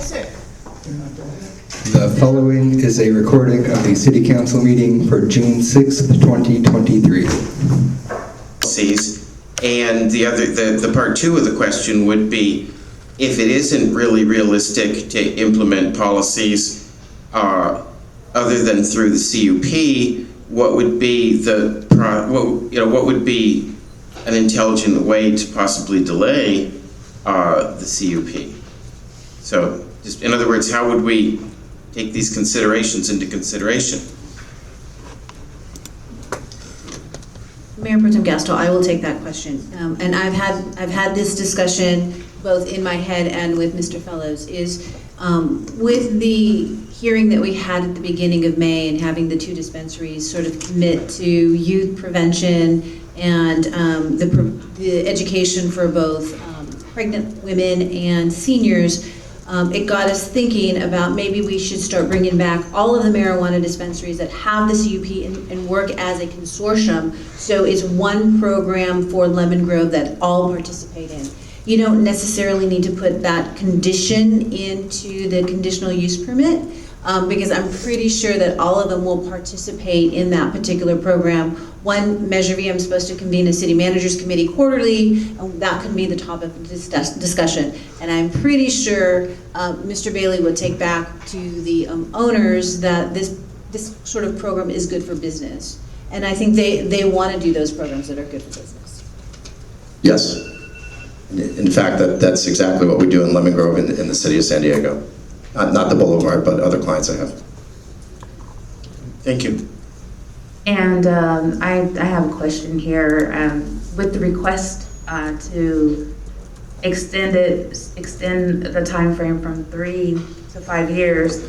Yes, sir. The following is a recording of the City Council meeting for June 6th, 2023. And the part two of the question would be, if it isn't really realistic to implement policies other than through the CUP, what would be what would be an intelligent way to possibly delay the CUP? So, just in other words, how would we take these considerations into consideration? Mayor Pro Tem Gaston, I will take that question. And I've had this discussion both in my head and with Mr. Fellows, is with the hearing that we had at the beginning of May and having the 2 dispensaries sort of commit to youth prevention and the education for both pregnant women and seniors, it got us thinking about maybe we should start bringing back all of the marijuana dispensaries that have the CUP and work as a consortium, so it's one program for Lemon Grove that all participate in. You don't necessarily need to put that condition into the conditional use permit, because I'm pretty sure that all of them will participate in that particular program. One, Measure V, I'm supposed to convene a city managers committee quarterly, and that could be the topic of discussion. And I'm pretty sure Mr. Bailey would take back to the owners that this sort of program is good for business. And I think they want to do those programs that are good for business. Yes. In fact, that's exactly what we do in Lemon Grove in the city of San Diego. Not the Boulevard, but other clients I have. Thank you. And I have a question here. With the request to extend the time frame from 3 to 5 years,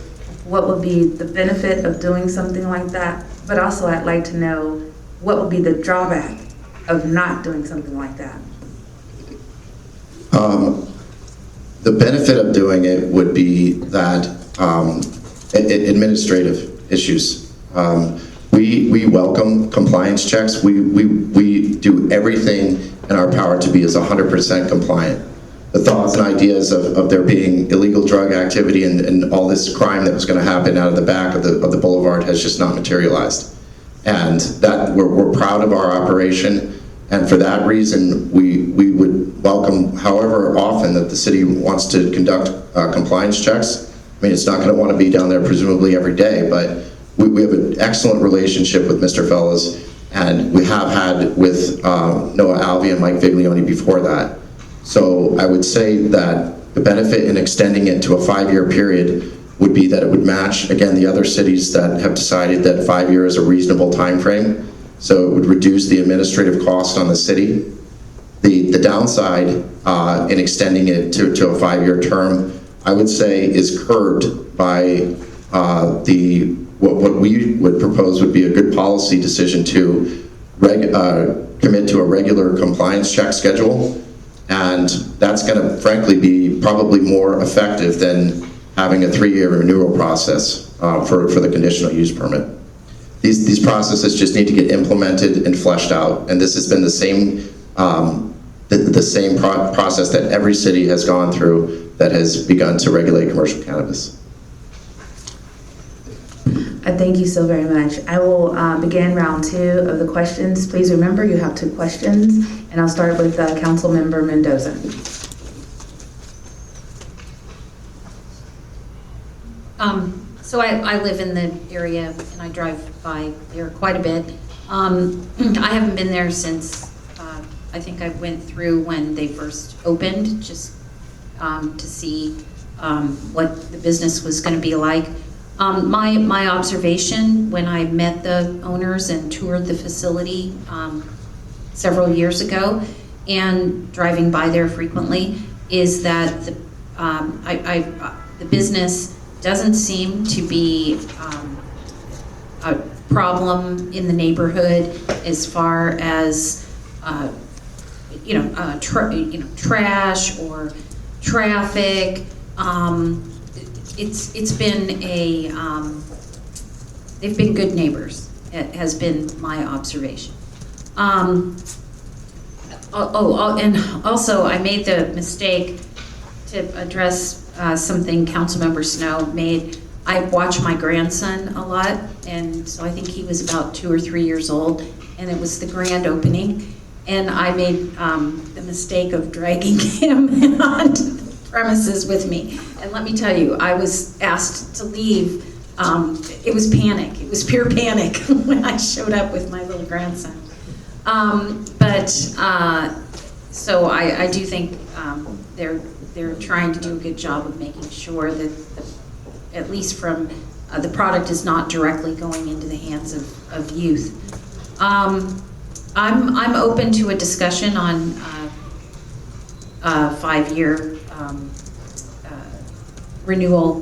what would be the benefit of doing something like that? But also I'd like to know what would be the drawback of not doing something like that? The benefit of doing it would be that administrative issues. We welcome compliance checks. We do everything in our power to be as 100% compliant. The thoughts and ideas of there being illegal drug activity and all this crime that was going to happen out of the back of the Boulevard has just not materialized. And that we're proud of our operation, and for that reason we would welcome however often that the city wants to conduct compliance checks. I mean, it's not going to want to be down there presumably every day, but we have an excellent relationship with Mr. Fellows, and we have had with Noah Alvey and Mike Viglione before that. So I would say that the benefit in extending it to a 5-year period would be that it would match, again, the other cities that have decided that 5 years is a reasonable time frame. So it would reduce the administrative cost on the city. The downside in extending it to a 5-year term, I would say, is curbed by what we would propose would be a good policy decision to commit to a regular compliance check schedule. And that's going to, frankly, be probably more effective than having a 3-year renewal process for the conditional use permit. These processes just need to get implemented and fleshed out, and this has been the same process that every city has gone through that has begun to regulate commercial cannabis. Thank you so very much. I will begin round 2 of the questions. Please remember you have 2 questions, and I'll start with Council Member Mendoza. So I live in the area and I drive by there quite a bit. I haven't been there since I think I went through when they first opened, just to see what the business was going to be like. My observation when I met the owners and toured the facility several years ago, and driving by there frequently, is that the business doesn't seem to be a problem in the neighborhood as far as trash or traffic. It's been they've been good neighbors. It has been my observation. And also I made the mistake to address something Councilmember Snow made. I watch my grandson a lot, and so I think he was about 2 or 3 years old, and it was the grand opening, and I made the mistake of dragging him onto the premises with me. And let me tell you, I was asked to leave. It was panic. It was pure panic when I showed up with my little grandson. So I do think they're trying to do a good job of making sure that, at least from the product is not directly going into the hands of youth. I'm open to a discussion on 5-year renewal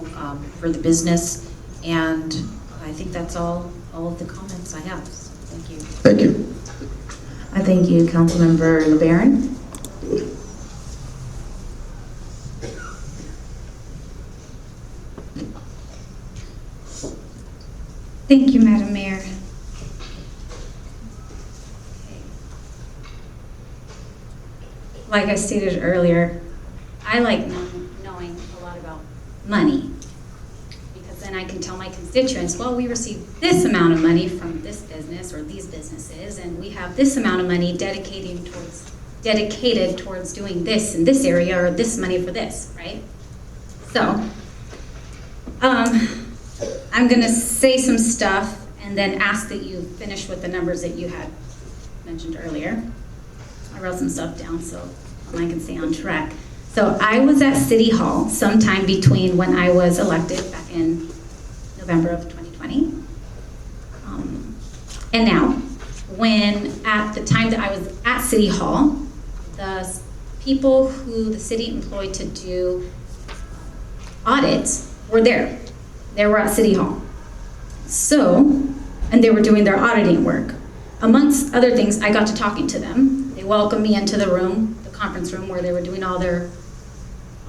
for the business, and I think that's all of the comments I have. So thank you. Thank you. I thank you, Councilmember LeBaron. Thank you, Madam Mayor. Like I stated earlier, I like knowing a lot about money, because then I can tell my constituents, well, we received this amount of money from this business or these businesses, and we have this amount of money dedicated towards doing this in this area, or this money for this, right? So, I'm gonna say some stuff and then ask that you finish with the numbers that you had mentioned earlier. I wrote some stuff down so I can stay on track. So I was at City Hall sometime between when I was elected back in November of 2020 and now. When at the time that I was at City Hall, the people who the city employed to do audits were there. They were at City Hall. So, and they were doing their auditing work. Amongst other things, I got to talking to them. They welcomed me into the room, the conference room where they were doing all their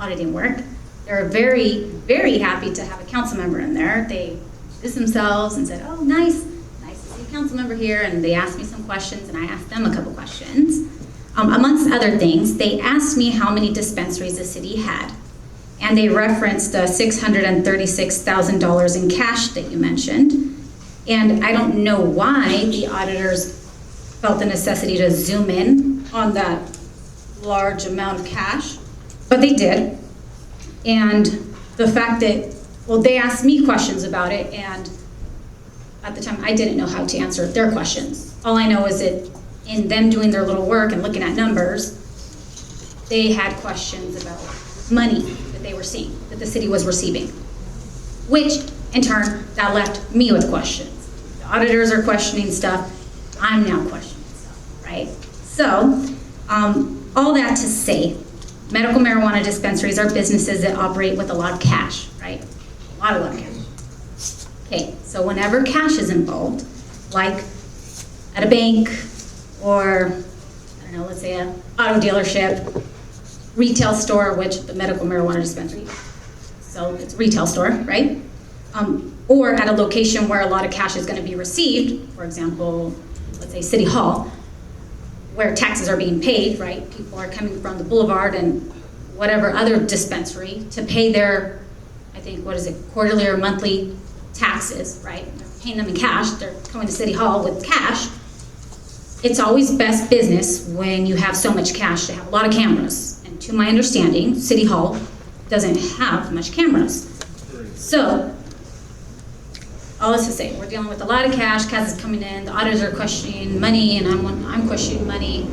auditing work. They were very, very happy to have a council member in there. They introduced themselves and said, oh, nice to see a council member here. And they asked me some questions and I asked them a couple questions. Amongst other things, they asked me how many dispensaries the city had. And they referenced the $636,000 in cash that you mentioned. And I don't know why the auditors felt the necessity to zoom in on that large amount of cash, but they did. And the fact that, well, they asked me questions about it, and at the time I didn't know how to answer their questions. All I know is that in them doing their little work and looking at numbers, they had questions about money that they were seeing, that the city was receiving, which in turn, that left me with questions. The auditors are questioning stuff, I'm now questioning stuff, right? So, all that to say, medical marijuana dispensaries are businesses that operate with a lot of cash, right? A lot of cash. Okay, so whenever cash is involved, like at a bank or, I don't know, let's say an auto dealership, retail store, which the medical marijuana dispensary, so it's a retail store, right? Or at a location where a lot of cash is going to be received, for example, let's say City Hall, where taxes are being paid, right? People are coming from the boulevard and whatever other dispensary to pay their, I think, what is it, quarterly or monthly taxes, right? They're paying them in cash, they're coming to City Hall with cash. It's always best business when you have so much cash to have a lot of cameras. And to my understanding, City Hall doesn't have much cameras. So, all this to say, we're dealing with a lot of cash is coming in, the auditors are questioning money, and I'm questioning money.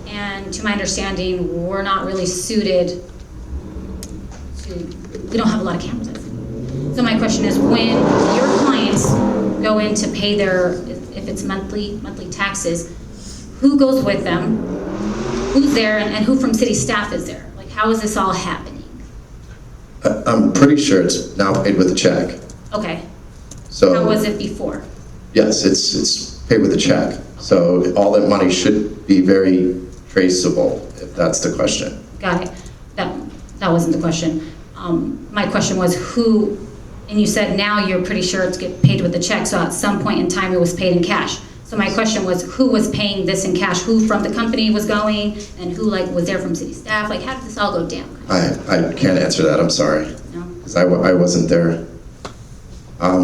And to my understanding, we're not really suited to, we don't have a lot of cameras. So my question is, when your clients go in to pay their, if it's monthly taxes, who goes with them, who's there, and who from city staff is there? Like, how is this all happening? I'm pretty sure it's now paid with a check. Okay, So how was it before? yes, it's paid with a check. So all that money should be very traceable, if that's the question. Got it. That wasn't the question. My question was who, and you said now you're pretty sure it's get paid with a check, so at some point in time it was paid in cash. So my question was, who was paying this in cash? Who from the company was going, and who like was there from city staff? Like, how did this all go down? I can't answer that, I'm sorry, No? because I wasn't there. I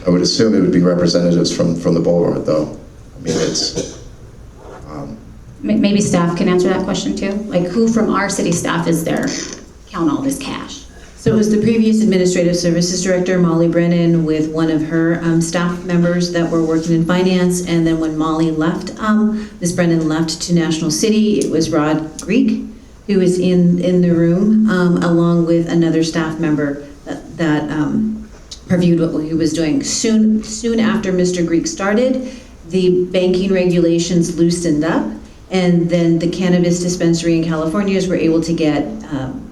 would assume it would be representatives from the boulevard, though. I mean, it's, Maybe staff can answer that question too? Like, who from our city staff is there count all this cash? So it was the previous Administrative Services Director, Molly Brennan, with one of her staff members that were working in finance. And then when Molly left, Ms. Brennan left to National City, it was Rod Greek, who was in the room, along with another staff member that reviewed what he was doing. Soon after Mr. Greek started, the banking regulations loosened up, and then the cannabis dispensary in California were able to get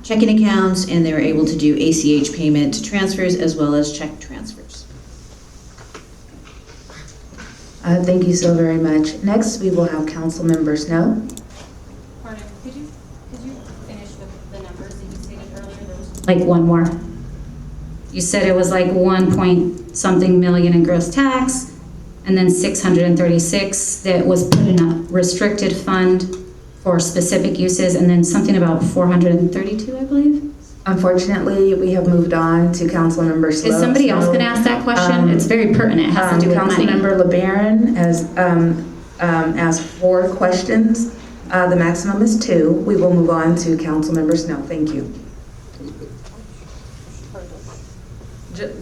checking accounts, and they were able to do ACH payment transfers as well as check transfers. Thank you so very much. Next, we will have Councilmember Snow. Pardon, could you finish with the numbers that you stated earlier? There was Like one more. You said it was like 1 point something million in gross tax, and then 636 that was put in a restricted fund for specific uses, and then something about 432, I believe. Unfortunately, we have moved on to Councilmember Slow. Is somebody else going to ask that question? It's very pertinent. It has to do with money. Councilmember LeBaron has asked 4 questions. The maximum is 2. We will move on to Councilmember Snow. Thank you.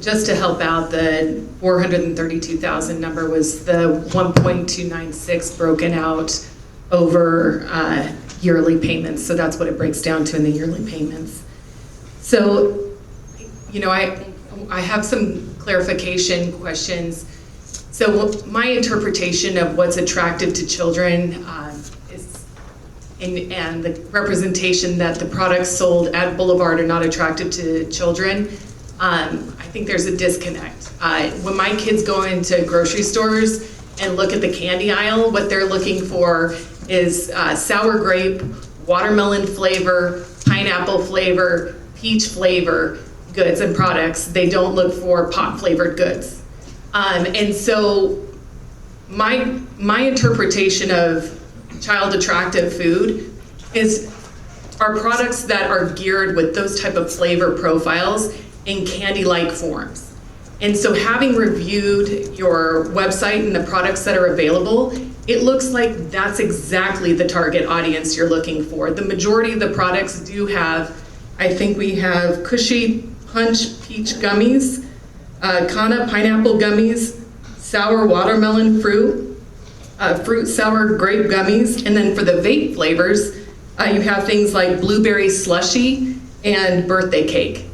Just to help out, the 432,000 number was the 1.296 broken out over yearly payments. So that's what it breaks down to in the yearly payments. So, you know, I have some clarification questions. So my interpretation of what's attractive to children is, and the representation that the products sold at Boulevard are not attractive to children, I think there's a disconnect. When my kids go into grocery stores and look at the candy aisle, what they're looking for is sour grape, watermelon flavor, pineapple flavor, peach flavor goods and products. They don't look for pop flavored goods. And so my interpretation of child attractive food are products that are geared with those type of flavor profiles in candy-like forms. And so having reviewed your website and the products that are available, it looks like that's exactly the target audience you're looking for. The majority of the products do have, I think we have Cushy Punch Peach Gummies, Kana Pineapple Gummies, Sour Watermelon Fruit, Fruit Sour Grape Gummies, and then for the vape flavors, you have things like Blueberry Slushy and Birthday Cake.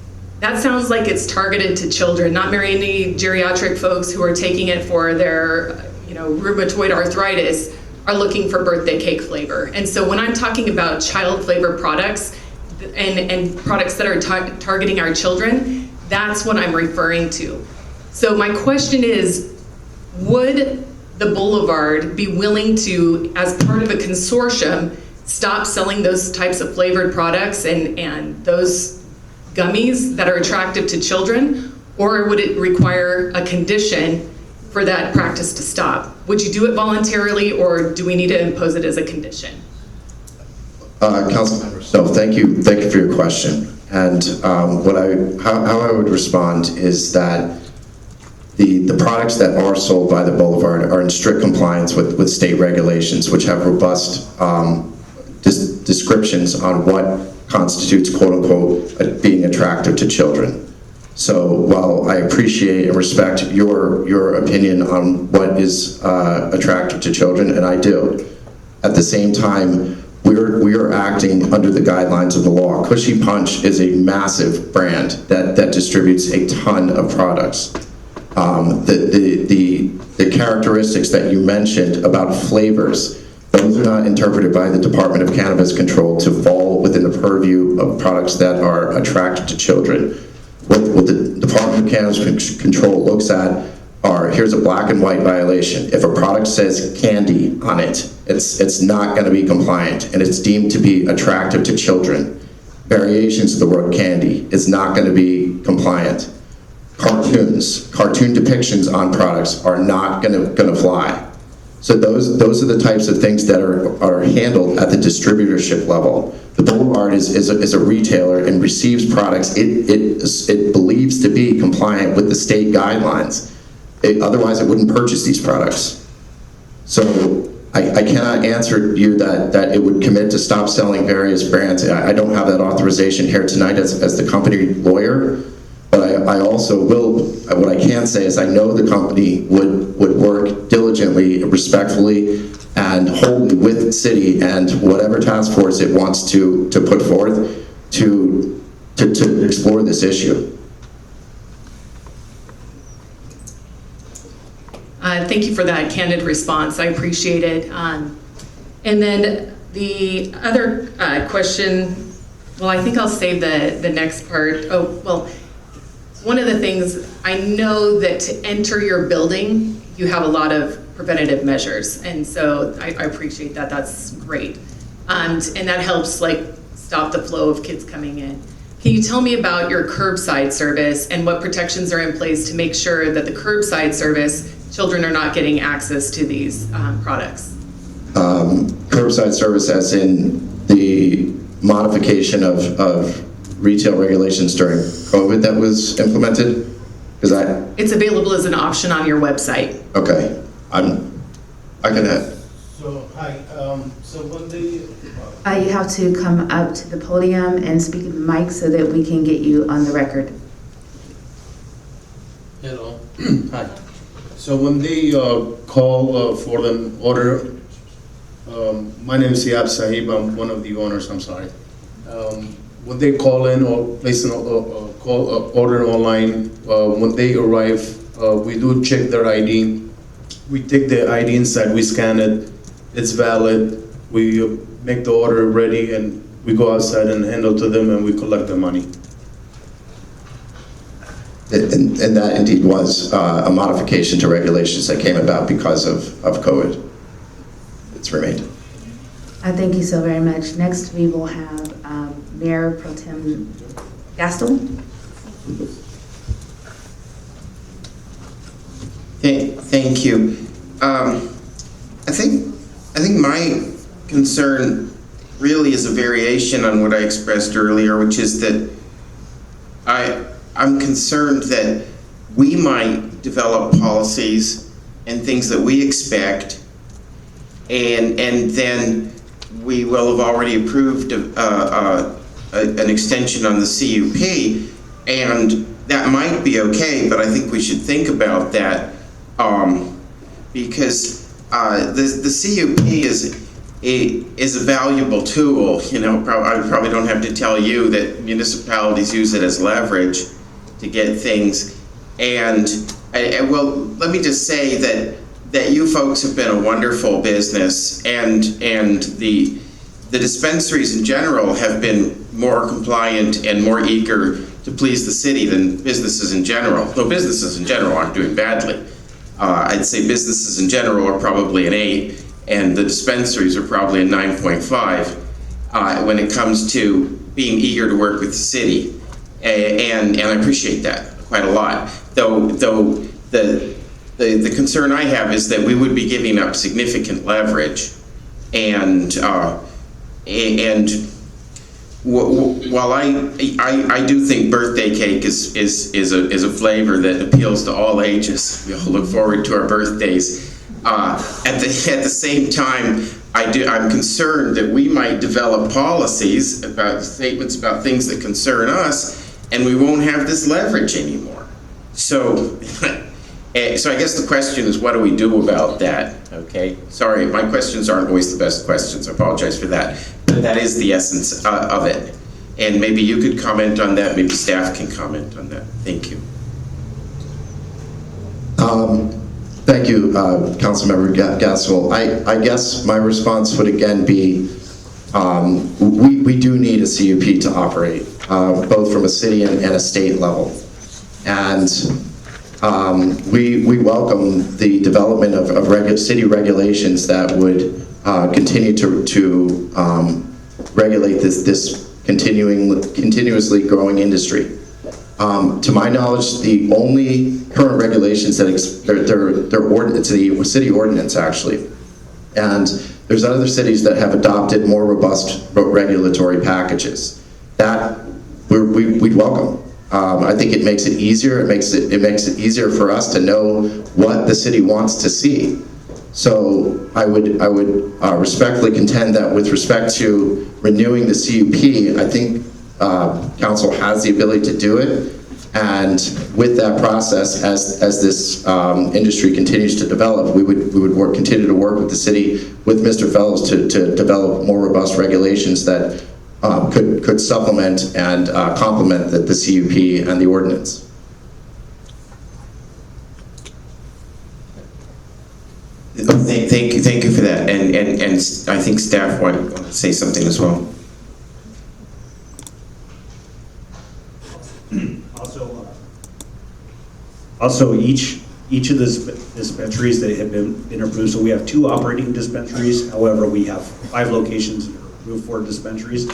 That sounds like it's targeted to children, not very many geriatric folks who are taking it for their, rheumatoid arthritis are looking for birthday cake flavor. And so when I'm talking about child flavor products and products that are targeting our children, that's what I'm referring to. So my question is, would the Boulevard be willing to, as part of a consortium, stop selling those types of flavored products and those gummies that are attractive to children, or would it require a condition for that practice to stop? Would you do it voluntarily, or do we need to impose it as a condition? Councilmember Snow, thank you for your question. And how I would respond is that the products that are sold by the Boulevard are in strict compliance with state regulations, which have robust descriptions on what constitutes, quote unquote, being attractive to children. So while I appreciate and respect your opinion on what is attractive to children, and I do, at the same time, we are acting under the guidelines of the law. Cushy Punch is a massive brand that distributes a ton of products. The characteristics that you mentioned about flavors, those are not interpreted by the Department of Cannabis Control to fall within the purview of products that are attractive to children. What the Department of Cannabis Control looks at are, here's a black and white violation. If a product says candy on it, it's not going to be compliant, and it's deemed to be attractive to children. Variations of the word candy is not going to be compliant. Cartoon depictions on products are not going to fly. So those are the types of things that are handled at the distributorship level. The Boulevard is a retailer and receives products it believes to be compliant with the state guidelines. Otherwise, it wouldn't purchase these products. So I cannot answer you that it would commit to stop selling various brands. I don't have that authorization here tonight as the company lawyer, but I also will, what I can say is I know the company would work diligently, respectfully, and wholly with the city and whatever task force it wants to put forth to explore this issue. Thank you for that candid response. I appreciate it. And then the other question, well, I think I'll save the next part. Oh, well, one of the things, I know that to enter your building, you have a lot of preventative measures. And so I appreciate that. That's great. And that helps like stop the flow of kids coming in. Can you tell me about your curbside service and what protections are in place to make sure that the curbside service, children are not getting access to these products? Curbside service as in the modification of retail regulations during COVID that was implemented? It's available as an option on your website. Okay, I can add. So, hi, so when they, You have to come up to the podium and speak in the mic so that we can get you on the record. hello, hi. So when they call for an order, my name is Siab Sahib, I'm one of the owners, I'm sorry. When they call in or place an order online, when they arrive, we do check their ID. We take the ID inside, we scan it, it's valid, we make the order ready, and we go outside and hand it to them, and we collect the money. And that indeed was a modification to regulations that came about because of COVID. It's remained. I thank you so very much. Next, we will have Mayor Pro Tem Gastel. Thank you. I think my concern really is a variation on what I expressed earlier, which is that I'm concerned that we might develop policies and things that we expect, and then we will have already approved an extension on the CUP, and that might be okay, but I think we should think about that because the CUP is a valuable tool. You know, I probably don't have to tell you that municipalities use it as leverage to get things. And well, let me just say that you folks have been a wonderful business, and the dispensaries in general have been more compliant and more eager to please the city than businesses in general. Though businesses in general aren't doing badly. I'd say businesses in general are probably an 8, and the dispensaries are probably a 9.5 when it comes to being eager to work with the city. And I appreciate that quite a lot. Though the concern I have is that we would be giving up significant leverage, and while I do think birthday cake is a flavor that appeals to all ages. We all look forward to our birthdays. At the same time, I'm concerned that we might develop policies about statements about things that concern us, and we won't have this leverage anymore. So I guess the question is, what do we do about that? Okay, sorry, my questions aren't always the best questions. I apologize for that. But that is the essence of it. And maybe you could comment on that. Maybe staff can comment on that. Thank you. Thank you, Councilmember Gaskell. I guess my response would again be, we do need a CUP to operate, both from a city and a state level. And we welcome the development of city regulations that would continue to regulate this continuously growing industry. To my knowledge, the only current regulations that they're the city ordinance actually And there's other cities that have adopted more robust regulatory packages. That we'd welcome. I think it makes it easier. It makes it easier for us to know what the city wants to see. So I would respectfully contend that with respect to renewing the CUP, I think council has the ability to do it. And with that process, as this industry continues to develop, we would continue to work with the city, with Mr. Fellows, to develop more robust regulations that could supplement and complement the CUP and the ordinance. Thank you for that, and I think staff want to say something as well. Also, each of the dispensaries that have been approved, so we have 2 operating dispensaries. However, we have 5 locations that are approved for dispensaries.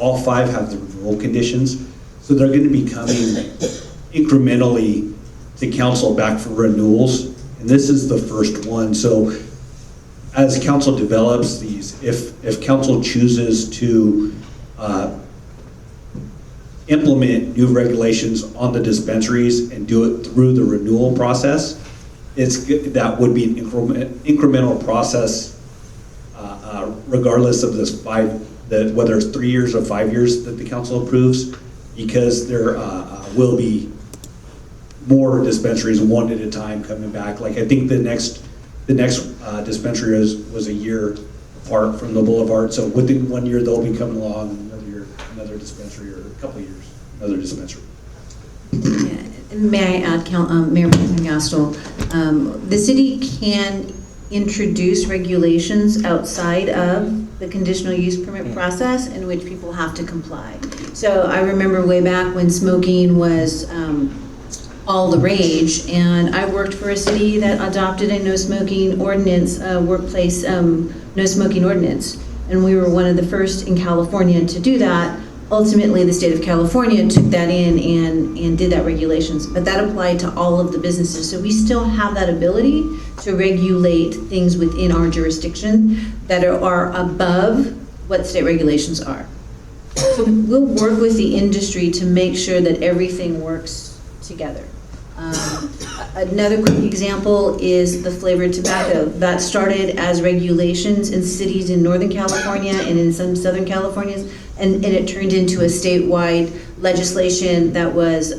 All 5 have the renewal conditions, so they're going to be coming incrementally to council back for renewals, and this is the first one. So as council develops these, if council chooses to implement new regulations on the dispensaries and do it through the renewal process, that would be an incremental process, regardless of this whether it's 3 years or 5 years that the council approves, because there will be more dispensaries one at a time coming back. Like I think the next dispensary was a year apart from the Boulevard, so within 1 year they'll be coming along, another dispensary, or a couple of years, another dispensary. Yeah. May I add, Mayor Pro Tem Gastel, the city can introduce regulations outside of the conditional use permit process in which people have to comply. So I remember way back when smoking was all the rage, and I worked for a city that adopted a no smoking ordinance, workplace no smoking ordinance, and we were one of the first in California to do that. Ultimately, the state of California took that in and did that regulations, but that applied to all of the businesses. So we still have that ability to regulate things within our jurisdiction that are above what state regulations are. So we'll work with the industry to make sure that everything works together. Another quick example is the flavored tobacco. That started as regulations in cities in Northern California and in some Southern Californias, and it turned into a statewide legislation that was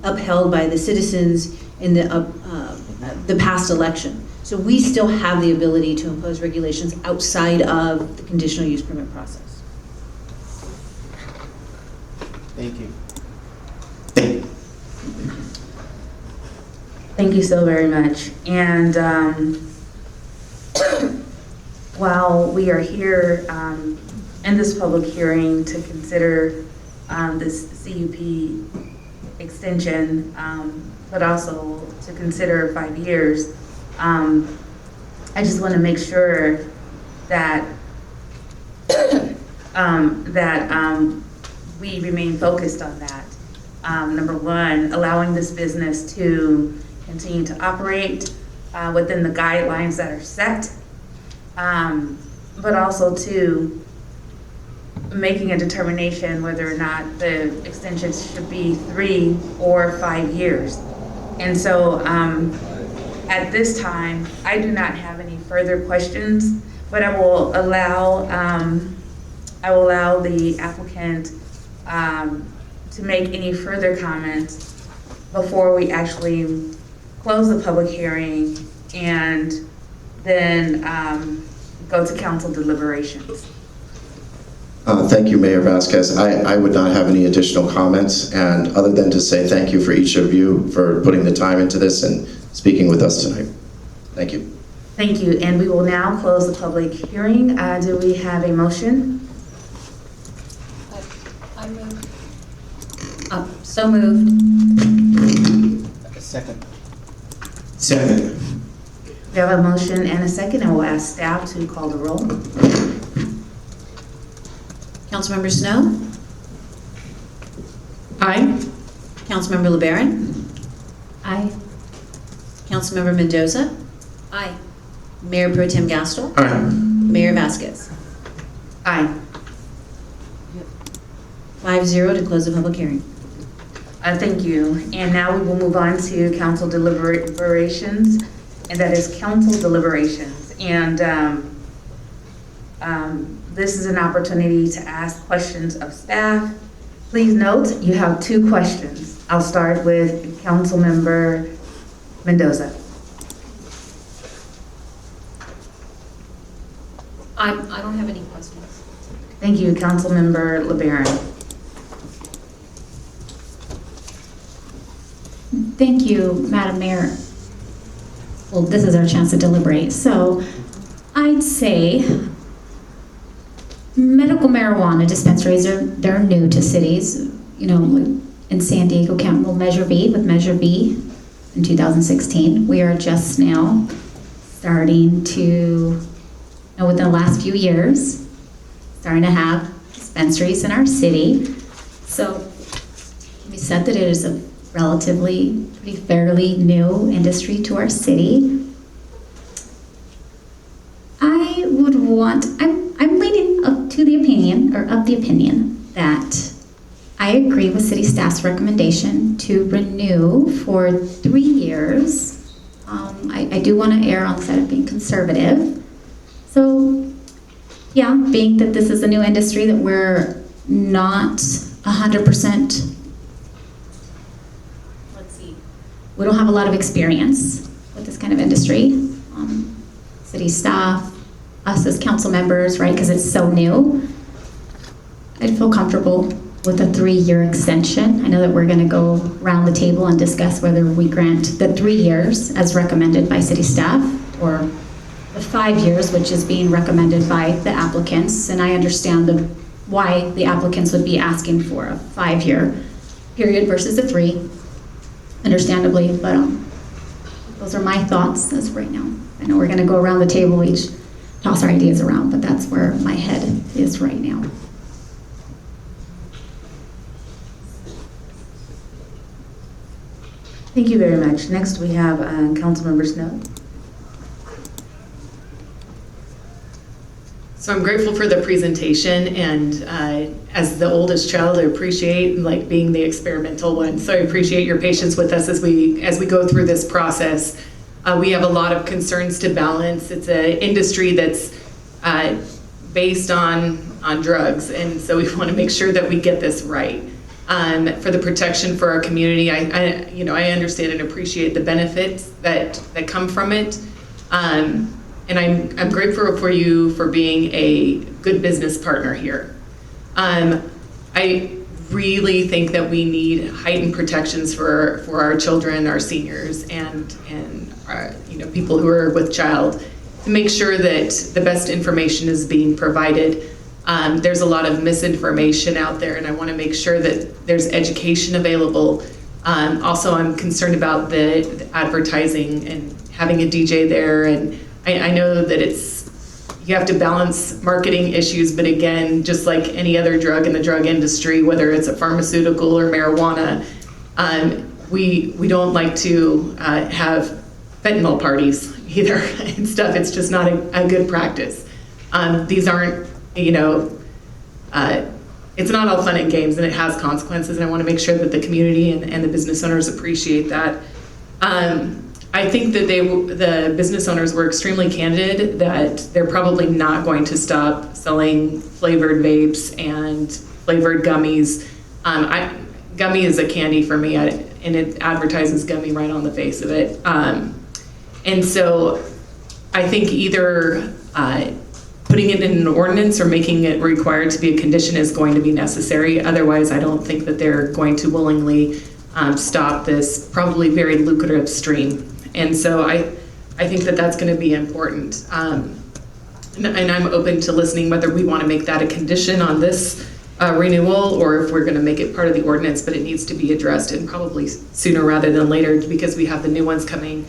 upheld by the citizens in the past election. So we still have the ability to impose regulations outside of the conditional use permit process. Thank you. Thank you so very much. And while we are here in this public hearing to consider this CUP extension, but also to consider 5 years, I just want to make sure that we remain focused on that. Number one, allowing this business to continue to operate within the guidelines that are set, but also to making a determination whether or not the extension should be 3 or 5 years. And so at this time, I do not have any further questions, but I will allow the applicant to make any further comments before we actually close the public hearing and then go to council deliberations. Thank you, Mayor Vasquez. I would not have any additional comments, and other than to say thank you for each of you for putting the time into this and speaking with us tonight. Thank you. Thank you, and we will now close the public hearing. Do we have a motion? I move. So moved. Second. We have a motion and a second, and we'll ask staff to call the roll. Councilmember Snow? Aye. Councilmember LeBaron? Aye. Councilmember Mendoza? Aye. Mayor Pro Tem Gastel. Aye. Mayor Vasquez. Aye. 5-0 to close the public hearing. Thank you. And now we will move on to council deliberations, and that is council deliberations. And this is an opportunity to ask questions of staff. Please note, you have 2 questions. I'll start with Councilmember Mendoza. I don't have any questions. Thank you, Councilmember LeBaron. Thank you, Madam Mayor. Well, this is our chance to deliberate. So I'd say medical marijuana dispensaries they're new to cities. You know, like in San Diego County, well, Measure B with Measure B in 2016. We are just now starting to, within the last few years, starting to have dispensaries in our city. So we said that it is a relatively pretty fairly new industry to our city. I'm leaning up to the opinion, or of the opinion, that I agree with city staff's recommendation to renew for 3 years. I do want to err on the side of being conservative. So, yeah, being that this is a new industry that we're not 100%, we don't have a lot of experience with this kind of industry. City staff, us as council members, right, because it's so new. I'd feel comfortable with a 3-year extension. I know that we're gonna go around the table and discuss whether we grant the 3 years as recommended by city staff, or the 5 years, which is being recommended by the applicants. And I understand why the applicants would be asking for a 5-year period versus a 3. Understandably, but those are my thoughts as of right now. I know we're going to go around the table, each toss our ideas around, but that's where my head is right now. Thank you very much. Next, we have Councilmember Snow. So I'm grateful for the presentation, and as the oldest child, I appreciate like being the experimental one. So I appreciate your patience with us as we go through this process. We have a lot of concerns to balance. It's an industry that's based on drugs, and so we want to make sure that we get this right. For the protection for our community, I understand and appreciate the benefits that come from it. And I'm grateful for you for being a good business partner here. I really think that we need heightened protections for our children, our seniors, and people who are with child, to make sure that the best information is being provided. There's a lot of misinformation out there, and I want to make sure that there's education available. Also, I'm concerned about the advertising and having a DJ there, and I know that you have to balance marketing issues, but again, just like any other drug in the drug industry, whether it's a pharmaceutical or marijuana, we don't like to have fentanyl parties either and stuff. It's just not a good practice. These aren't, it's not all fun and games, and it has consequences, and I want to make sure that the community and the business owners appreciate that. I think that the business owners were extremely candid that they're probably not going to stop selling flavored vapes and flavored gummies. Gummy is a candy for me, and it advertises gummy right on the face of it. And so I think either putting it in an ordinance or making it required to be a condition is going to be necessary. Otherwise, I don't think that they're going to willingly stop this probably very lucrative stream. And so I think that that's going to be important. And I'm open to listening whether we want to make that a condition on this renewal, or if we're going to make it part of the ordinance, but it needs to be addressed, and probably sooner rather than later, because we have the new ones coming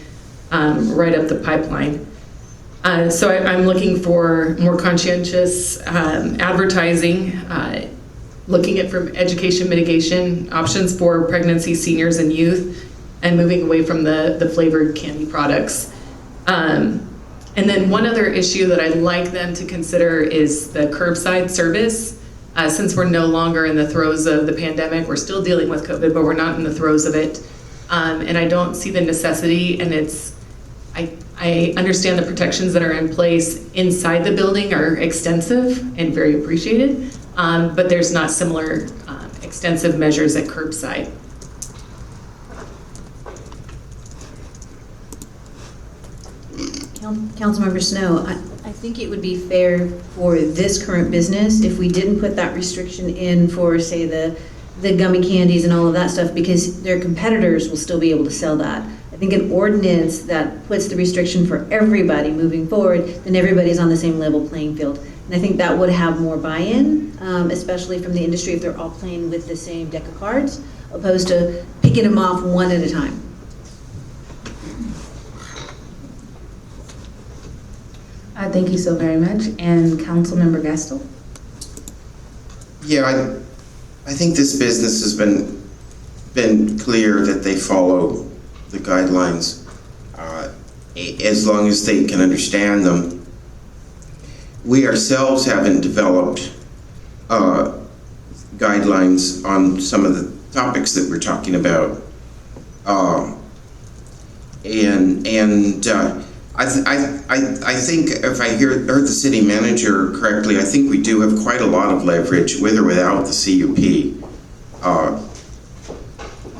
right up the pipeline. So I'm looking for more conscientious advertising, looking at from education mitigation options for pregnancy, seniors, and youth, and moving away from the flavored candy products. And then one other issue that I'd like them to consider is the curbside service. Since we're no longer in the throes of the pandemic, we're still dealing with COVID, but we're not in the throes of it. And I don't see the necessity, and I understand the protections that are in place inside the building are extensive and very appreciated, but there's not similar extensive measures at curbside. Councilmember Snow, I think it would be fair for this current business if we didn't put that restriction in for, say, the gummy candies and all of that stuff, because their competitors will still be able to sell that. I think an ordinance that puts the restriction for everybody moving forward, then everybody's on the same level playing field. And I think that would have more buy-in, especially from the industry if they're all playing with the same deck of cards, opposed to picking them off one at a time. Thank you so very much. And Councilmember Gastel? Yeah, I think this business has been clear that they follow the guidelines as long as they can understand them. We ourselves haven't developed guidelines on some of the topics that we're talking about, I think if I heard the city manager correctly, I think we do have quite a lot of leverage with or without the CUP.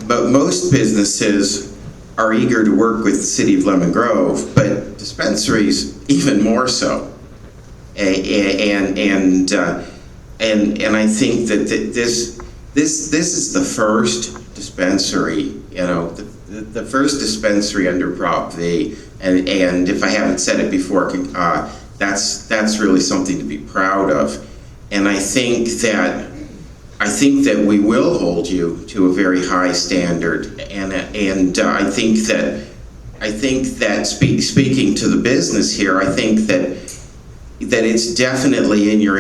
But most businesses are eager to work with the city of Lemon Grove, but dispensaries even more so. And I think that this is the first dispensary, the first dispensary under Prop V. And if I haven't said it before, that's really something to be proud of. And I think that we will hold you to a very high standard. And I think that speaking to the business here, I think that it's definitely in your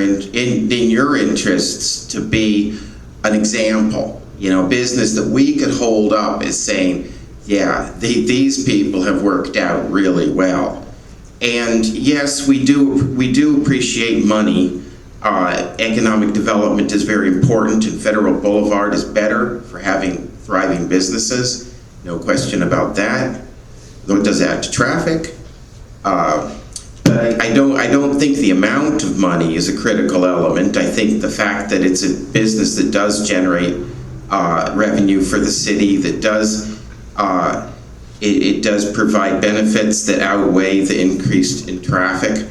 interests to be an example. Business that we could hold up as saying, yeah, these people have worked out really well. And yes, we do appreciate money. Economic development is very important, and Federal Boulevard is better for having thriving businesses. No question about that. Though it does add to traffic. But I don't think the amount of money is a critical element. I think the fact that it's a business that does generate revenue for the city, that does it does provide benefits that outweigh the increase in traffic.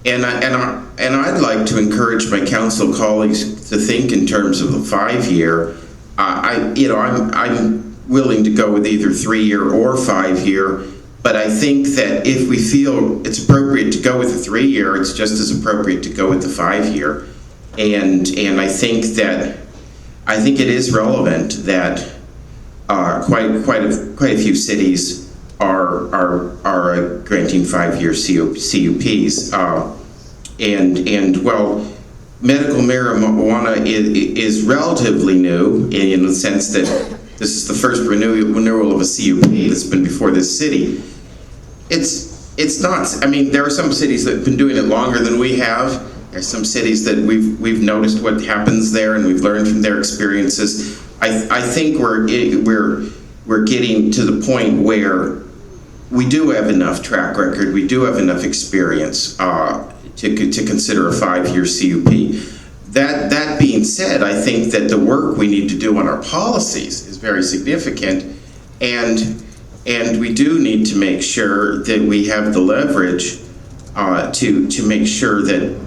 And I'd like to encourage my council colleagues to think in terms of the 5-year. I'm willing to go with either 3-year or 5-year, but I think that if we feel it's appropriate to go with the 3-year, it's just as appropriate to go with the 5-year. And I think it is relevant that quite a few cities are granting 5-year CUPs. And well, medical marijuana is relatively new in the sense that this is the first renewal of a CUP that's been before this city. It's not. I mean, there are some cities that have been doing it longer than we have. There's some cities that we've noticed what happens there, and we've learned from their experiences. I think we're getting to the point where we do have enough track record, we do have enough experience to consider a 5-year CUP. That being said, I think that the work we need to do on our policies is very significant, and we do need to make sure that we have the leverage to make sure that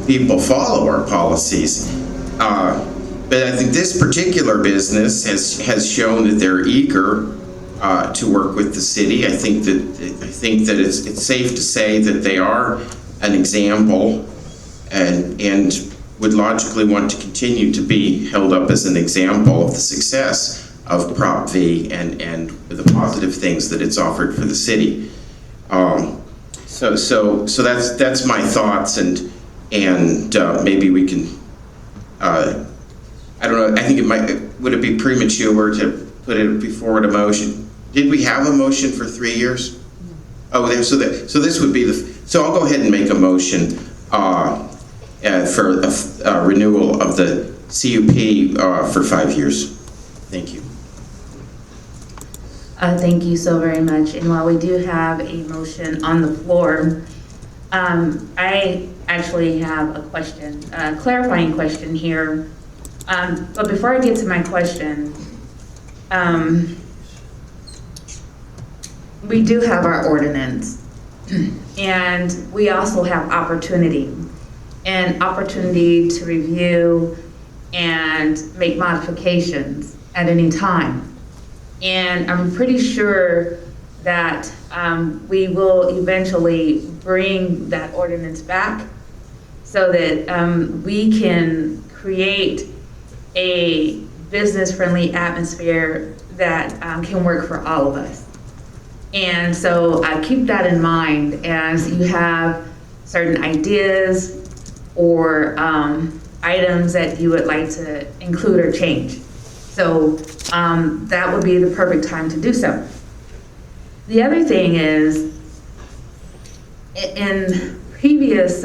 people follow our policies. But I think this particular business has shown that they're eager to work with the city. I think that it's safe to say that they are an example, and would logically want to continue to be held up as an example of the success of Prop V and the positive things that it's offered for the city. So that's my thoughts, and maybe we can. I don't know. I think would it be premature to put it before a motion? Did we have a motion for 3 years? Oh, there, so this would be so I'll go ahead and make a motion for a renewal of the CUP for 5 years. Thank you. Thank you so very much. And while we do have a motion on the floor, I actually have a question, a clarifying question here. But before I get to my question, we do have our ordinance, and we also have opportunity to review and make modifications at any time. And I'm pretty sure that we will eventually bring that ordinance back so that we can create a business-friendly atmosphere that can work for all of us. And so keep that in mind as you have certain ideas or items that you would like to include or change. So that would be the perfect time to do so. The other thing is, in previous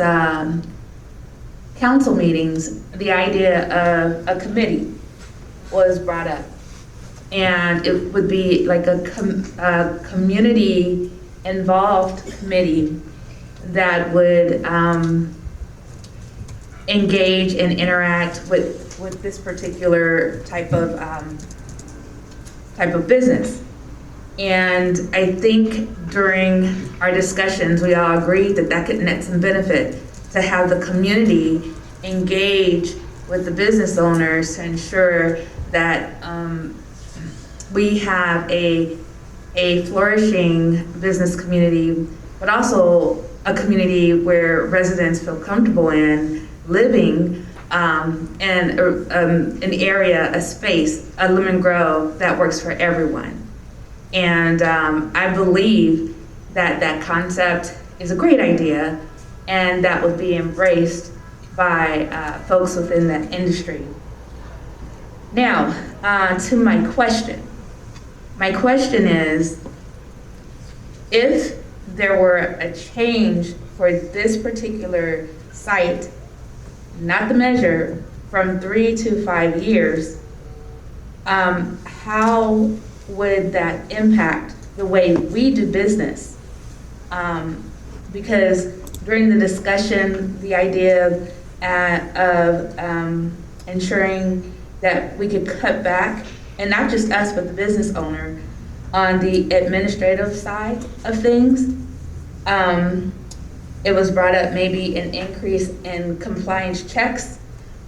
council meetings, the idea of a committee was brought up. And it would be like a community-involved committee that would engage and interact with this particular type of business. And I think during our discussions, we all agreed that that could net some benefit to have the community engage with the business owners to ensure that we have a flourishing business community, but also a community where residents feel comfortable in living, and an area, a space, a lemon grove that works for everyone. And I believe that that concept is a great idea, and that would be embraced by folks within that industry. Now, to my question. My question is, if there were a change for this particular site, not the measure, from 3 to 5 years, how would that impact the way we do business? Because during the discussion, the idea of ensuring that we could cut back, and not just us, but the business owner, on the administrative side of things. It was brought up maybe an increase in compliance checks.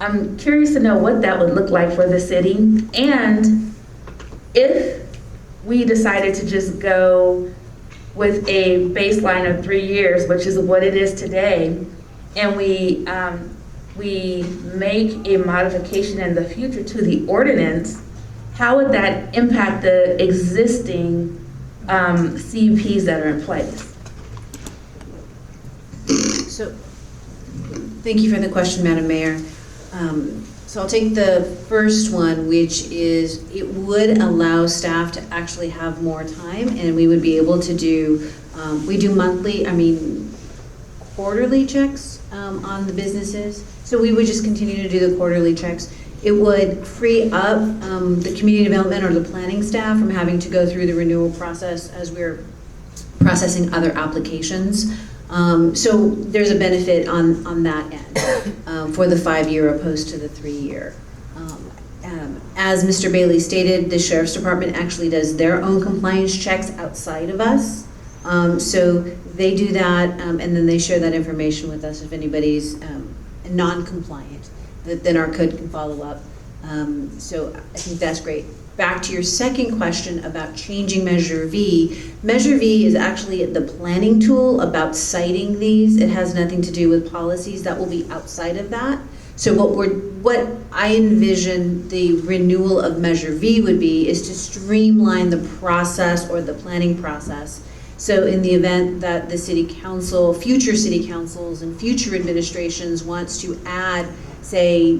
I'm curious to know what that would look like for the city. And if we decided to just go with a baseline of 3 years, which is what it is today, and we make a modification in the future to the ordinance, how would that impact the existing CUPs that are in place? So, thank you for the question, Madam Mayor. So I'll take the first one, which is it would allow staff to actually have more time, and we would be able to do, we do quarterly checks on the businesses. So we would just continue to do the quarterly checks. It would free up the community development or the planning staff from having to go through the renewal process as we're processing other applications. So there's a benefit on that end for the 5-year opposed to the 3-year. As Mr. Bailey stated, the Sheriff's Department actually does their own compliance checks outside of us. So they do that, and then they share that information with us if anybody's non-compliant. Then our code can follow up. So I think that's great. Back to your second question about changing Measure V. Measure V is actually the planning tool about citing these. It has nothing to do with policies. That will be outside of that. So what I envision the renewal of Measure V would be is to streamline the process or the planning process. So in the event that the city council, future city councils and future administrations wants to add, say,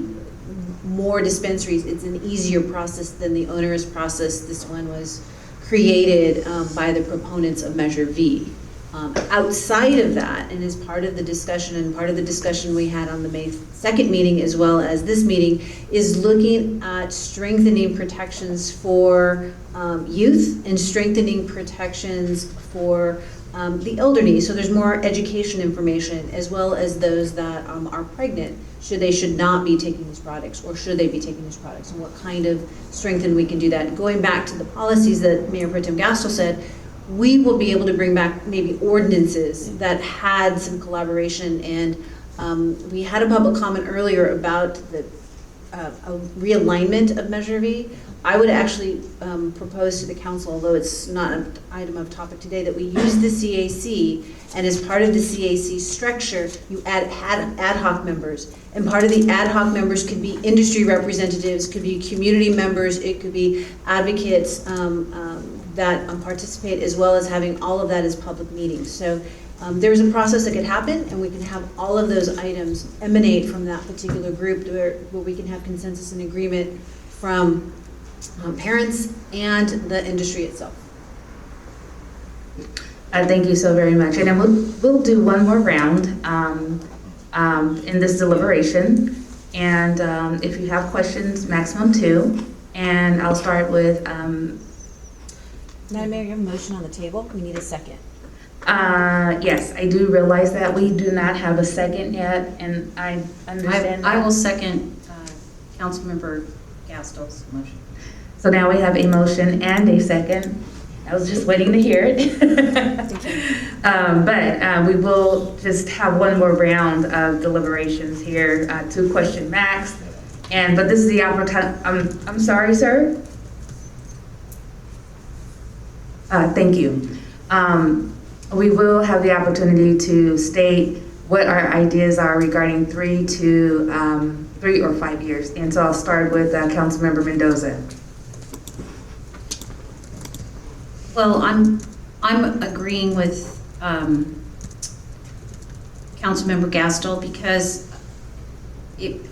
more dispensaries, it's an easier process than the onerous process. This one was created by the proponents of Measure V. Outside of that, and as part of the discussion, and part of the discussion we had on the May 2nd meeting as well as this meeting, is looking at strengthening protections for youth and strengthening protections for the elderly. So there's more education information, as well as those that are pregnant, should not be taking these products, or should they be taking these products, and what kind of strengthen we can do that. Going back to the policies that Mayor Pro Tem Gastel said, we will be able to bring back maybe ordinances that had some collaboration, and we had a public comment earlier about the a realignment of Measure V. I would actually propose to the council, although it's not an item of topic today, that we use the CAC, and as part of the CAC structure, you add ad hoc members. And part of the ad hoc members could be industry representatives, could be community members, it could be advocates that participate, as well as having all of that as public meetings. So there's a process that could happen, and we can have all of those items emanate from that particular group, where we can have consensus and agreement from parents and the industry itself. Thank you so very much. And then we'll do one more round in this deliberation. And if you have questions, maximum 2. And I'll start with... Madam Mayor, you have a motion on the table. We need a second. Yes, I do realize that we do not have a second yet, and I understand I will second Councilmember Gastel's motion. So now we have a motion and a second. I was just waiting to hear it. But we will just have one more round of deliberations here, 2-question max. But this is the opportunity. I'm sorry, sir. Thank you. We will have the opportunity to state what our ideas are regarding 3 or 5 years. And so I'll start with Councilmember Mendoza. Well, I'm agreeing with Councilmember Gastel, because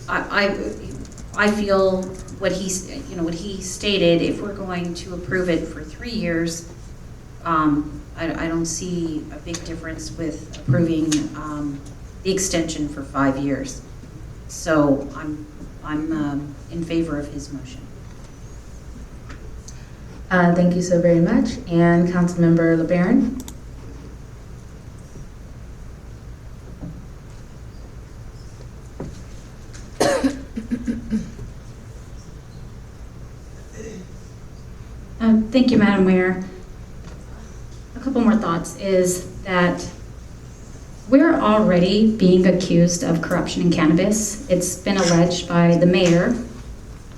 I feel what he stated. If we're going to approve it for 3 years, I don't see a big difference with approving the extension for 5 years. So I'm in favor of his motion. Thank you so very much. And Councilmember LeBaron? Thank you, Madam Mayor. A couple more thoughts is that we're already being accused of corruption in cannabis. It's been alleged by the mayor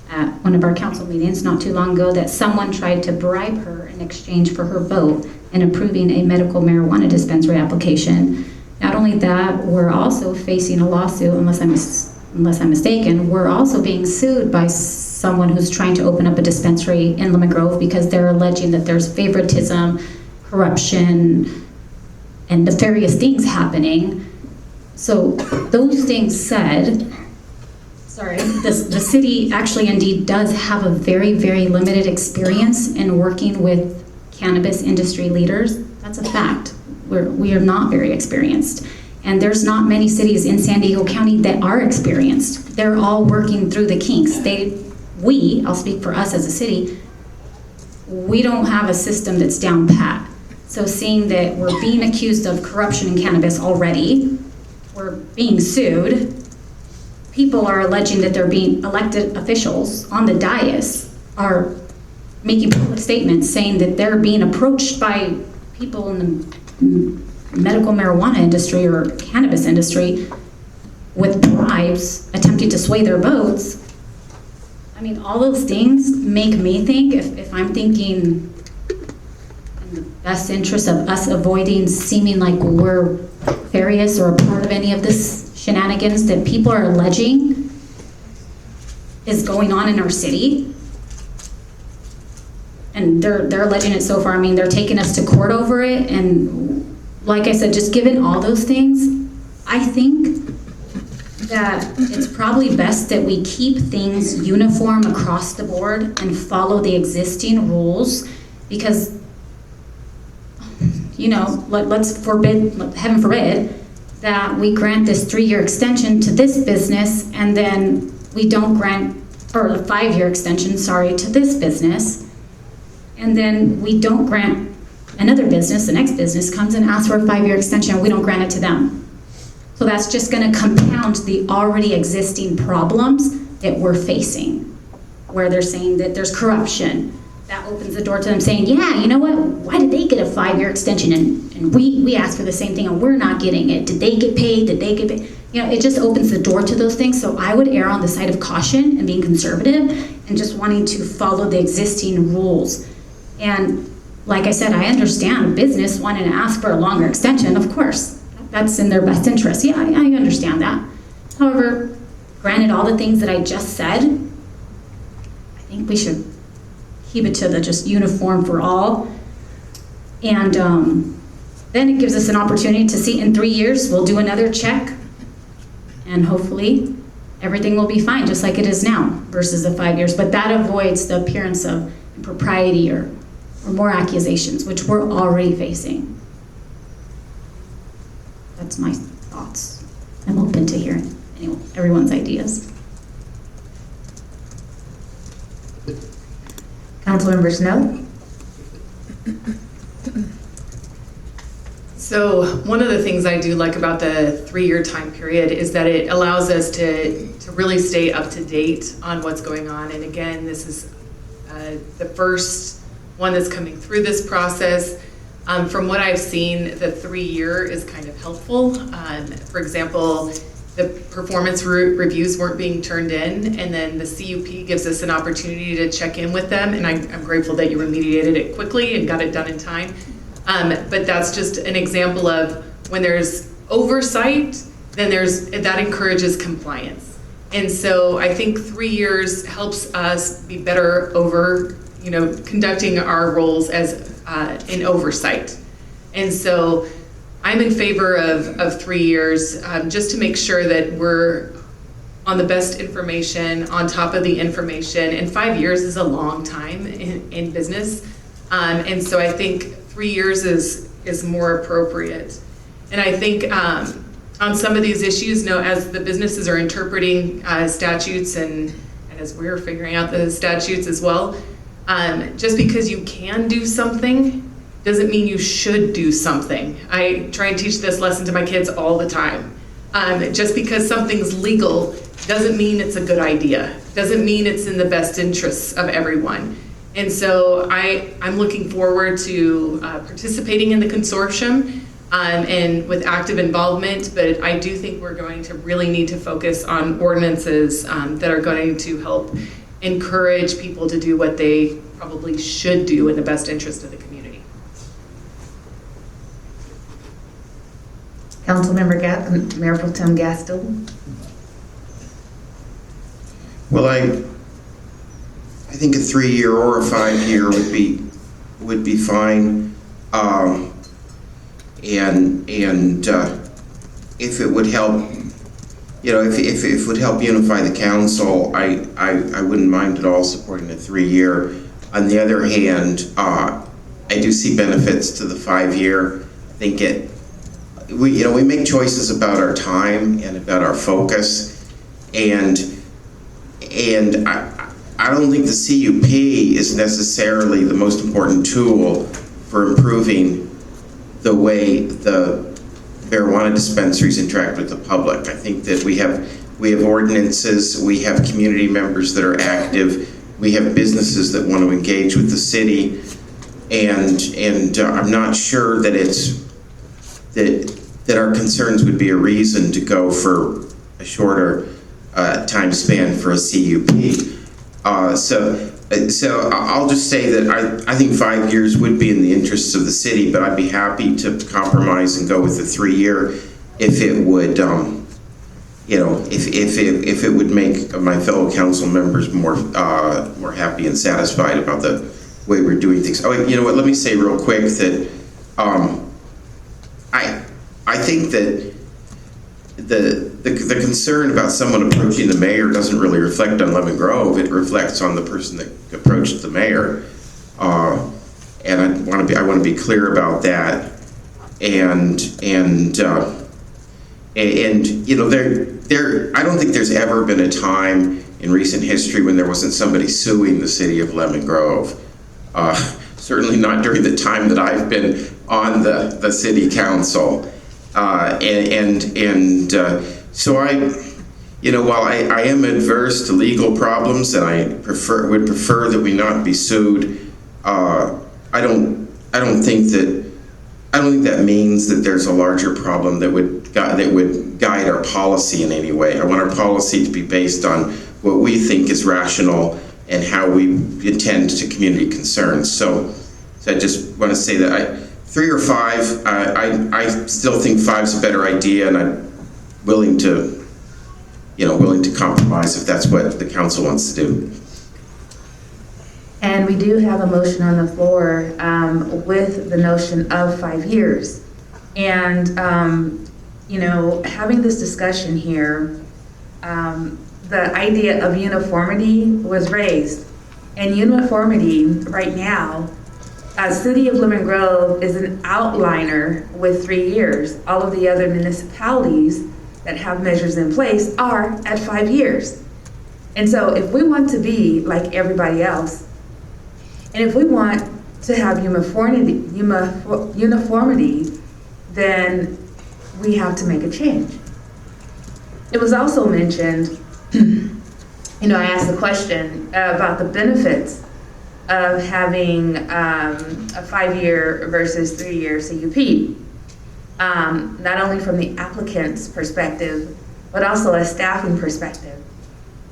at one of our council meetings not too long ago that someone tried to bribe her in exchange for her vote in approving a medical marijuana dispensary application. Not only that, we're also facing a lawsuit, unless I'm mistaken, we're also being sued by someone who's trying to open up a dispensary in Lemon Grove because they're alleging that there's favoritism, corruption, and nefarious things happening. So those things said, the city actually indeed does have a very, very limited experience in working with cannabis industry leaders. That's a fact. We are not very experienced. And there's not many cities in San Diego County that are experienced. They're all working through the kinks. I'll speak for us as a city, we don't have a system that's down pat. So seeing that we're being accused of corruption in cannabis already, we're being sued, people are alleging that they're being elected officials on the dais are making public statements saying that they're being approached by people in the medical marijuana industry or cannabis industry with bribes attempting to sway their votes. I mean, all those things make me think, if I'm thinking in the best interest of us avoiding seeming like we're nefarious or a part of any of this shenanigans that people are alleging is going on in our city. And they're alleging it so far. I mean, they're taking us to court over it. And like I said, just given all those things, I think that it's probably best that we keep things uniform across the board and follow the existing rules, because let's forbid, heaven forbid, that we grant this 3-year extension to this business and then we don't grant, or a 5-year extension, sorry, to this business, and then we don't grant another business, the next business comes and asks for a 5-year extension and we don't grant it to them. So that's just gonna compound the already existing problems that we're facing, where they're saying that there's corruption. That opens the door to them saying, yeah, you know what, why did they get a 5-year extension and we asked for the same thing and we're not getting it? Did they get paid? Did they get paid? It just opens the door to those things. So I would err on the side of caution and being conservative and just wanting to follow the existing rules. And like I said, I understand a business wanting to ask for a longer extension, of course. That's in their best interest. Yeah, I understand that. However, granted all the things that I just said, I think we should keep it to the just uniform for all. And then it gives us an opportunity to see in 3 years, we'll do another check and hopefully everything will be fine, just like it is now versus the 5 years. But that avoids the appearance of impropriety or more accusations, which we're already facing. That's my thoughts. I'm open to hearing everyone's ideas. Councilmember Snow? So one of the things I do like about the 3-year time period is that it allows us to really stay up to date on what's going on. And again, this is the first one that's coming through this process. From what I've seen, the 3-year is kind of helpful. For example, the performance reviews weren't being turned in, and then the CUP gives us an opportunity to check in with them, and I'm grateful that you remediated it quickly and got it done in time. But that's just an example of when there's oversight, then that encourages compliance. And so I think 3 years helps us be better over, conducting our roles as in oversight. And so I'm in favor of 3 years, just to make sure that we're on the best information, on top of the information. And 5 years is a long time in business. And so I think 3 years is more appropriate. And I think on some of these issues, as the businesses are interpreting statutes and as we're figuring out the statutes as well, just because you can do something doesn't mean you should do something. I try and teach this lesson to my kids all the time. Just because something's legal doesn't mean it's a good idea, doesn't mean it's in the best interests of everyone. And so I'm looking forward to participating in the consortium and with active involvement, but I do think we're going to really need to focus on ordinances that are going to help encourage people to do what they probably should do in the best interest of the community. Councilmember Mayor Pro Tem Gaston? Well, I think a 3-year or a 5-year would be fine. And if it would help, if it would help unify the council, I wouldn't mind at all supporting a 3-year. On the other hand, I do see benefits to the 5-year. I think we make choices about our time and about our focus, and I don't think the CUP is necessarily the most important tool for improving the way the marijuana dispensaries interact with the public. I think that we have ordinances, we have community members that are active, we have businesses that want to engage with the city, and I'm not sure that that our concerns would be a reason to go for a shorter time span for a CUP. So I'll just say that I think 5 years would be in the interests of the city, but I'd be happy to compromise and go with the 3-year if it would, if it would make my fellow council members more happy and satisfied about the way we're doing things. Oh, you know what? Let me say real quick that I think that the concern about someone approaching the mayor doesn't really reflect on Lemon Grove. It reflects on the person that approached the mayor, and I want to be clear about that. and you know, I don't think there's ever been a time in recent history when there wasn't somebody suing the city of Lemon Grove. Certainly not during the time that I've been on the city council. So you know, while I am adverse to legal problems and I would prefer that we not be sued, I don't think that means that there's a larger problem that would guide our policy in any way. I want our policy to be based on what we think is rational and how we attend to community concerns. So I just want to say that 3 or 5, I still think 5's a better idea, and I'm willing to compromise if that's what the council wants to do. And we do have a motion on the floor with the notion of 5 years. And, you know, having this discussion here, the idea of uniformity was raised. And uniformity right now, City of Lemon Grove is an outliner with 3 years. All of the other municipalities that have measures in place are at 5 years. And so if we want to be like everybody else, and if we want to have uniformity, then we have to make a change. It was also mentioned, you know, I asked the question about the benefits of having a 5-year versus 3-year CUP. Not only from the applicant's perspective, but also a staffing perspective.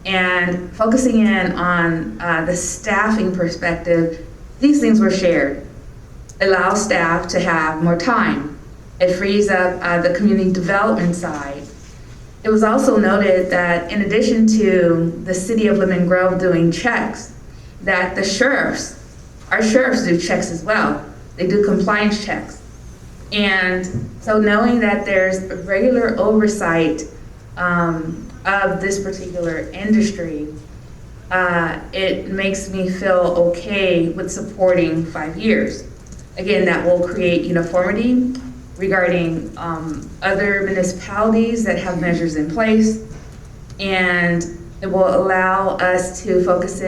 And focusing in on the staffing perspective, these things were shared. It allows staff to have more time. It frees up the community development side. It was also noted that in addition to the City of Lemon Grove doing checks, that the our sheriffs do checks as well. They do compliance checks. And so knowing that there's regular oversight of this particular industry, it makes me feel okay with supporting 5 years. Again, that will create uniformity regarding other municipalities that have measures in place, and it will allow us to focus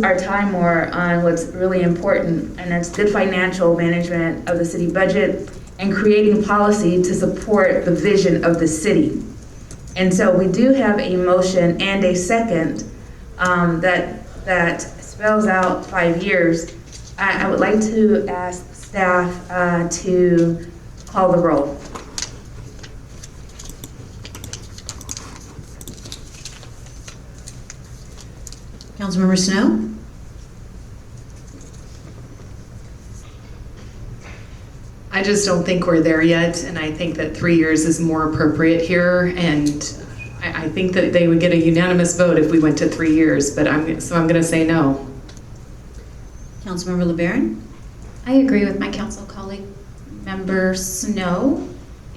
our time more on what's really important, and that's good financial management of the city budget and creating policy to support the vision of the city. And so we do have a motion and a second that spells out 5 years. I would like to ask staff to call the roll. Councilmember Snow? I just don't think we're there yet, and I think that 3 years is more appropriate here, and I think that they would get a unanimous vote if we went to 3 years, but I'm going to say no. Councilmember LeBaron? I agree with my council colleague, Member Snow.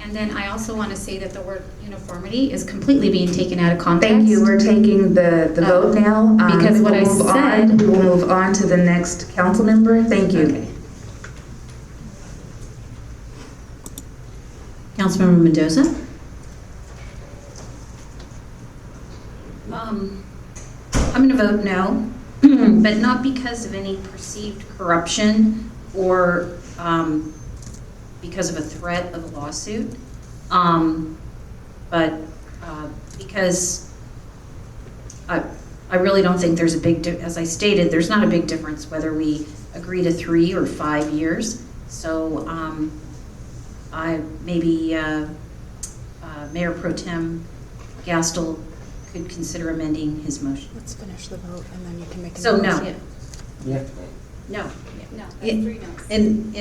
And then I also want to say that the word uniformity is completely being taken out of context. Thank you. We're taking the vote now. Because what I said. We will move on to the next council member. Thank you. Okay. Councilmember Mendoza? I'm going to vote no, but not because of any perceived corruption or because of a threat of a lawsuit, but because I really don't think there's a big, as I stated, there's not a big difference whether we agree to 3 or 5 years. So maybe Mayor Pro Tem Gastel could consider amending his motion. Let's finish the vote and then you can make a So no. motion. Yeah. No. No, that's 3 no's. And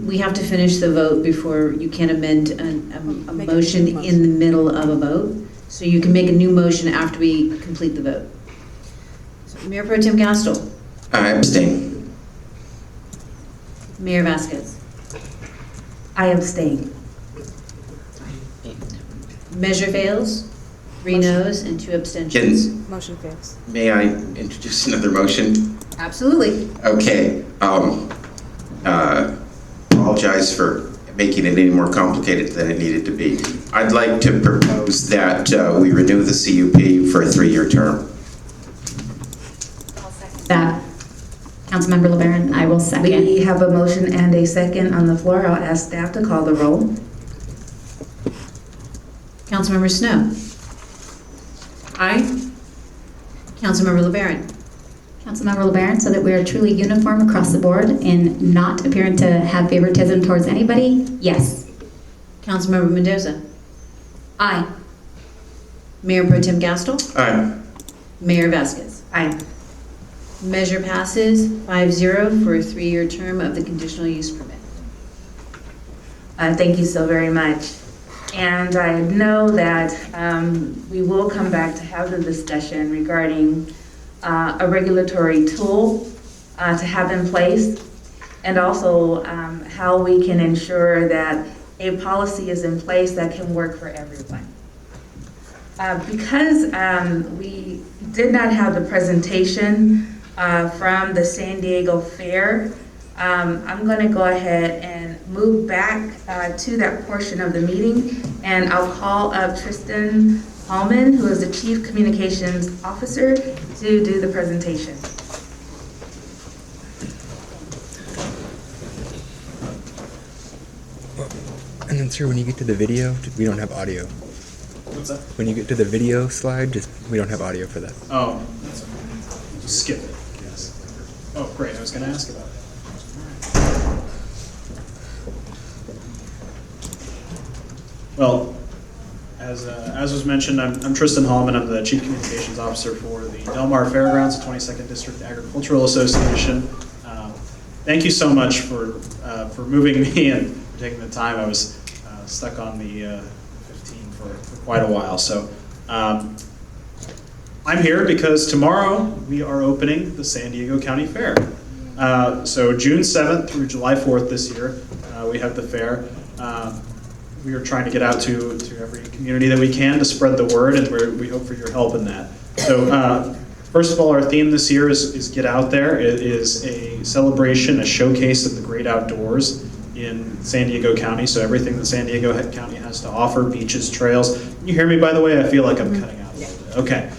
we have to finish the vote before you can amend a Make a motion new in the middle of a vote. So you can make a new motion after we complete the vote. So Mayor Pro Tem Gastel, I abstain. Mayor Vasquez, I abstain. measure fails, 3 noes and 2 abstentions. Motion fails. May I introduce another motion? Absolutely. Okay. apologize for making it any more complicated than it needed to be. I'd like to propose that we renew the CUP for a 3-year term. That, Councilmember LeBaron, I will second. We have a motion and a second on the floor. I'll ask staff to call the roll. Councilmember Snow. Aye. Councilmember LeBaron. Councilmember LeBaron, so that we are truly uniform across the board and not appearing to have favoritism towards anybody, yes. Councilmember Mendoza. Aye. Mayor Pro Tem Gastel. Aye. Mayor Vasquez. Aye. Measure passes 5-0 for a 3-year term of the conditional use permit. Thank you so very much. And I know that we will come back to have the discussion regarding a regulatory tool to have in place, and also how we can ensure that a policy is in place that can work for everyone. Because we did not have the presentation from the San Diego Fair, I'm going to go ahead and move back to that portion of the meeting, and I'll call up Tristan Hallman, who is the Chief Communications Officer, to do the presentation. And then, sir, when you get to the video, we don't have audio. What's that? When you get to the video slide, we don't have audio for that. Oh, that's okay. Just skip it, yes. Oh, great, I was gonna ask about it. Well, as was mentioned, I'm Tristan Hallman. I'm the Chief Communications Officer for the Del Mar Fairgrounds, the 22nd District Agricultural Association. Thank you so much for moving me and for taking the time. I was stuck on the 15 for quite a while. So I'm here because tomorrow we are opening the San Diego County Fair. So June 7th through July 4th this year, we have the fair. We are trying to get out to every community that we can to spread the word, and we hope for your help in that. So first of all, our theme this year is Get Out There. It is a celebration, a showcase of the great outdoors in San Diego County. So everything that San Diego County has to offer, beaches, trails. Can you hear me, by the way? I feel like I'm cutting out a little bit. Okay.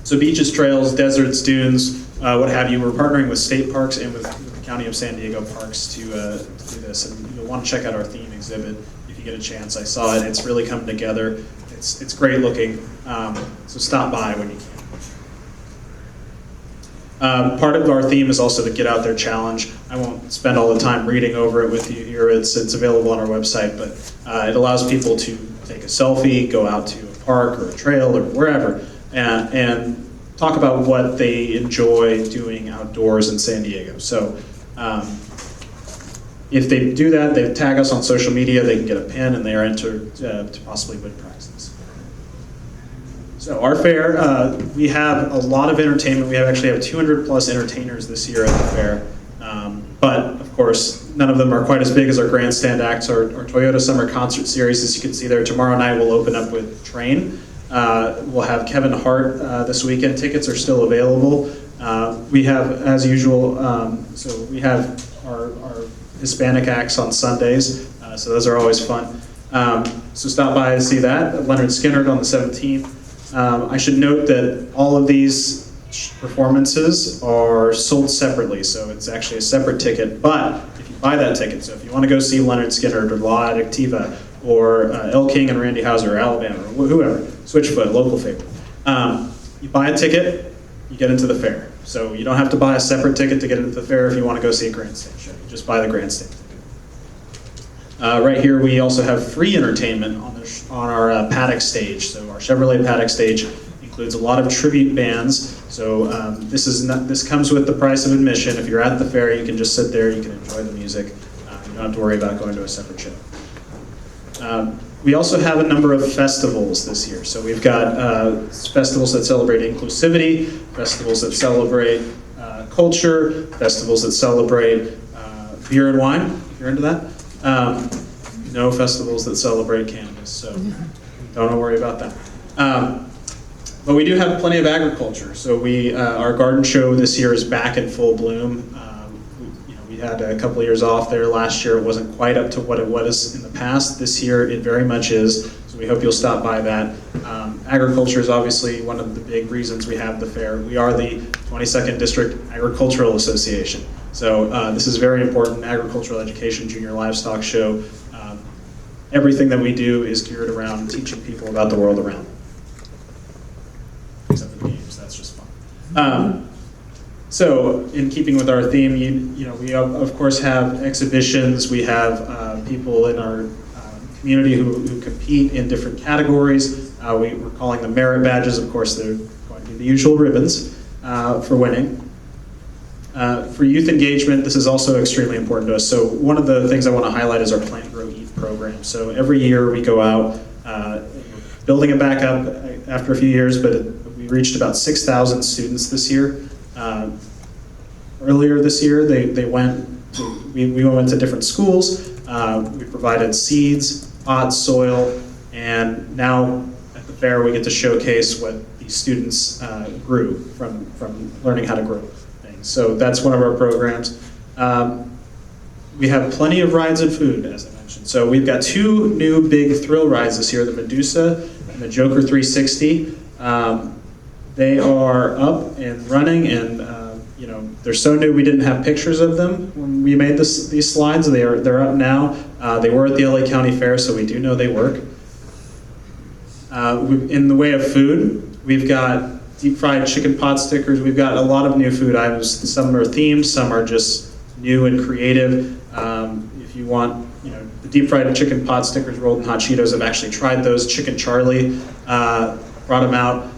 So beaches, trails, deserts, dunes, what have you. We're partnering with state parks and with the County of San Diego Parks to do this. And you'll want to check out our theme exhibit if you get a chance. I saw it. It's really coming together. It's great looking. So stop by when you can. Part of our theme is also the Get Out There Challenge. I won't spend all the time reading over it with you here. It's available on our website, but it allows people to take a selfie, go out to a park or a trail or wherever, and talk about what they enjoy doing outdoors in San Diego. So if they do that, they tag us on social media, they can get a pin, and they are entered to possibly win prizes. So our fair, we have a lot of entertainment. We actually have 200 plus entertainers this year at the fair. But of course, none of them are quite as big as our grandstand acts. Our Toyota Summer Concert Series, as you can see there, tomorrow night we'll open up with Train. We'll have Kevin Hart this weekend. Tickets are still available. We have, as usual, so we have our Hispanic acts on Sundays. So those are always fun. So stop by and see that. Leonard Skinner on the 17th. I should note that all of these performances are sold separately, so it's actually a separate ticket. But if you buy that ticket, so if you want to go see Leonard Skinner or La Adictiva or El King and Randy Houser or Alabama or whoever, Switchfoot, local favorite, you buy a ticket, you get into the fair. So you don't have to buy a separate ticket to get into the fair if you want to go see a grandstand show. You just buy the grandstand ticket. Right here, we also have free entertainment on our paddock stage. So our Chevrolet paddock stage includes a lot of tribute bands. So this comes with the price of admission. If you're at the fair, you can just sit there, you can enjoy the music. You don't have to worry about going to a separate show. We also have a number of festivals this year. So we've got festivals that celebrate inclusivity, festivals that celebrate culture, festivals that celebrate beer and wine, if you're into that. No festivals that celebrate cannabis, so don't worry about that. But we do have plenty of agriculture. So our garden show this year is back in full bloom. We had a couple of years off there last year. It wasn't quite up to what it was in the past. This year, it very much is. So we hope you'll stop by that. Agriculture is obviously one of the big reasons we have the fair. We are the 22nd District Agricultural Association. So this is very important. Agricultural education, junior livestock show. Everything that we do is geared around teaching people about the world around them. Except for the games, that's just fun. So in keeping with our theme, you know, we of course have exhibitions. We have people in our community who compete in different categories. We're calling them merit badges. Of course, they're going to be the usual ribbons for winning. For youth engagement, this is also extremely important to us. So one of the things I want to highlight is our Plant, Grow, Eat program. So every year we go out, building it back up after a few years, but we reached about 6,000 students this year. Earlier this year, we went to different schools. We provided seeds, pots, soil, and now at the fair we get to showcase what these students grew from learning how to grow things. So that's one of our programs. We have plenty of rides and food, as I mentioned. So we've got 2 new big thrill rides this year, the Medusa and the Joker 360. They are up and running, and you know, they're so new we didn't have pictures of them when we made these slides. They're up now. They were at the LA County Fair, so we do know they work. In the way of food, we've got deep fried chicken pot stickers. We've got a lot of new food items. Some are themed, some are just new and creative. If you want, you know, the deep fried chicken pot stickers rolled in hot Cheetos, I've actually tried those. Chicken Charlie brought them out.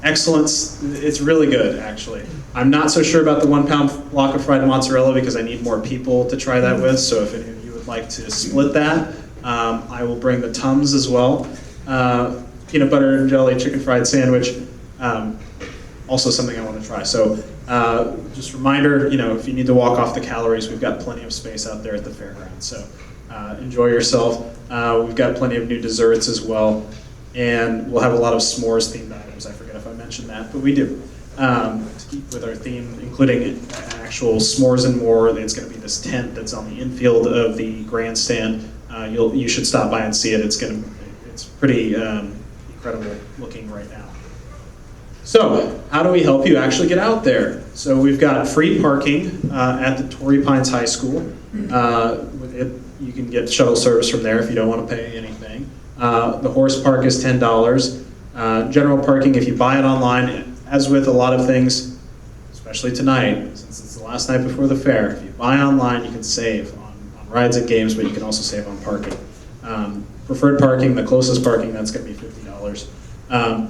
Excellence, it's really good, actually. I'm not so sure about the 1 pound block of fried mozzarella because I need more people to try that with, so if any of you would like to split that, I will bring the Tums as well. Peanut butter and jelly chicken fried sandwich, also something I want to try. So just a reminder, you know, if you need to walk off the calories, we've got plenty of space out there at the fairground, so enjoy yourself. We've got plenty of new desserts as well, and we'll have a lot of s'mores themed items. I forget if I mentioned that, but we do. To keep with our theme, including actual s'mores and more. It's going to be this tent that's on the infield of the grandstand. You should stop by and see it. It's pretty incredible looking right now. So, how do we help you actually get out there? So we've got free parking at the Torrey Pines High School. You can get shuttle service from there if you don't want to pay anything. The horse park is $10. General parking, if you buy it online, as with a lot of things, especially tonight, since it's the last night before the fair, if you buy online, you can save on rides and games, but you can also save on parking. Preferred parking, the closest parking, that's going to be $50.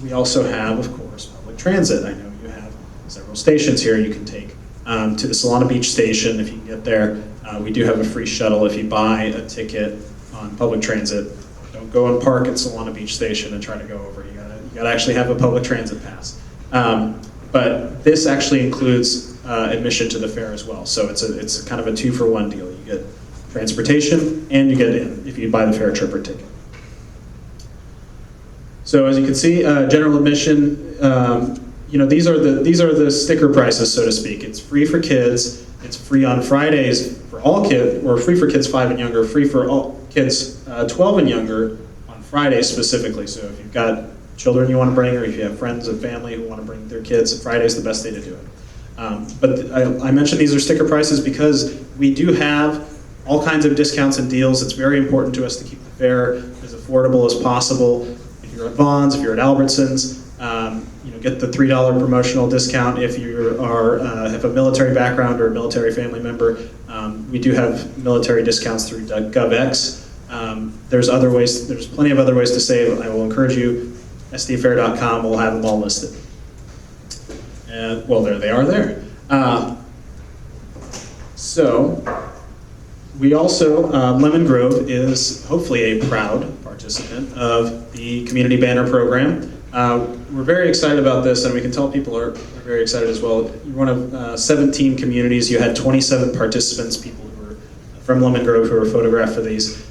We also have, of course, public transit. I know you have several stations here you can take. To the Solana Beach station, if you can get there, we do have a free shuttle if you buy a ticket on public transit. Don't go and park at Solana Beach station and try to go over. You gotta actually have a public transit pass. But this actually includes admission to the fair as well. So it's kind of a 2-for-1 deal. You get transportation and you get in if you buy the fair tripper ticket. So as you can see, general admission, you know, these are the sticker prices, so to speak. It's free for kids. It's free on Fridays for all kids, or free for kids 5 and younger, free for all kids 12 and younger on Fridays specifically. So if you've got children you want to bring, or if you have friends and family who want to bring their kids, Friday's the best day to do it. But I mentioned these are sticker prices because we do have all kinds of discounts and deals. It's very important to us to keep the fair as affordable as possible. If you're at Vaughn's, if you're at Albertsons, you know, get the $3 promotional discount if you have a military background or a military family member. We do have military discounts through GovX. There's plenty of other ways to save. I will encourage you, sdfair.com will have them all listed. And, well, there they are there. So, we also, Lemon Grove is hopefully a proud participant of the Community Banner Program. We're very excited about this, and we can tell people are very excited as well. You're one of 17 communities. You had 27 participants, people who were from Lemon Grove who were photographed for these.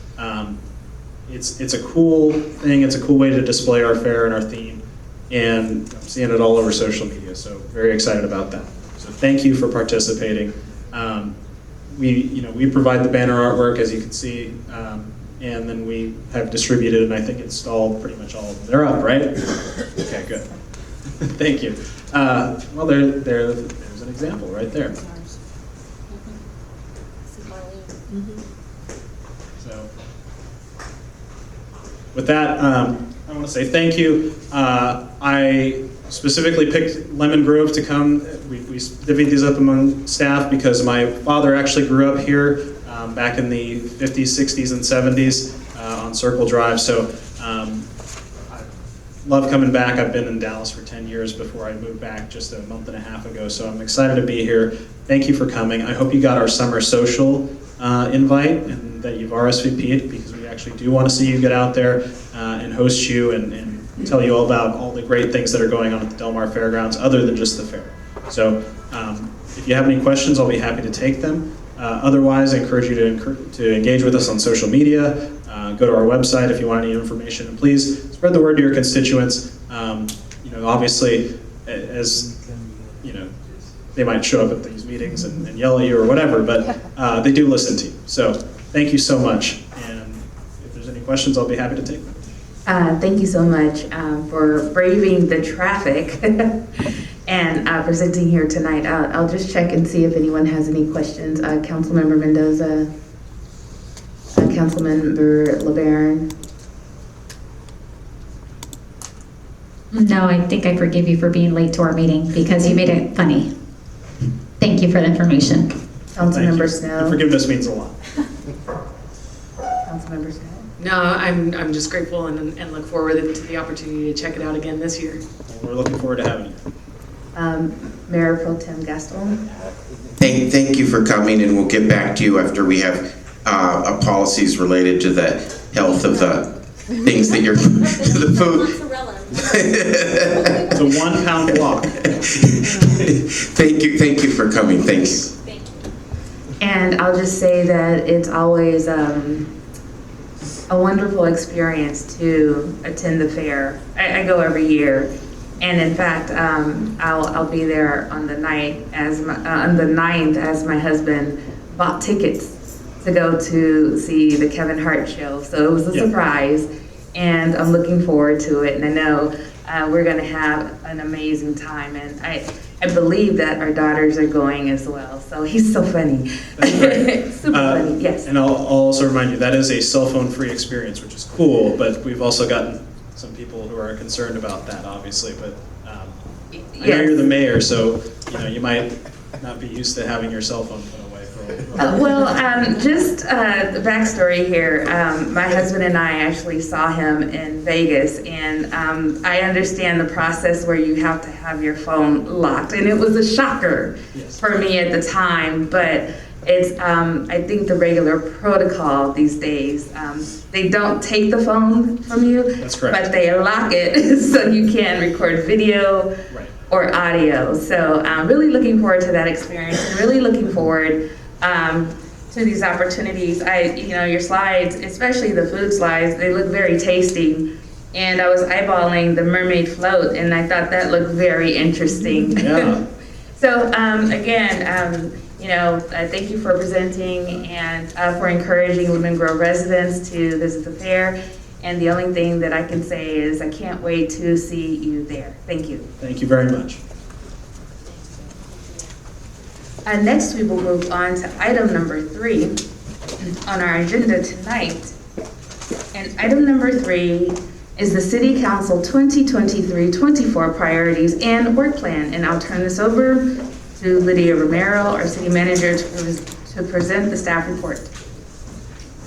It's a cool thing. It's a cool way to display our fair and our theme, and I'm seeing it all over social media, so very excited about that. So thank you for participating. we provide the banner artwork, as you can see, and then we have distributed and I think installed pretty much all of them. They're up, right? Okay, good. Thank you. Well, there's an example right there. So, with that, I want to say thank you. I specifically picked Lemon Grove to come. We divvied these up among staff because my father actually grew up here back in the 50s, 60s, and 70s on Circle Drive. So I love coming back. I've been in Dallas for 10 years before I moved back just a month and a half ago. So I'm excited to be here. Thank you for coming. I hope you got our summer social invite and that you've RSVP'd, because we actually do want to see you get out there and host you and tell you all about all the great things that are going on at the Del Mar Fairgrounds other than just the fair. So if you have any questions, I'll be happy to take them. Otherwise, I encourage you to engage with us on social media. Go to our website if you want any information, and please spread the word to your constituents. Obviously, as you know, they might show up at these meetings and yell at you or whatever, but they do listen to you. So thank you so much. And if there's any questions, I'll be happy to take them. Thank you so much for braving the traffic and presenting here tonight. I'll just check and see if anyone has any questions. Councilmember Mendoza, Councilmember LeBaron. No, I think I forgive you for being late to our meeting because you made it funny. Thank you for the information. Councilmember Snow. Forgiveness means a lot. Councilmember Snow. No, I'm just grateful and look forward to the opportunity to check it out again this year. We're looking forward to having you. Mayor Pro Tem Gaston. Thank you for coming, and we'll get back to you after we have policies related to the health of the things that you're, the food. It's a 1 pound block. Thank you for coming. Thanks. Thank you. And I'll just say that it's always a wonderful experience to attend the fair. I go every year, and in fact, I'll be there on the night on the 9th as my husband bought tickets to go to see the Kevin Hart show. So it was a surprise, and I'm looking forward to it. And I know we're going to have an amazing time, and I believe that our daughters are going as well. So he's so funny. Super funny, yes. And I'll also remind you, that is a cell phone free experience, which is cool, but we've also gotten some people who are concerned about that, obviously. But I know you're the mayor, so you might not be used to having your cell phone put away for a just the backstory here. My husband and I actually saw him in Vegas, and I understand the process where you have to have your phone locked, and it was a shocker for me at the time, but it's I think the regular protocol these days. They don't take the phone from you. That's correct. But they lock it so you can record video or audio. So I'm really looking forward to that experience, and really looking forward to these opportunities. Your slides, especially the food slides, they look very tasty. And I was eyeballing the mermaid float, and I thought that looked very interesting. Yeah. So again, thank you for presenting and for encouraging Lemon Grove residents to visit the fair. And the only thing that I can say is I can't wait to see you there. Thank you. Thank you very much. Next, we will move on to item number 3 on our agenda tonight. And item number 3 is the City Council 2023-24 priorities and work plan. And I'll turn this over to Lydia Romero, our city manager, to present the staff report.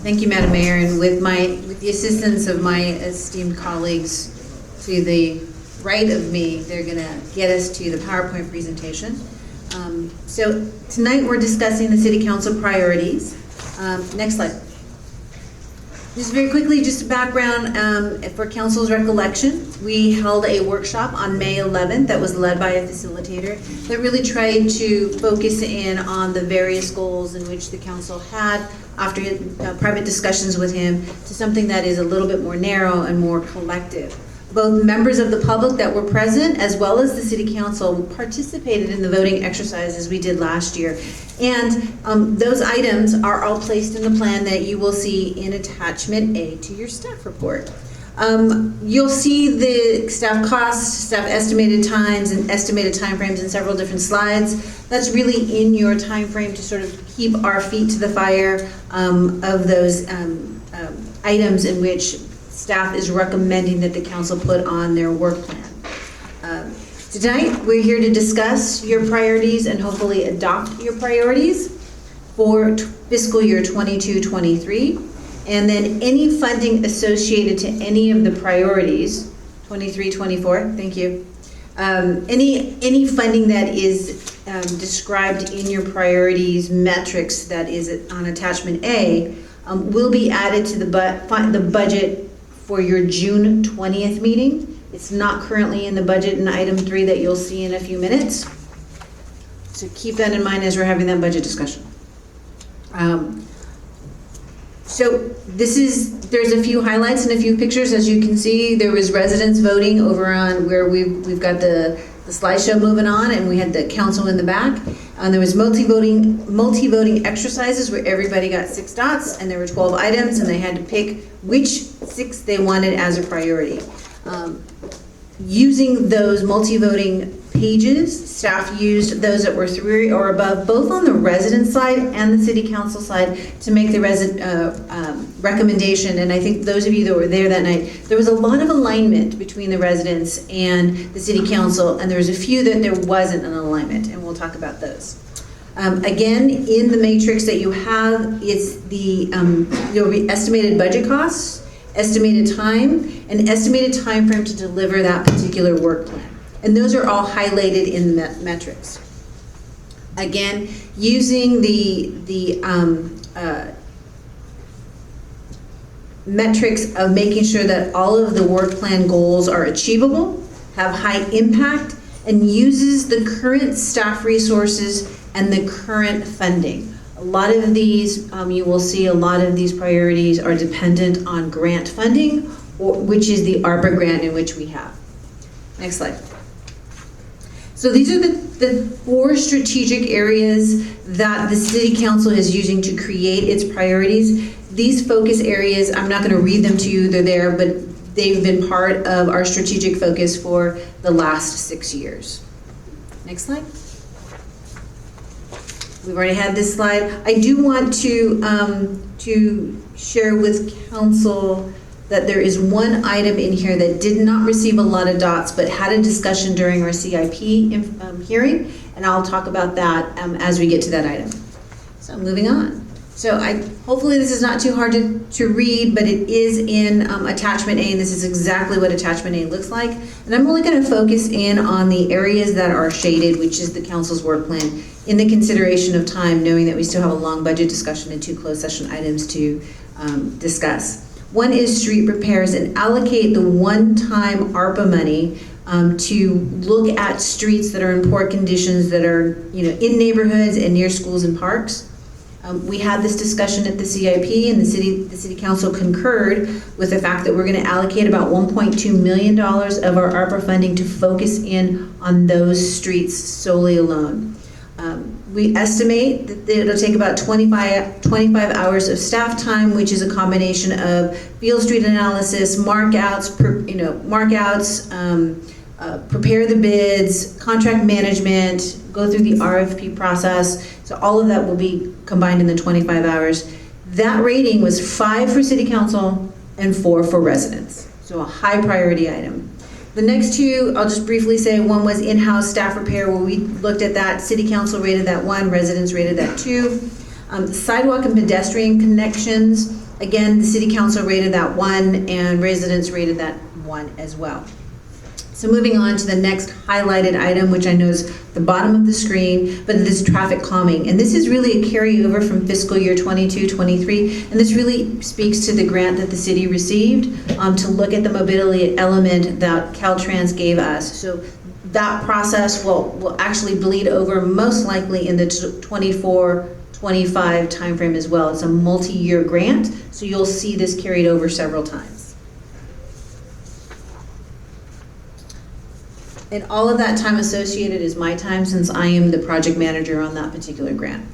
Thank you, Madam Mayor, and with the assistance of my esteemed colleagues to the right of me, they're going to get us to the PowerPoint presentation. So tonight we're discussing the City Council priorities. Next slide. Just very quickly, just a background for Council's recollection. We held a workshop on May 11th that was led by a facilitator that really tried to focus in on the various goals in which the Council had after private discussions with him to something that is a little bit more narrow and more collective. both members of the public that were present as well as the city council participated in the voting exercise as we did last year. And those items are all placed in the plan that you will see in attachment A to your staff report. You'll see the staff costs, staff estimated times, and estimated timeframes in several different slides. That's really in your timeframe to sort of keep our feet to the fire of those items in which staff is recommending that the council put on their work plan. Tonight, we're here to discuss your priorities and hopefully adopt your priorities for fiscal year 22-23. And then any funding associated to any of the priorities, 23-24, thank you. Any funding that is described in your priorities metrics that is on attachment A will be added to the budget for your June 20th meeting. It's not currently in the budget in item 3 that you'll see in a few minutes. So keep that in mind as we're having that budget discussion. So there's a few highlights and a few pictures. As you can see, there was residents voting over on where we've got the slideshow moving on, and we had the council in the back. There was multi-voting exercises where everybody got 6 dots, and there were 12 items, and they had to pick which 6 they wanted as a priority. Using those multi-voting pages, staff used those that were 3 or above, both on the resident side and the city council side, to make the recommendation. And I think those of you that were there that night, there was a lot of alignment between the residents and the city council, and there was a few that there wasn't an alignment, and we'll talk about those. Again, in the matrix that you have, it's the there'll be estimated budget costs, estimated time, and estimated time frame to deliver that particular work plan. And those are all highlighted in the metrics. Again, using the metrics of making sure that all of the work plan goals are achievable, have high impact, and uses the current staff resources and the current funding. A lot of these, you will see a lot of these priorities are dependent on grant funding, which is the ARPA grant in which we have. Next slide. So these are the 4 strategic areas that the city council is using to create its priorities. These focus areas, I'm not going to read them to you, they're there, but they've been part of our strategic focus for the last 6 years. Next slide. We've already had this slide. I do want to share with council that there is one item in here that did not receive a lot of dots, but had a discussion during our CIP hearing, and I'll talk about that as we get to that item. So moving on. So hopefully this is not too hard to read, but it is in attachment A, and this is exactly what attachment A looks like. And I'm only going to focus in on the areas that are shaded, which is the council's work plan, in the consideration of time, knowing that we still have a long budget discussion and 2 closed session items to discuss. One is street repairs, and allocate the one-time ARPA money to look at streets that are in poor conditions, that are in neighborhoods and near schools and parks. We had this discussion at the CIP, and the city council concurred with the fact that we're going to allocate about $1.2 million of our ARPA funding to focus in on those streets solely alone. We estimate that it'll take about 25 hours of staff time, which is a combination of field street analysis, markouts, prepare the bids, contract management, go through the RFP process. So all of that will be combined in the 25 hours. That rating was 5 for city council and 4 for residents. So a high priority item. The next 2, I'll just briefly say, one was in-house staff repair, where we looked at that. City council rated that 1, residents rated that 2. Sidewalk and pedestrian connections, again, the city council rated that 1, and residents rated that 1 as well. So moving on to the next highlighted item, which I know is the bottom of the screen, but this traffic calming. And this is really a carryover from fiscal year 22-23, and this really speaks to the grant that the city received to look at the mobility element that Caltrans gave us. So that process will actually bleed over most likely in the 24-25 timeframe as well. It's a multi-year grant, so you'll see this carried over several times. And all of that time associated is my time, since I am the project manager on that particular grant.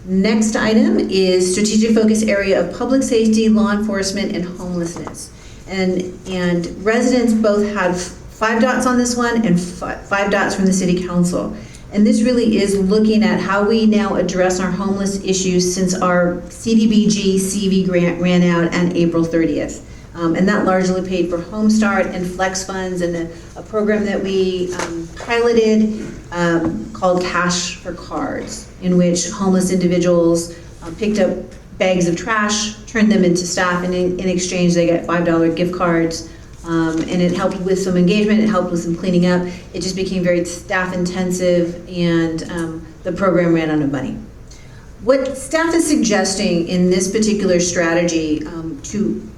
Next item is strategic focus area of public safety, law enforcement, and homelessness. And residents both have 5 dots on this one and 5 dots from the city council. And this really is looking at how we now address our homeless issues since our CDBG CV grant ran out on April 30th. And that largely paid for Home Start and Flex funds and a program that we piloted called Cash for Cards, in which homeless individuals picked up bags of trash, turned them into staff, and in exchange they get $5 gift cards. And it helped with some engagement, it helped with some cleaning up. It just became very staff intensive, and the program ran out of money. What staff is suggesting in this particular strategy to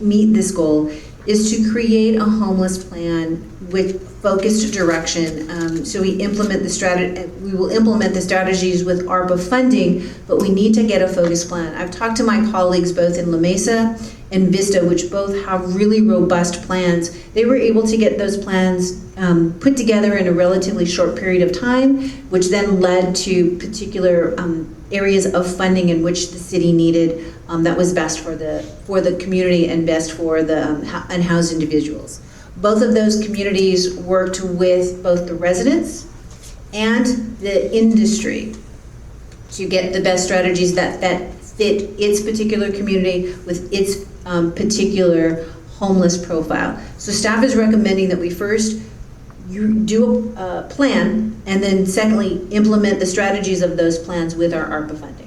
meet this goal is to create a homeless plan with focused direction. So we implement we will implement the strategies with ARPA funding, but we need to get a focused plan. I've talked to my colleagues both in La Mesa and Vista, which both have really robust plans. They were able to get those plans put together in a relatively short period of time, which then led to particular areas of funding in which the city needed that was best for the community and best for the unhoused individuals. Both of those communities worked with both the residents and the industry to get the best strategies that fit its particular community with its particular homeless profile. So staff is recommending that we first do a plan, and then secondly, implement the strategies of those plans with our ARPA funding.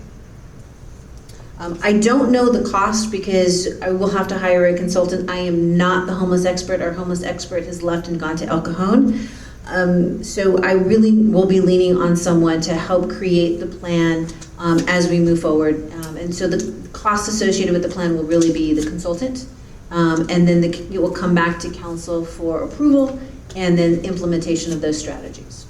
I don't know the cost because I will have to hire a consultant. I am not the homeless expert. Our homeless expert has left and gone to El Cajon. So I really will be leaning on someone to help create the plan as we move forward. And so the cost associated with the plan will really be the consultant. And then it will come back to council for approval and then implementation of those strategies.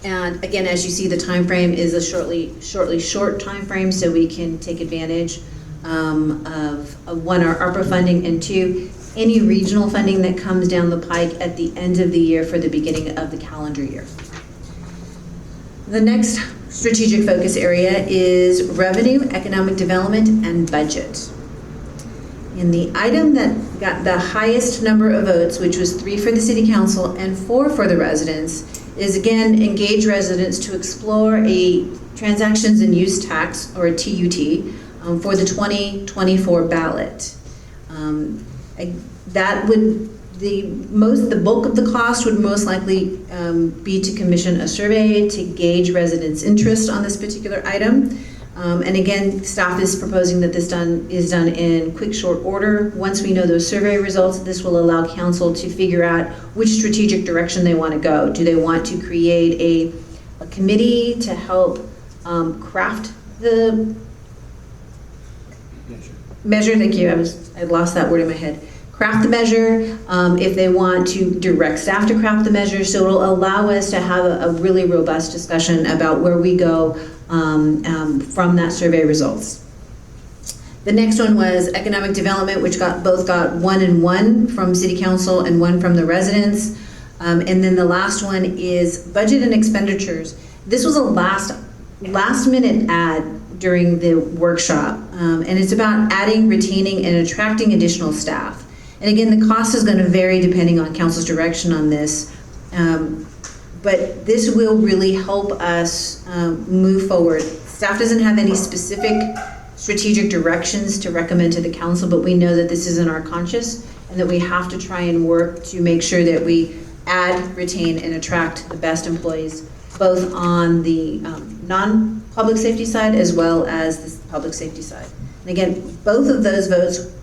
And again, as you see, the time frame is a short time frame, so we can take advantage of one, our ARPA funding, and two, any regional funding that comes down the pike at the end of the year for the beginning of the calendar year. The next strategic focus area is revenue, economic development, and budget. And the item that got the highest number of votes, which was 3 for the city council and 4 for the residents, is again, engage residents to explore a transactions and use tax, or a TUT, for the 2024 ballot. That would, the bulk of the cost would most likely be to commission a survey to gauge residents' interest on this particular item. And again, staff is proposing that this is done in quick, short order. Once we know those survey results, this will allow council to figure out which strategic direction they want to go. Do they want to create a committee to help craft the measure? Thank you. I lost that word in my head. Craft the measure, if they want to direct staff to craft the measure. So it'll allow us to have a really robust discussion about where we go from that survey results. The next one was economic development, which both got 1 and 1 from city council and 1 from the residents. And then the last one is budget and expenditures. This was a last minute ad during the workshop, and it's about adding, retaining, and attracting additional staff. And again, the cost is going to vary depending on council's direction on this. But this will really help us move forward. Staff doesn't have any specific strategic directions to recommend to the council, but we know that this is in our conscious and that we have to try and work to make sure that we add, retain, and attract the best employees, both on the non-public safety side as well as the public safety side. And again, both of those votes,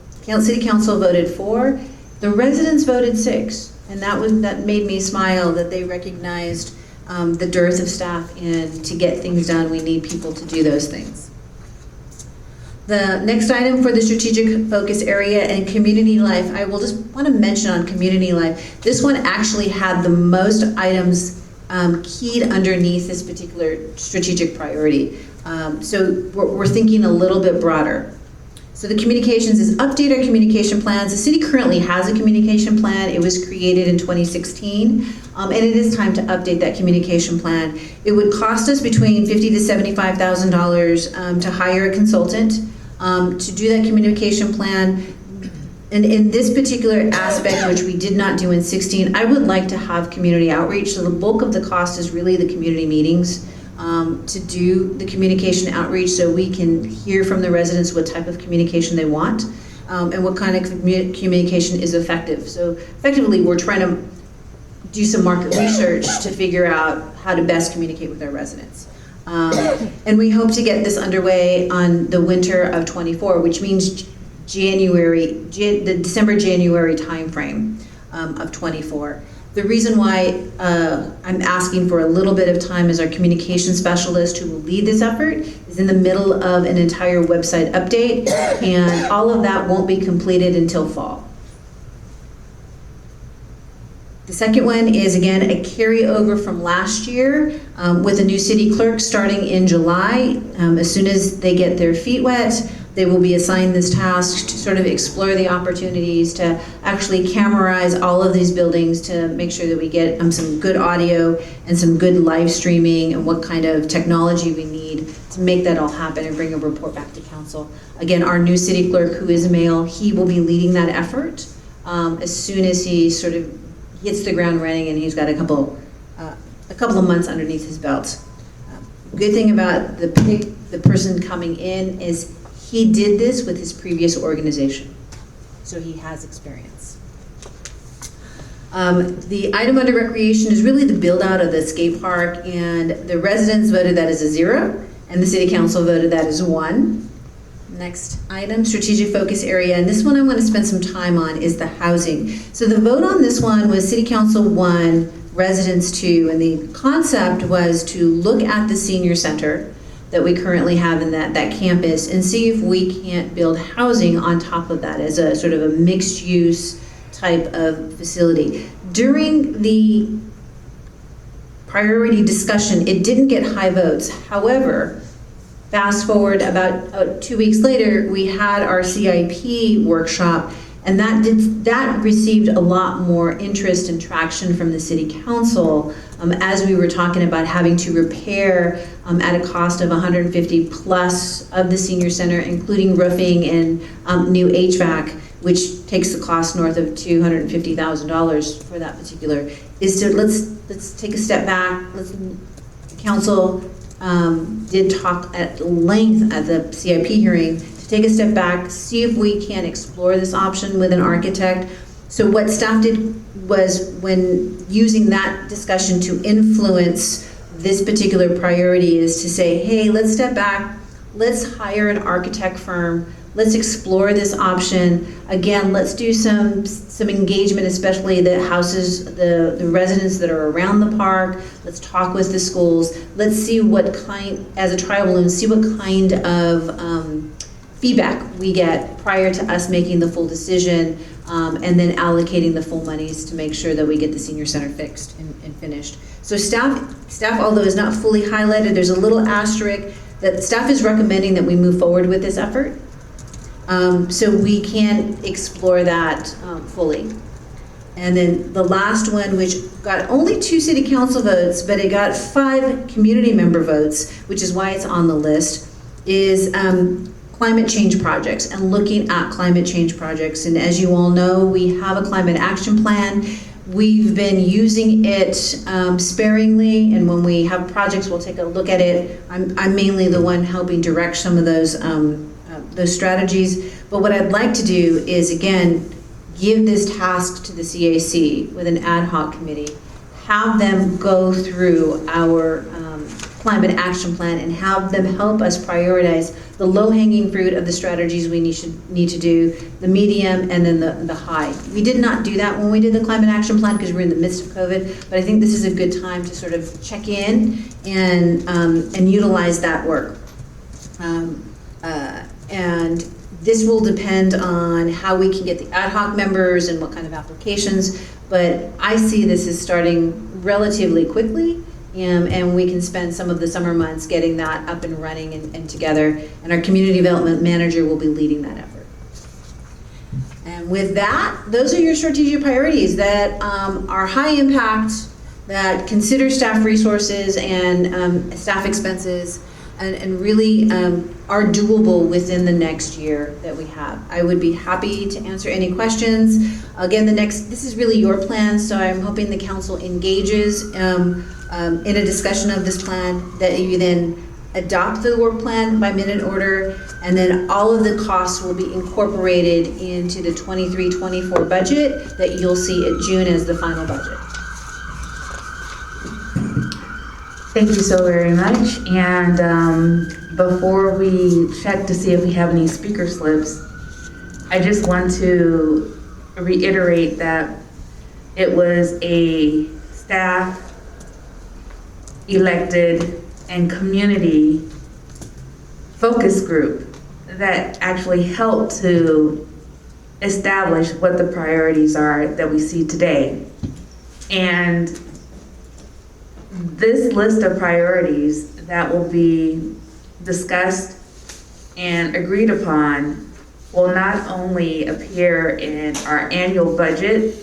city council voted 4, the residents voted 6. And that made me smile that they recognized the dearth of staff, and to get things done, we need people to do those things. The next item for the strategic focus area and community life, I will just want to mention on community life, this one actually had the most items keyed underneath this particular strategic priority. So we're thinking a little bit broader. So the communications is update our communication plans. The city currently has a communication plan. It was created in 2016, and it is time to update that communication plan. It would cost us between $50,000 to $75,000 to hire a consultant to do that communication plan. And in this particular aspect, which we did not do in 16, I would like to have community outreach. So the bulk of the cost is really the community meetings to do the communication outreach so we can hear from the residents what type of communication they want and what kind of communication is effective. So effectively, we're trying to do some market research to figure out how to best communicate with our residents. And we hope to get this underway on the winter of '24, which means the December-January timeframe of '24. The reason why I'm asking for a little bit of time as our communication specialist who will lead this effort is in the middle of an entire website update, and all of that won't be completed until fall. The second one is, again, a carryover from last year with a new city clerk starting in July. As soon as they get their feet wet, they will be assigned this task to sort of explore the opportunities to actually camerize all of these buildings to make sure that we get some good audio and some good live streaming and what kind of technology we need to make that all happen and bring a report back to council. Again, our new city clerk, who is a male, he will be leading that effort as soon as he sort of hits the ground running and he's got a couple of months underneath his belt. Good thing about the person coming in is he did this with his previous organization, so he has experience. The item under recreation is really the build out of the skate park, and the residents voted that as a 0, and the city council voted that as 1. Next item, strategic focus area, and this one I want to spend some time on is the housing. So the vote on this one was city council 1, residents 2, and the concept was to look at the senior center that we currently have in that campus and see if we can't build housing on top of that as a sort of a mixed use type of facility. During the priority discussion, it didn't get high votes. However, fast forward about 2 weeks later, we had our CIP workshop, and that received a lot more interest and traction from the city council as we were talking about having to repair at a cost of $150 plus of the senior center, including roofing and new HVAC, which takes the cost north of $250,000 for that particular. Is to let's take a step back. The council did talk at length at the CIP hearing to take a step back, see if we can explore this option with an architect. So what staff did was, when using that discussion to influence this particular priority, is to say, hey, let's step back, let's hire an architect firm, let's explore this option. Again, let's do some engagement, especially the houses, the residents that are around the park. Let's talk with the schools. Let's see what kind, as a trial balloon, see what kind of feedback we get prior to us making the full decision, and then allocating the full monies to make sure that we get the senior center fixed and finished. So staff, although is not fully highlighted, there's a little asterisk that staff is recommending that we move forward with this effort. So we can explore that fully. And then the last one, which got only 2 city council votes, but it got 5 community member votes, which is why it's on the list, is climate change projects and looking at climate change projects. And as you all know, we have a climate action plan. We've been using it sparingly, and when we have projects, we'll take a look at it. I'm mainly the one helping direct some of those strategies. But what I'd like to do is, again, give this task to the CAC with an ad hoc committee, have them go through our climate action plan and have them help us prioritize the low-hanging fruit of the strategies we need to do, the medium, and then the high. We did not do that when we did the climate action plan because we're in the midst of COVID, but I think this is a good time to sort of check in and utilize that work. And this will depend on how we can get the ad hoc members and what kind of applications, but I see this as starting relatively quickly and we can spend some of the summer months getting that up and running and together. And our community development manager will be leading that effort. And with that, those are your strategic priorities that are high impact, that consider staff resources and staff expenses, and really are doable within the next year that we have. I would be happy to answer any questions. Again, this is really your plan, so I'm hoping the council engages in a discussion of this plan, that you then adopt the work plan by minute order, and then all of the costs will be incorporated into the 23-24 budget that you'll see at June as the final budget. Thank you so very much. And before we check to see if we have any speaker slips, I just want to reiterate that it was a staff, elected, and community focus group that actually helped to establish what the priorities are that we see today. And this list of priorities that will be discussed and agreed upon will not only appear in our annual budget,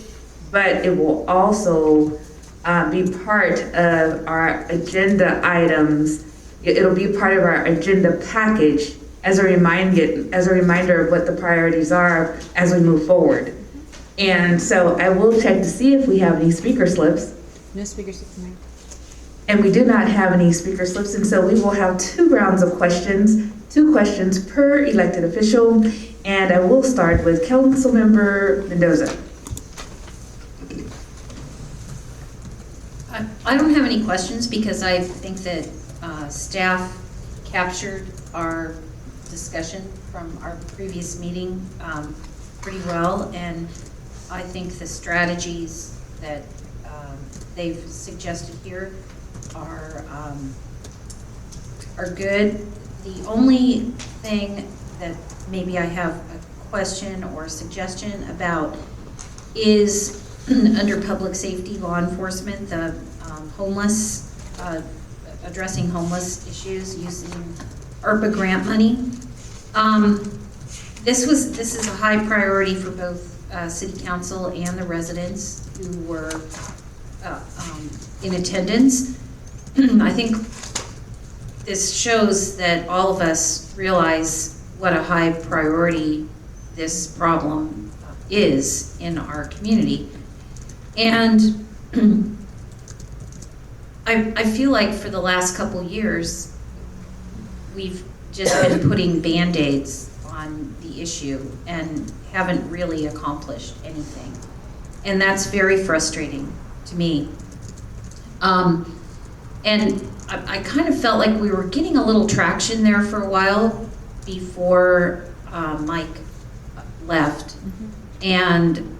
but it will also be part of our agenda items. It'll be part of our agenda package as a reminder of what the priorities are as we move forward. And so I will check to see if we have any speaker slips. No speakers tonight. And we do not have any speaker slips, and so we will have 2 rounds of questions, 2 questions per elected official, and I will start with Councilmember Mendoza. I don't have any questions because I think that staff captured our discussion from our previous meeting pretty well, and I think the strategies that they've suggested here are good. The only thing that maybe I have a question or suggestion about is under public safety, law enforcement, the homeless, addressing homeless issues using ARPA grant money. This is a high priority for both city council and the residents who were in attendance. I think this shows that all of us realize what a high priority this problem is in our community. And I feel like for the last couple years, we've just been putting Band-Aids on the issue and haven't really accomplished anything. And that's very frustrating to me. And I kind of felt like we were getting a little traction there for a while before Mike left. And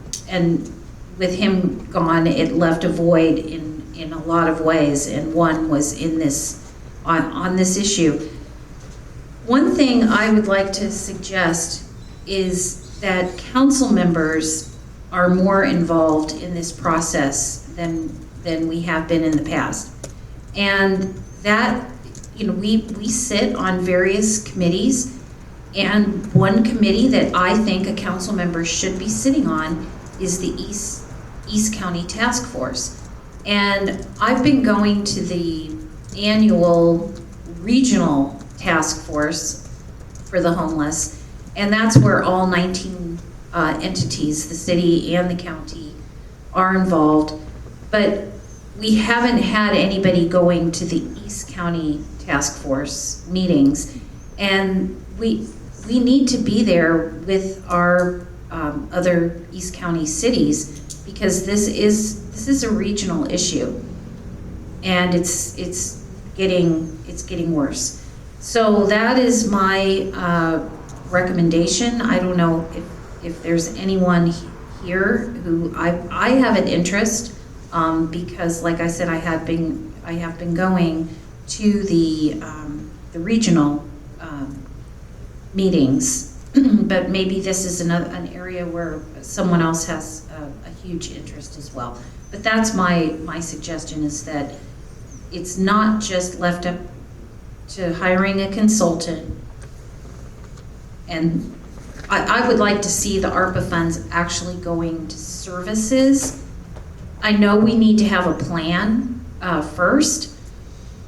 with him gone, it left a void in a lot of ways, and one was in this, on this issue. One thing I would like to suggest is that council members are more involved in this process than we have been in the past. And that, we sit on various committees, and one committee that I think a council member should be sitting on is the East County Task Force. And I've been going to the annual regional task force for the homeless, and that's where all 19 entities, the city and the county, are involved. But we haven't had anybody going to the East County Task Force meetings, and we need to be there with our other East County cities, because this is a regional issue, and it's getting worse. So that is my recommendation. I don't know if there's anyone here who I have an interest, because like I said, I have been going to the regional meetings, but maybe this is an area where someone else has a huge interest as well. But that's my suggestion, is that it's not just left up to hiring a consultant. And I would like to see the ARPA funds actually going to services. I know we need to have a plan first,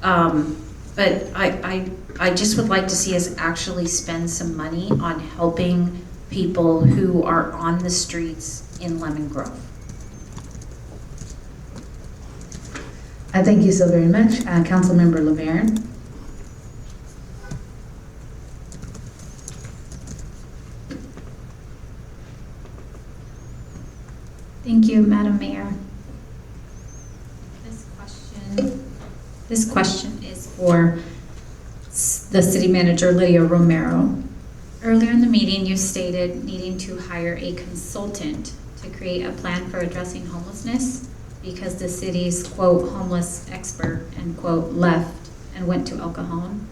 but I just would like to see us actually spend some money on helping people who are on the streets in Lemon Grove. I thank you so very much. Councilmember LeBaron. Thank you, Madam Mayor. This question is for the city manager, Lydia Romero. Earlier in the meeting, you stated needing to hire a consultant to create a plan for addressing homelessness because the city's, quote, homeless expert, end quote, left and went to El Cajon.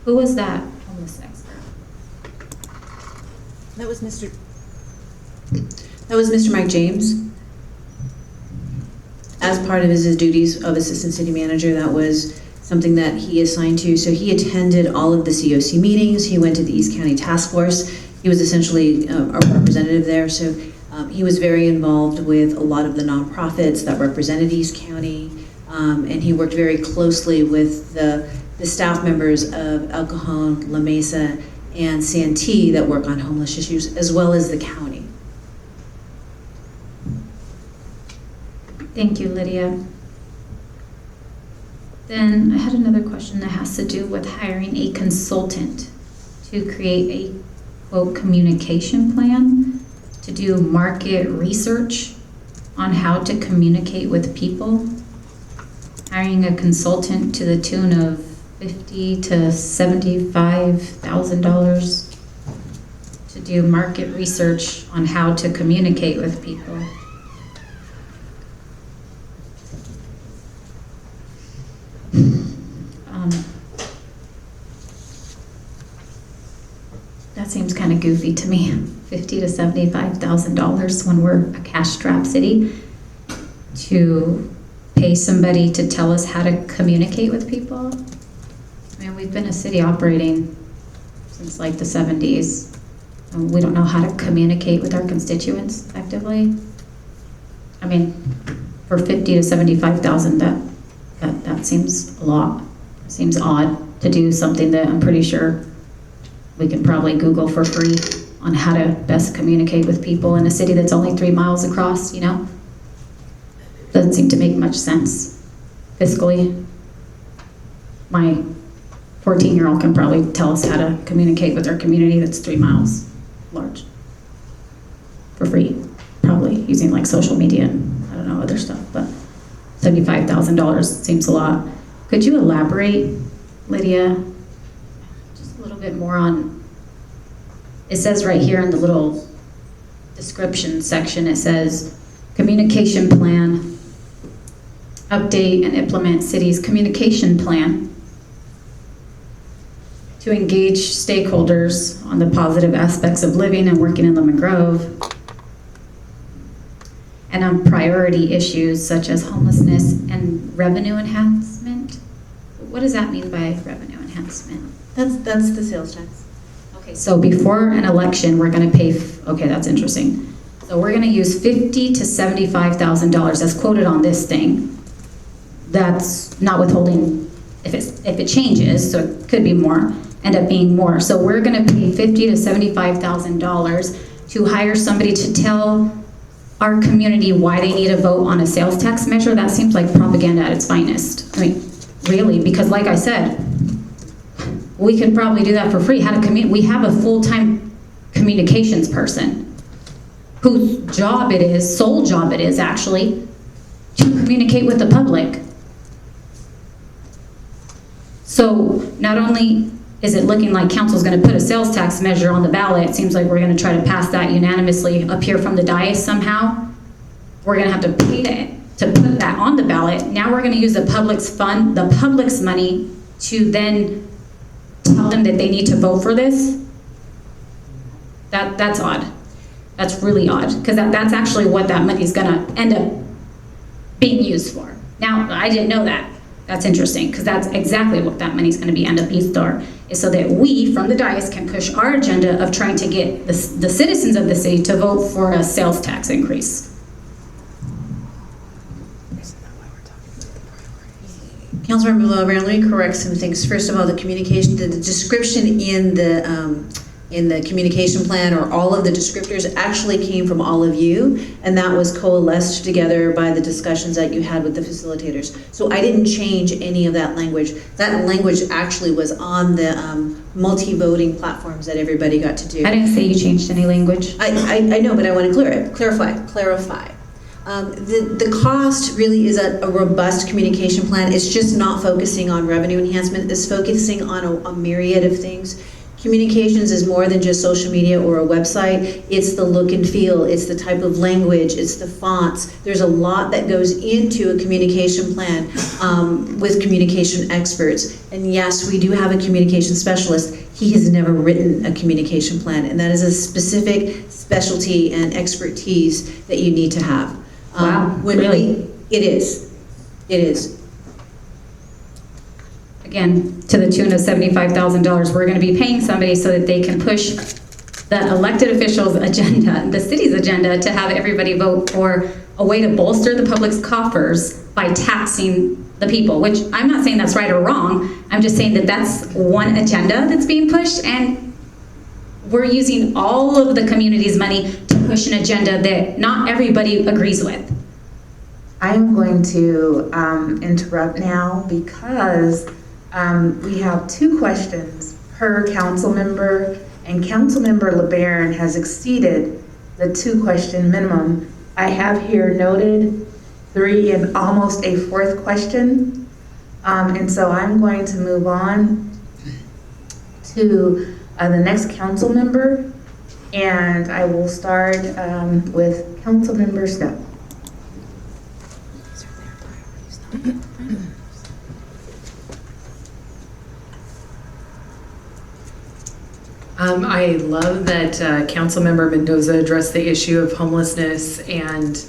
Who was that homeless expert? That was Mr. Mike James. As part of his duties of assistant city manager, that was something that he assigned to. So he attended all of the COC meetings. He went to the East County Task Force. He was essentially a representative there. So he was very involved with a lot of the nonprofits that represented East County. And he worked very closely with the staff members of El Cajon, La Mesa, and Santee that work on homeless issues, as well as the county. Thank you, Lydia. Then I had another question that has to do with hiring a consultant to create a, quote, communication plan to do market research on how to communicate with people. Hiring a consultant to the tune of $50,000 to $75,000 to do market research on how to communicate with people. That seems kind of goofy to me, $50,000 to $75,000 when we're a cash-strapped city to pay somebody to tell us how to communicate with people. I mean, we've been a city operating since like the 70s. And we don't know how to communicate with our constituents effectively. I mean, for $50,000 to $75,000, that seems a lot. It seems odd to do something that I'm pretty sure we can probably Google for free on how to best communicate with people in a city that's only 3 miles across, you know? Doesn't seem to make much sense fiscally. My 14-year-old can probably tell us how to communicate with our community that's 3 miles large for free, probably using like social media and I don't know, other stuff, but $75,000 seems a lot. Could you elaborate, Lydia, just a little bit more on, it says right here in the little description section, it says communication plan, update and implement city's communication plan to engage stakeholders on the positive aspects of living and working in Lemon Grove, and on priority issues such as homelessness and revenue enhancement. What does that mean by revenue enhancement? That's the sales tax. Okay, so before an election, we're gonna pay, okay, that's interesting. So we're gonna use $50,000 to $75,000 as quoted on this thing. That's not withholding if it changes, so it could be more, end up being more. So we're gonna pay $50,000 to $75,000 to hire somebody to tell our community why they need to vote on a sales tax measure. That seems like propaganda at its finest. I mean, really, because like I said, we could probably do that for free. We have a full-time communications person whose job it is, sole job it is actually, to communicate with the public. So not only is it looking like council's gonna put a sales tax measure on the ballot, it seems like we're gonna try to pass that unanimously up here from the dais somehow. We're gonna have to pay to put that on the ballot. Now we're gonna use the public's money to then tell them that they need to vote for this. That's odd. That's really odd, because that's actually what that money is gonna end up being used for. Now, I didn't know that. That's interesting, because that's exactly what that money's gonna be end up used for, is so that we, from the dais, can push our agenda of trying to get the citizens of the city to vote for a sales tax increase. Councilmember Brown, let me correct some things. First of all, the communication, the description in the communication plan, or all of the descriptors, actually came from all of you, and that was coalesced together by the discussions that you had with the facilitators. So I didn't change any of that language. That language actually was on the multi-voting platforms that everybody got to do. I didn't say you changed any language. I know, but I want to clarify. The cost really is a robust communication plan. It's just not focusing on revenue enhancement. It's focusing on a myriad of things. Communications is more than just social media or a website. It's the look and feel. It's the type of language. It's the fonts. There's a lot that goes into a communication plan with communication experts. And yes, we do have a communication specialist. He has never written a communication plan, and that is a specific specialty and expertise that you need to have. Wow, really? It is. Again, to the tune of $75,000, we're going to be paying somebody so that they can push the elected officials' agenda, the city's agenda, to have everybody vote for a way to bolster the public's coffers by taxing the people, which I'm not saying that's right or wrong. I'm just saying that that's one agenda that's being pushed, and we're using all of the community's money to push an agenda that not everybody agrees with. I am going to interrupt now because we have 2 questions per council member, and Councilmember LeBaron has exceeded the 2-question minimum. I have here noted 3 and almost a 4th question. And so I'm going to move on to the next council member, and I will start with Councilmember Snow. I love that Councilmember Mendoza addressed the issue of homelessness, and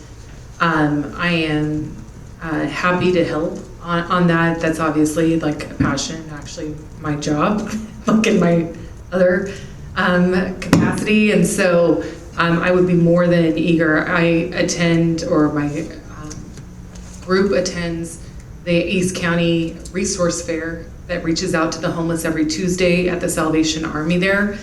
I am happy to help on that. That's obviously like a passion, actually my job, like in my other capacity, and so I would be more than eager. I attend, or my group attends, the East County Resource Fair that reaches out to the homeless every Tuesday at the Salvation Army there.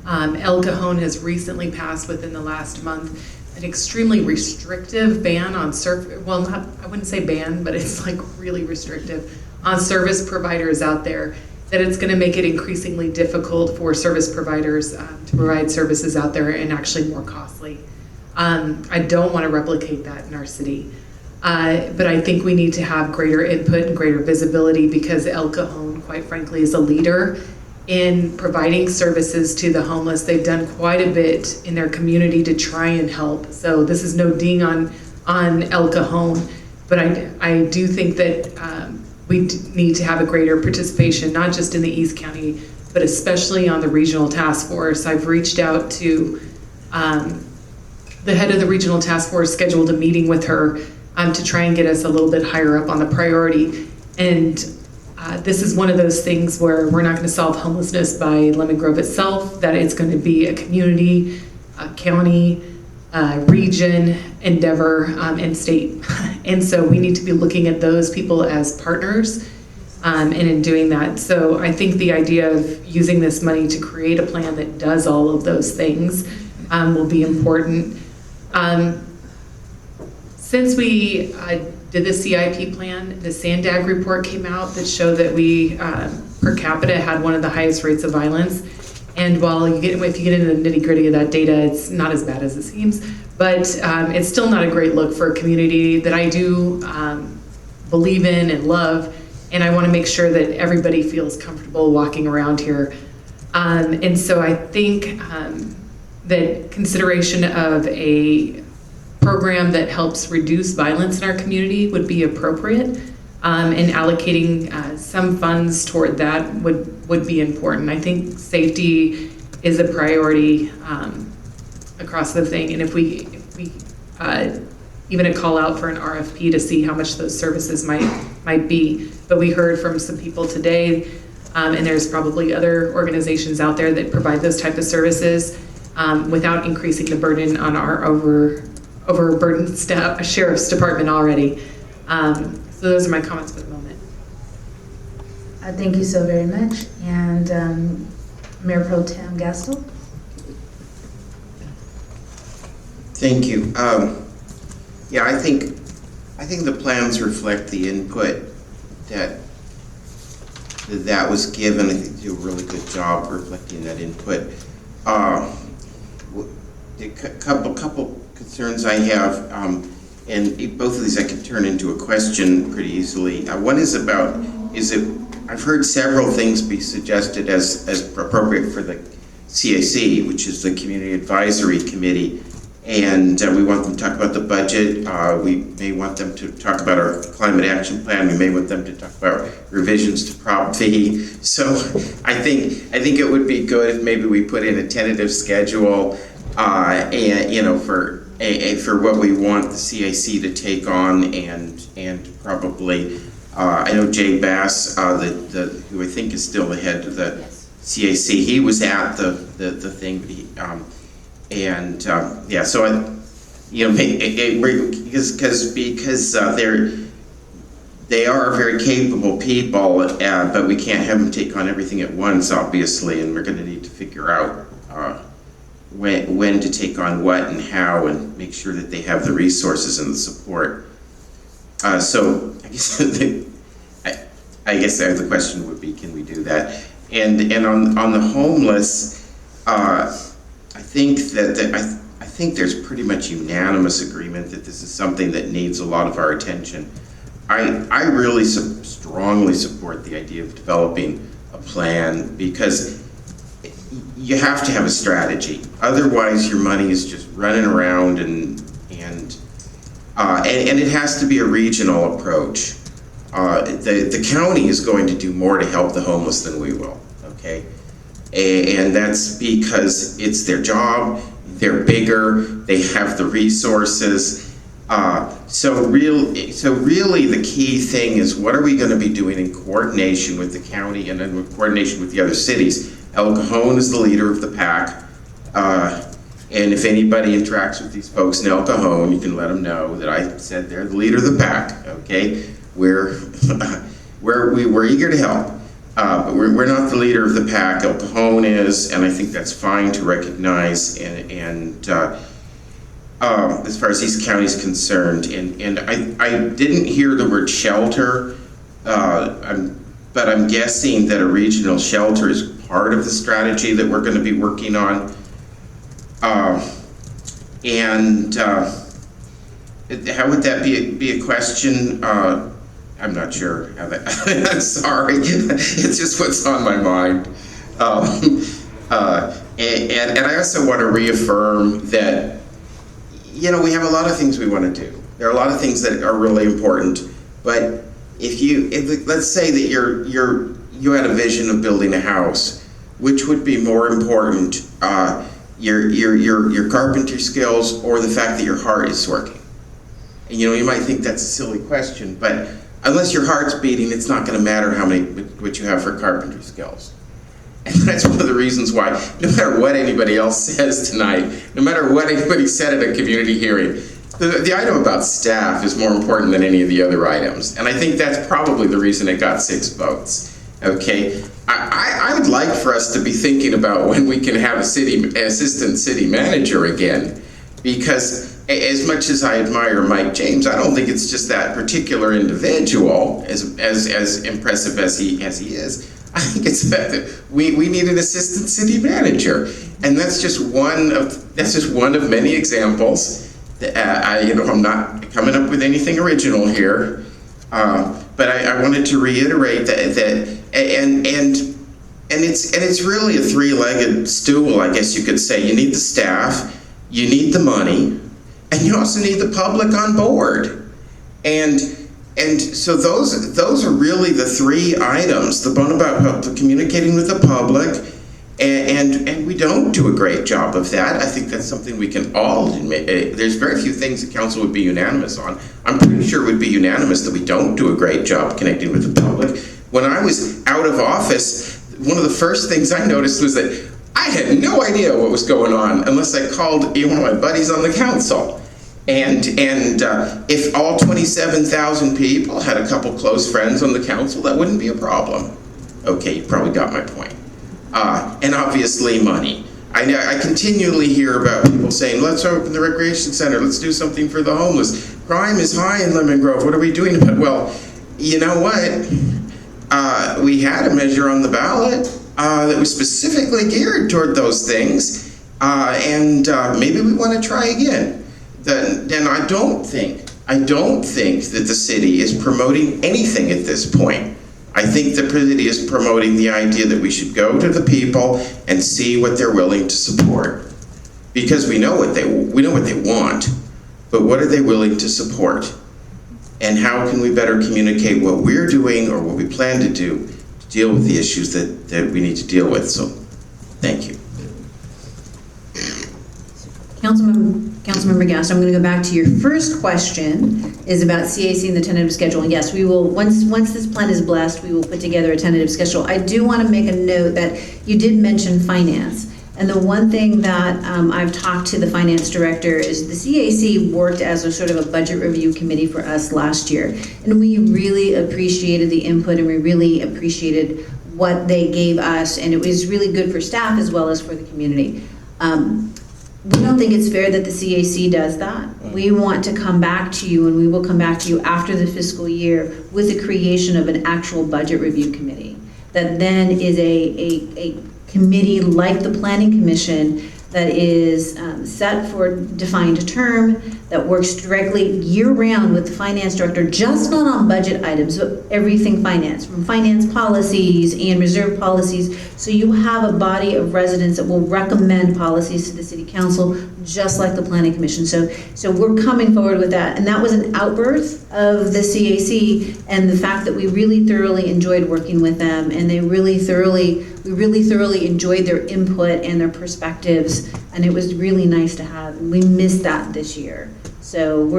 El Cajon has recently passed within the last month an extremely restrictive ban on I wouldn't say ban, but it's like really restrictive on service providers out there, that it's going to make it increasingly difficult for service providers to provide services out there, and actually more costly. I don't want to replicate that in our city. But I think we need to have greater input and greater visibility, because El Cajon, quite frankly, is a leader in providing services to the homeless. They've done quite a bit in their community to try and help. So this is no ding on El Cajon, but I do think that we need to have a greater participation, not just in the East County, but especially on the regional task force. I've reached out to the head of the regional task force, scheduled a meeting with her to try and get us a little bit higher up on the priority. And this is one of those things where we're not going to solve homelessness by Lemon Grove itself, that it's going to be a community, a county, region endeavor, and state. And so we need to be looking at those people as partners, and in doing that. So I think the idea of using this money to create a plan that does all of those things will be important. Since we did the CIP plan, the Sandag report came out that showed that we, per capita, had one of the highest rates of violence. And while if you get into the nitty gritty of that data, it's not as bad as it seems, but it's still not a great look for a community that I do believe in and love. And I want to make sure that everybody feels comfortable walking around here. And so I think that consideration of a program that helps reduce violence in our community would be appropriate, and allocating some funds toward that would be important. I think safety is a priority across the thing, and if we even a call out for an RFP to see how much those services might be. But we heard from some people today, and there's probably other organizations out there that provide those type of services without increasing the burden on our overburdened sheriff's department already. So those are my comments for the moment. Thank you so very much. And Mayor Pro Tem Gastel? Thank you. Yeah, I think the plans reflect the input that was given. I think they do a really good job reflecting that input. A couple concerns I have, and both of these I could turn into a question pretty easily. One is about, I've heard several things be suggested as appropriate for the CAC, which is the Community Advisory Committee, and we want them to talk about the budget. We may want them to talk about our climate action plan. We may want them to talk about revisions to Prop V. So I think it would be good if maybe we put in a tentative schedule, and for what we want the CAC to take on, and probably I know Jay Bass, who I think is still the head of the CAC. He was at the thing, but he. Yeah, so because they are very capable people, but we can't have them take on everything at once, obviously, and we're going to need to figure out when to take on what and how, and make sure that they have the resources and the support. So I guess the question would be, can we do that? And on the homeless. I think there's pretty much unanimous agreement that this is something that needs a lot of our attention. I really strongly support the idea of developing a plan, because you have to have a strategy. Otherwise, your money is just running around, and it has to be a regional approach. The county is going to do more to help the homeless than we will. Okay. And that's because it's their job, they're bigger, they have the resources. So really the key thing is, what are we going to be doing in coordination with the county and in coordination with the other cities? El Cajon is the leader of the pack. And if anybody interacts with these folks in El Cajon, you can let them know that I said they're the leader of the pack, okay? We're eager to help. But we're not the leader of the pack. El Cajon is, and I think that's fine to recognize. And as far as East County is concerned, and I didn't hear the word shelter, but I'm guessing that a regional shelter is part of the strategy that we're going to be working on. How would that be a question? I'm not sure how that. I'm sorry. It's just what's on my mind. And I also want to reaffirm that, we have a lot of things we want to do. There are a lot of things that are really important. But if let's say that you had a vision of building a house, which would be more important, your carpentry skills or the fact that your heart is working? And you might think that's a silly question, but unless your heart's beating, it's not going to matter what you have for carpentry skills. And that's one of the reasons why, no matter what anybody else says tonight, no matter what anybody said at a community hearing, the item about staff is more important than any of the other items. And I think that's probably the reason it got 6 votes. Okay? I would like for us to be thinking about when we can have assistant city manager again, because as much as I admire Mike James, I don't think it's just that particular individual, as impressive as he is. I think it's that we need an assistant city manager, and that's just one of many examples. I'm not coming up with anything original here, but I wanted to reiterate that it's really a 3-legged stool, I guess you could say. You need the staff, you need the money, and you also need the public on board. And so those are really the 3 items: the one about communicating with the public, And we don't do a great job of that. I think that's something we can all admit. There's very few things the council would be unanimous on. I'm pretty sure it would be unanimous that we don't do a great job connecting with the public. When I was out of office, one of the first things I noticed was that I had no idea what was going on unless I called one of my buddies on the council. And if all 27,000 people had a couple close friends on the council, that wouldn't be a problem. Okay, you probably got my point. And obviously money. I continually hear about people saying, let's open the recreation center, let's do something for the homeless. Crime is high in Lemon Grove, what are we doing about it? Well, you know what? We had a measure on the ballot that was specifically geared toward those things, and maybe we want to try again. Then I don't think that the city is promoting anything at this point. I think the city is promoting the idea that we should go to the people and see what they're willing to support, because we know what they want, but what are they willing to support, and how can we better communicate what we're doing or what we plan to do to deal with the issues that we need to deal with. So, thank you. Councilmember Gast, I'm going to go back to your first question, is about CAC and the tentative schedule. And yes, we will, once this plan is blessed, we will put together a tentative schedule. I do want to make a note that you did mention finance. And the one thing that I've talked to the finance director is the CAC worked as a sort of a budget review committee for us last year. And we really appreciated the input, and we really appreciated what they gave us. And it was really good for staff as well as for the community. We don't think it's fair that the CAC does that. We want to come back to you, and we will come back to you after the fiscal year with the creation of an actual budget review committee that then is a committee like the Planning Commission that is set for defined term, that works directly year-round with the finance director, just not on budget items, but everything finance, from finance policies and reserve policies. So you have a body of residents that will recommend policies to the city council, just like the Planning Commission. So we're coming forward with that. And that was an outburst of the CAC, and the fact that we really thoroughly enjoyed working with them, and we really thoroughly enjoyed their input and their perspectives, and it was really nice to have. And we missed that this year. So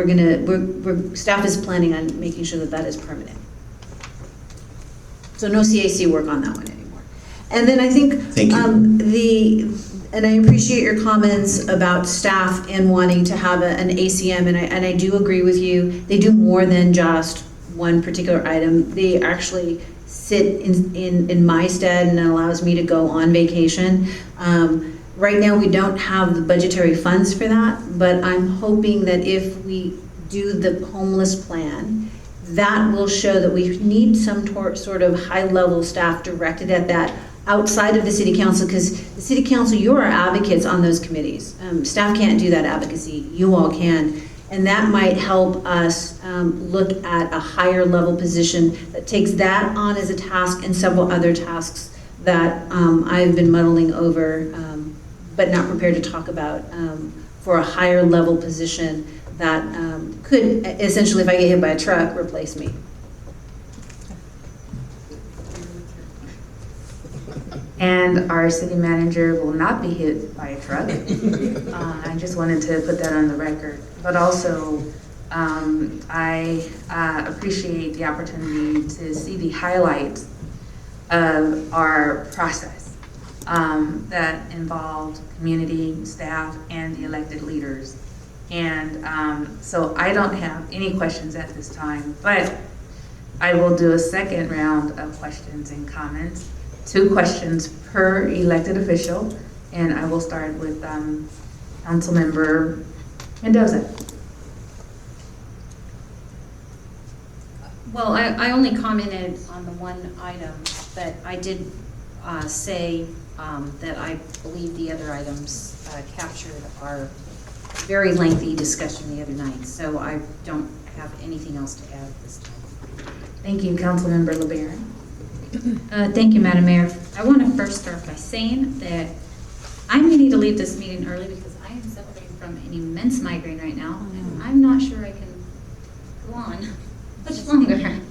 staff is planning on making sure that that is permanent. So no CAC work on that one anymore. And then I think Thank you. And I appreciate your comments about staff and wanting to have an ACM, and I do agree with you. They do more than just one particular item. They actually sit in my stead, and it allows me to go on vacation. Right now, we don't have the budgetary funds for that, but I'm hoping that if we do the homeless plan, that will show that we need some sort of high-level staff directed at that outside of the city council, because the city council, you are advocates on those committees. Staff can't do that advocacy, you all can. And that might help us look at a higher level position that takes that on as a task and several other tasks that I've been muddling over, but not prepared to talk about, for a higher level position that could essentially, if I get hit by a truck, replace me. And our city manager will not be hit by a truck. I just wanted to put that on the record. But also, I appreciate the opportunity to see the highlights of our process that involved community, staff, and the elected leaders. And so I don't have any questions at this time, but I will do a second round of questions and comments. 2 questions per elected official, and I will start with Councilmember Mendoza. Well, I only commented on the one item, but I did say that I believe the other items captured our very lengthy discussion the other night, so I don't have anything else to add this time. Thank you, Councilmember LeBaron. Thank you, Madam Mayor. I want to first start by saying that I may need to leave this meeting early because I am suffering from an immense migraine right now, and I'm not sure I can go on much longer.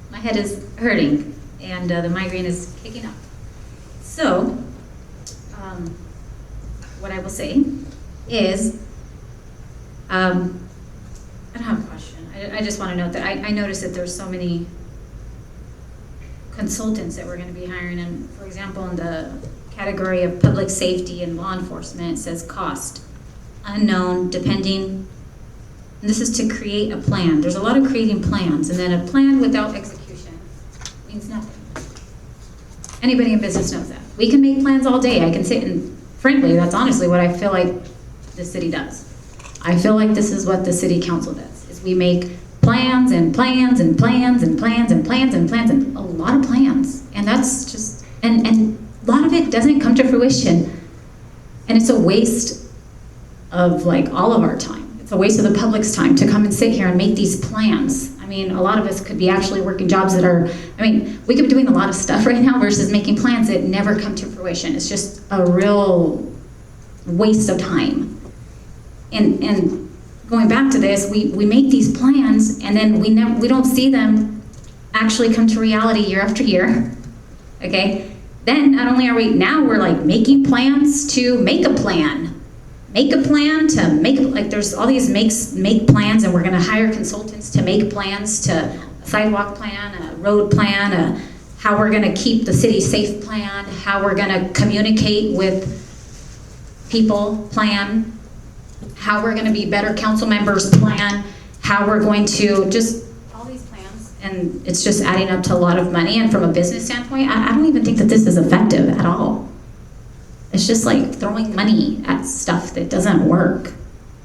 My head is hurting, and the migraine is kicking up. So, what I will say is, I don't have a question. I just want to note that I noticed that there's so many consultants that we're going to be hiring. And for example, in the category of public safety and law enforcement, it says cost unknown, depending. And this is to create a plan. There's a lot of creating plans, and then a plan without execution means nothing. Anybody in business knows that. We can make plans all day. I can sit and, frankly, that's honestly what I feel like the city does. I feel like this is what the city council does, is we make plans and plans and plans and plans and plans and plans and a lot of plans. And that's just, and a lot of it doesn't come to fruition. And it's a waste of like all of our time. It's a waste of the public's time to come and sit here and make these plans. I mean, a lot of us could be actually working jobs that are, I mean, we could be doing a lot of stuff right now versus making plans that never come to fruition. It's just a real waste of time. And going back to this, we make these plans and then we don't see them actually come to reality year after year, okay? Then not only are we're like making plans to make a plan. Make a plan to make, like there's all these make plans, and we're gonna hire consultants to make plans, to a sidewalk plan, a road plan, a how we're gonna keep the city safe plan, how we're gonna communicate with people plan, how we're gonna be better council members plan, how we're going to just, all these plans, and it's just adding up to a lot of money. And from a business standpoint, I don't even think that this is effective at all. It's just like throwing money at stuff that doesn't work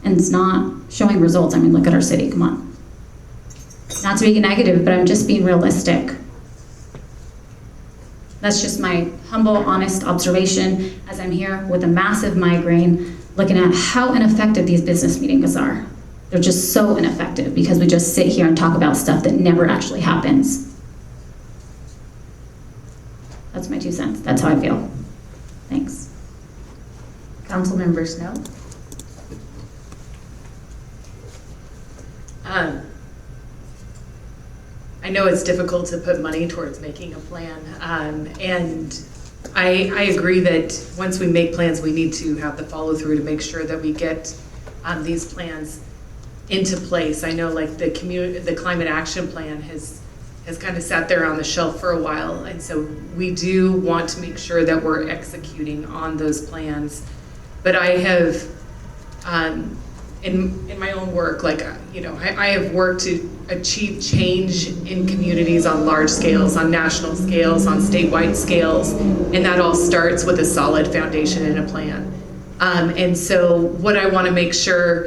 and it's not showing results. I mean, look at our city, come on. Not to be negative, but I'm just being realistic. That's just my humble, honest observation as I'm here with a massive migraine, looking at how ineffective these business meetings are. They're just so ineffective because we just sit here and talk about stuff that never actually happens. That's my 2 cents. That's how I feel. Thanks. Councilmember Snow? I know it's difficult to put money towards making a plan, and I agree that once we make plans, we need to have the follow through to make sure that we get these plans into place. I know like the climate action plan has kind of sat there on the shelf for a while, and so we do want to make sure that we're executing on those plans. But I have, in my own work, like, you know, I have worked to achieve change in communities on large scales, on national scales, on statewide scales, and that all starts with a solid foundation and a plan. And so what I want to make sure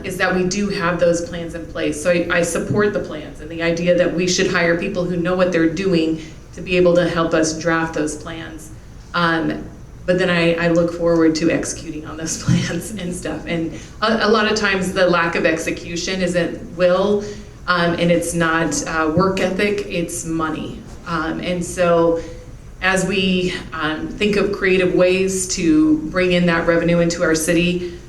is that we do have those plans in place. So I support the plans and the idea that we should hire people who know what they're doing to be able to help us draft those plans. But then I look forward to executing on those plans and stuff. And a lot of times the lack of execution isn't will, and it's not work ethic, it's money. And so as we think of creative ways to bring in that revenue into our city,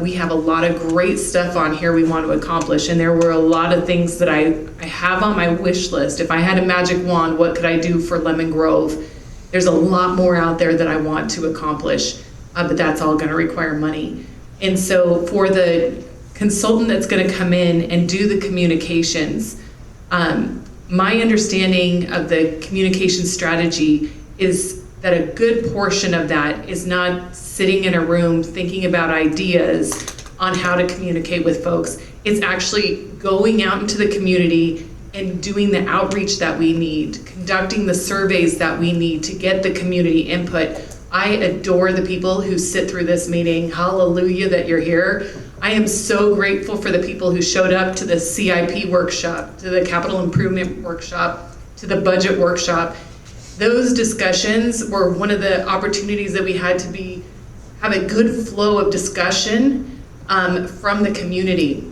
we have a lot of great stuff on here we want to accomplish. And there were a lot of things that I have on my wish list. If I had a magic wand, what could I do for Lemon Grove? There's a lot more out there that I want to accomplish, but that's all going to require money. And so for the consultant that's going to come in and do the communications, my understanding of the communication strategy is that a good portion of that is not sitting in a room thinking about ideas on how to communicate with folks. It's actually going out into the community and doing the outreach that we need, conducting the surveys that we need to get the community input. I adore the people who sit through this meeting. Hallelujah that you're here. I am so grateful for the people who showed up to the CIP workshop, to the capital improvement workshop, to the budget workshop. Those discussions were one of the opportunities that we had to have a good flow of discussion from the community.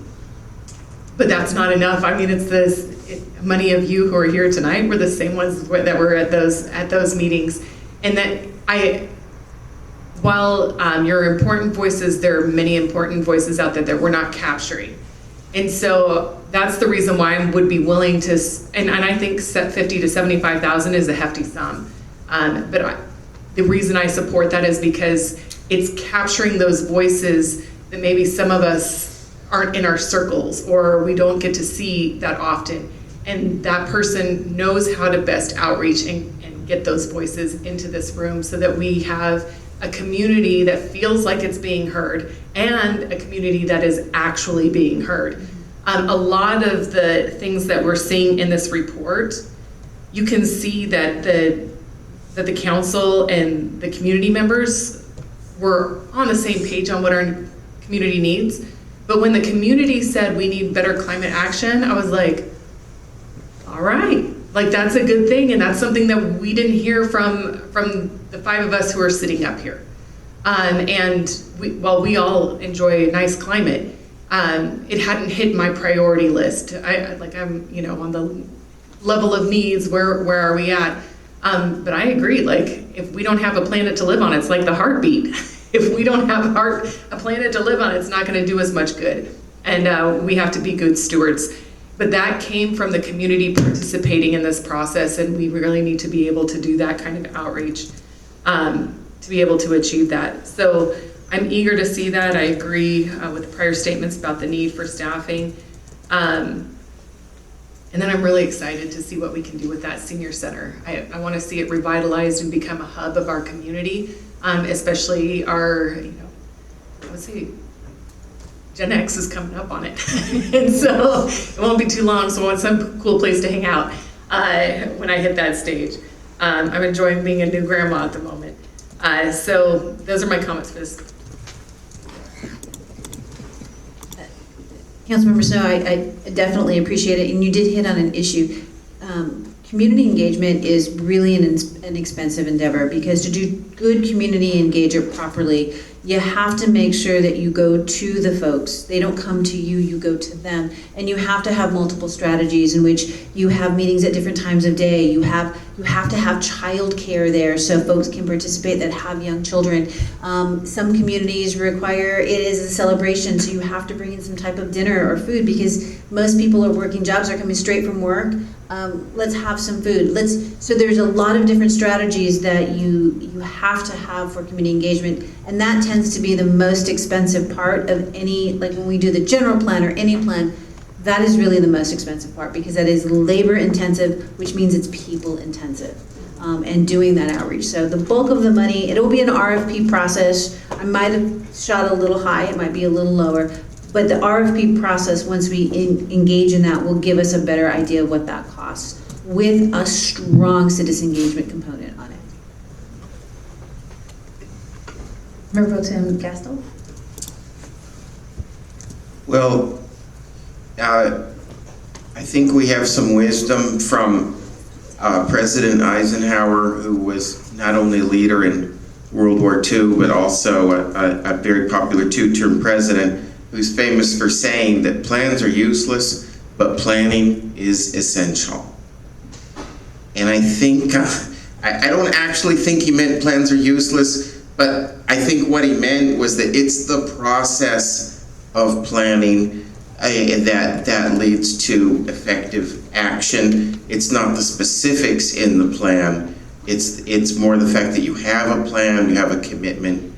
But that's not enough. I mean, many of you who are here tonight were the same ones that were at those meetings. And that while you're important voices, there are many important voices out there that we're not capturing. And so that's the reason why I would be willing to, and I think 50 to 75,000 is a hefty sum. But the reason I support that is because it's capturing those voices that maybe some of us aren't in our circles or we don't get to see that often. And that person knows how to best outreach and get those voices into this room so that we have a community that feels like it's being heard and a community that is actually being heard. A lot of the things that we're seeing in this report, you can see that the council and the community members were on the same page on what our community needs. But when the community said we need better climate action, I was like, all right, like that's a good thing, and that's something that we didn't hear from the 5 of us who are sitting up here. And while we all enjoy a nice climate, it hadn't hit my priority list. I'm, you know, on the level of needs, where are we at? But I agree, like if we don't have a planet to live on, it's like the heartbeat. If we don't have a planet to live on, it's not going to do us much good. And we have to be good stewards. But that came from the community participating in this process, and we really need to be able to do that kind of outreach to be able to achieve that. So I'm eager to see that. I agree with the prior statements about the need for staffing. And then I'm really excited to see what we can do with that senior center. I want to see it revitalized and become a hub of our community, especially our, you know, I would say Gen X is coming up on it. And so it won't be too long, so I want some cool place to hang out when I hit that stage. I'm enjoying being a new grandma at the moment. So those are my comments for this. Councilmember Snow, I definitely appreciate it, and you did hit on an issue. Community engagement is really an expensive endeavor, because to do good community engagement properly, you have to make sure that you go to the folks. They don't come to you, you go to them. And you have to have multiple strategies in which you have meetings at different times of day. You have to have childcare there so folks can participate that have young children. Some communities require it as a celebration, so you have to bring in some type of dinner or food, because most people are working jobs, are coming straight from work. Let's have some food. So there's a lot of different strategies that you have to have for community engagement, and that tends to be the most expensive part of any, like when we do the general plan or any plan, that is really the most expensive part, because that is labor intensive, which means it's people intensive, and doing that outreach. So the bulk of the money, it'll be an RFP process. I might have shot a little high, it might be a little lower, but the RFP process, once we engage in that, will give us a better idea of what that costs, with a strong citizen engagement component on it. Mayor Pro Tem Gaston? Well, I think we have some wisdom from President Eisenhower, who was not only a leader in World War II, but also a very popular 2-term president, who's famous for saying that plans are useless, but planning is essential. And I think, I don't actually think he meant plans are useless, but I think what he meant was that it's the process of planning that leads to effective action. It's not the specifics in the plan. It's more the fact that you have a plan, you have a commitment.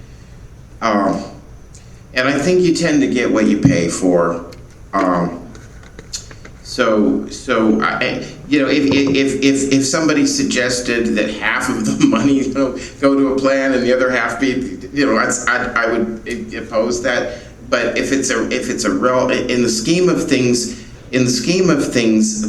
And I think you tend to get what you pay for. If somebody suggested that half of the money, go to a plan and the other half be, I would oppose that. But if it's a real, in the scheme of things,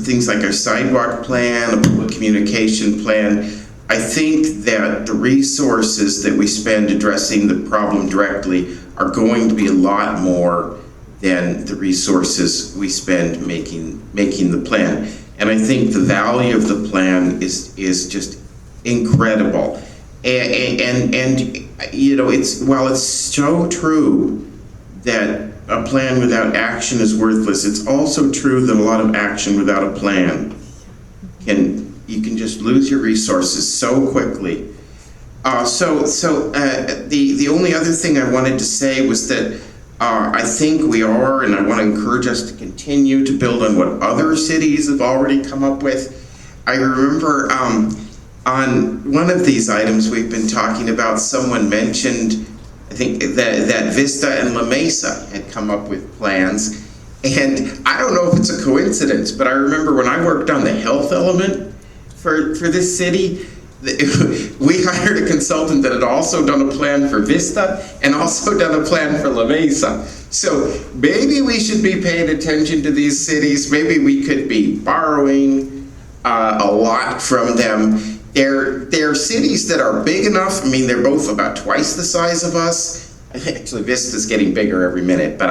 things like our sidewalk plan, a public communication plan, I think that the resources that we spend addressing the problem directly are going to be a lot more than the resources we spend making the plan. And I think the value of the plan is just incredible. And while it's so true that a plan without action is worthless, it's also true that a lot of action without a plan you can just lose your resources so quickly. The only other thing I wanted to say was that I think we are, and I want to encourage us to continue to build on what other cities have already come up with. I remember on one of these items we've been talking about, someone mentioned, I think, that Vista and La Mesa had come up with plans. And I don't know if it's a coincidence, but I remember when I worked on the health element for this city, we hired a consultant that had also done a plan for Vista and also done a plan for La Mesa. So maybe we should be paying attention to these cities. Maybe we could be borrowing a lot from them. They're cities that are big enough. I mean, they're both about twice the size of us. Actually, Vista's getting bigger every minute, but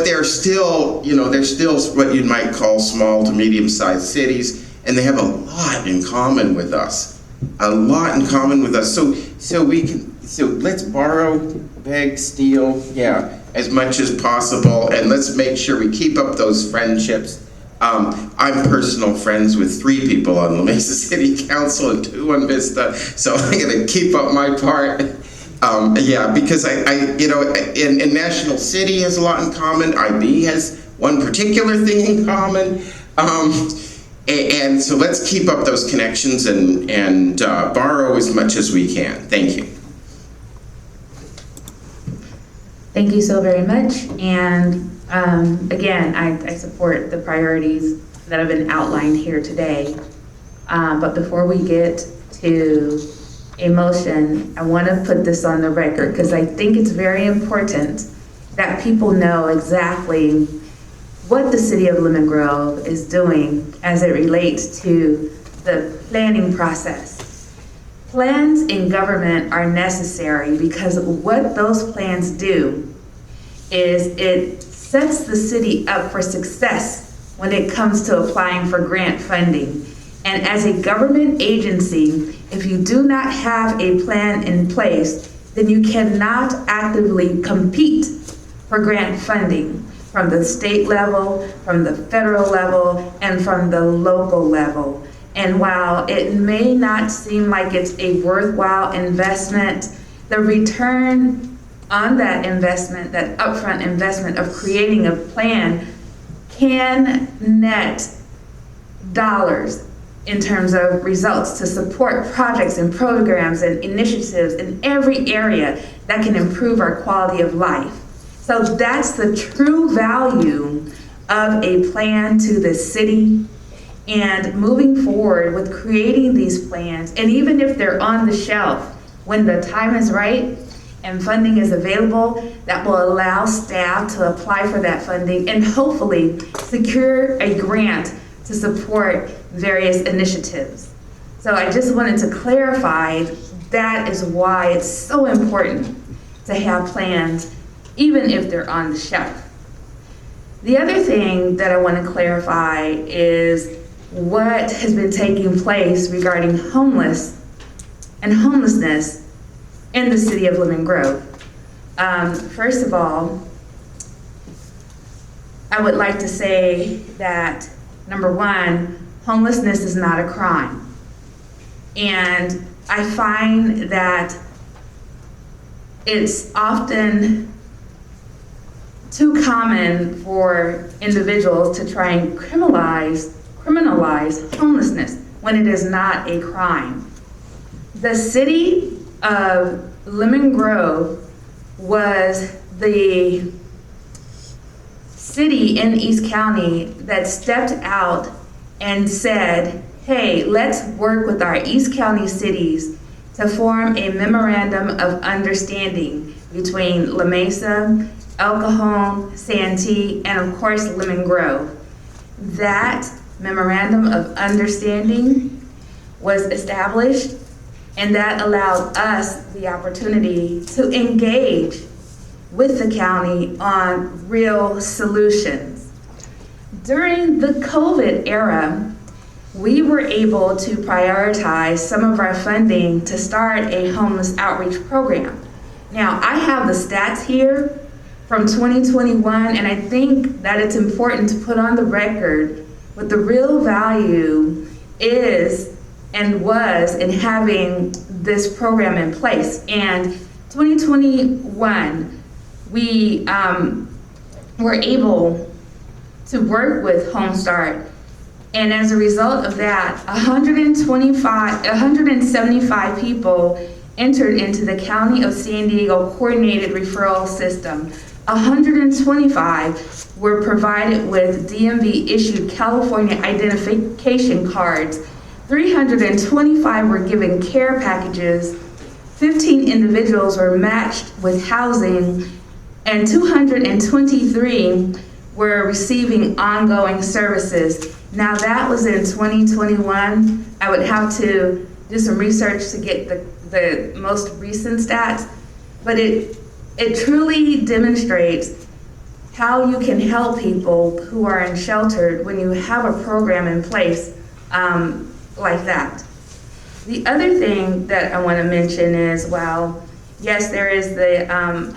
they're still, they're still what you might call small to medium-sized cities, and they have a lot in common with us. A lot in common with us. So let's borrow, beg, steal, as much as possible, and let's make sure we keep up those friendships. I'm personal friends with 3 people on La Mesa City Council and 2 on Vista, so I'm gonna keep up my part. Because and National City has a lot in common. IB has one particular thing in common. And so let's keep up those connections and borrow as much as we can. Thank you. Thank you so very much. And again, I support the priorities that have been outlined here today. But before we get to a motion, I want to put this on the record because I think it's very important that people know exactly what the city of Lemon Grove is doing as it relates to the planning process. Plans in government are necessary because what those plans do is it sets the city up for success when it comes to applying for grant funding. And as a government agency, if you do not have a plan in place, then you cannot actively compete for grant funding from the state level, from the federal level, and from the local level. And while it may not seem like it's a worthwhile investment, the return on that investment, that upfront investment of creating a plan, can net dollars in terms of results to support projects and programs and initiatives in every area that can improve our quality of life. So that's the true value of a plan to the city. And moving forward with creating these plans, and even if they're on the shelf, when the time is right and funding is available, that will allow staff to apply for that funding and hopefully secure a grant to support various initiatives. So I just wanted to clarify that is why it's so important to have plans, even if they're on the shelf. The other thing that I want to clarify is what has been taking place regarding homelessness in the city of Lemon Grove. First of all, I would like to say that, number one, homelessness is not a crime. And I find that it's often too common for individuals to try and criminalize homelessness when it is not a crime. The city of Lemon Grove was the city in East County that stepped out and said, hey, let's work with our East County cities to form a memorandum of understanding between La Mesa, El Cajon, Santee, and of course Lemon Grove. That memorandum of understanding was established, and that allowed us the opportunity to engage with the county on real solutions. During the COVID era, we were able to prioritize some of our funding to start a homeless outreach program. Now, I have the stats here from 2021, and I think that it's important to put on the record what the real value is and was in having this program in place. And 2021, we were able to work with Home Start And as a result of that, 175 people entered into the County of San Diego Coordinated Referral System. 125 were provided with DMV-issued California identification cards. 325 were given care packages. 15 individuals were matched with housing, and 223 were receiving ongoing services. Now that was in 2021. I would have to do some research to get the most recent stats, but it truly demonstrates how you can help people who are sheltered when you have a program in place like that. The other thing that I want to mention is, well, yes, there is the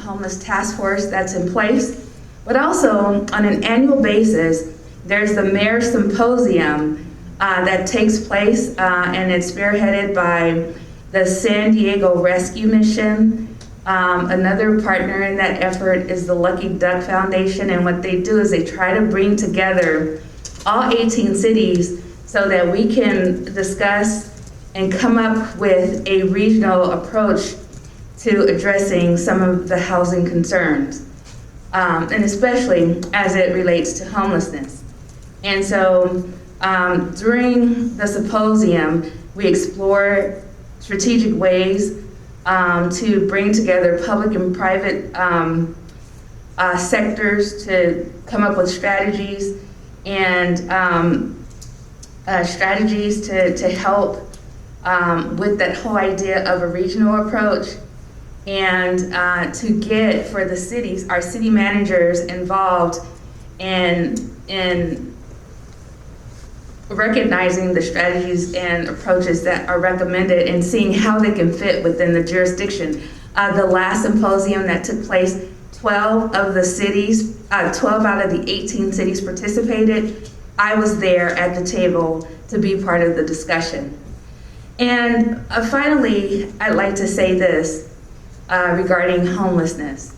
homeless task force that's in place, but also on an annual basis, there's the Mayor Symposium that takes place, and it's spearheaded by the San Diego Rescue Mission. Another partner in that effort is the Lucky Duck Foundation, and what they do is they try to bring together all 18 cities so that we can discuss and come up with a regional approach to addressing some of the housing concerns, and especially as it relates to homelessness. And so during the symposium, we explore strategic ways to bring together public and private sectors to come up with strategies and strategies to help with that whole idea of a regional approach, and to get for the cities, our city managers involved in recognizing the strategies and approaches that are recommended and seeing how they can fit within the jurisdiction. The last symposium that took place, 12 out of the 18 cities participated. I was there at the table to be part of the discussion. And finally, I'd like to say this regarding homelessness.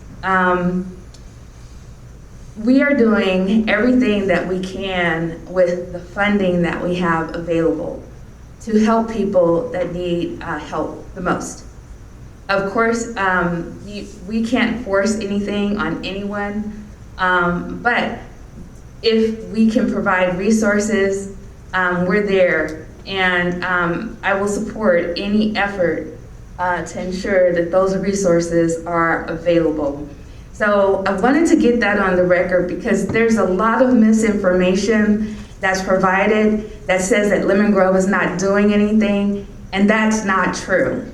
We are doing everything that we can with the funding that we have available to help people that need help the most. Of course, we can't force anything on anyone, but if we can provide resources, we're there. And I will support any effort to ensure that those resources are available. So I wanted to get that on the record because there's a lot of misinformation that's provided that says that Lemon Grove is not doing anything, and that's not true.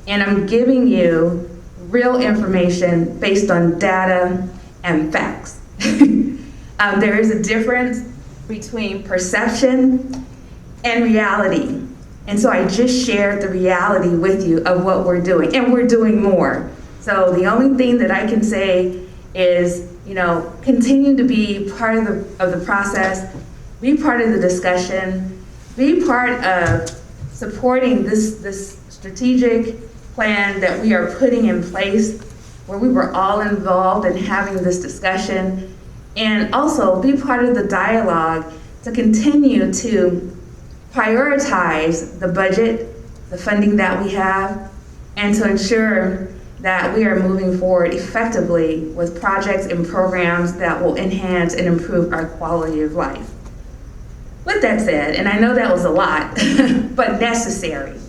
And I'm giving you real information based on data and facts. There is a difference between perception and reality. And so I just shared the reality with you of what we're doing, and we're doing more. So the only thing that I can say is, continue to be part of the process, be part of the discussion, be part of supporting this strategic plan that we are putting in place, where we were all involved in having this discussion, and also be part of the dialogue to continue to prioritize the budget, the funding that we have, and to ensure that we are moving forward effectively with projects and programs that will enhance and improve our quality of life. With that said, and I know that was a lot, but necessary,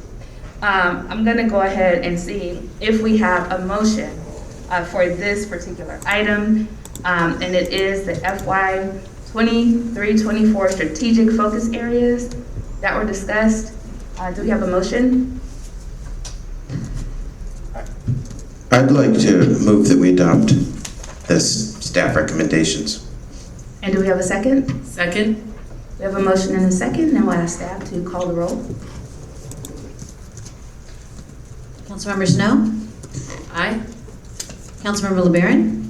I'm gonna go ahead and see if we have a motion for this particular item, and it is the FY 23-24 strategic focus areas that were discussed. Do we have a motion? I'd like to move that we adopt this staff recommendations. And do we have a second? Second? We have a motion and a second. Now I'll ask staff to call the roll. Councilmember Snow? Aye. Councilmember LeBaron?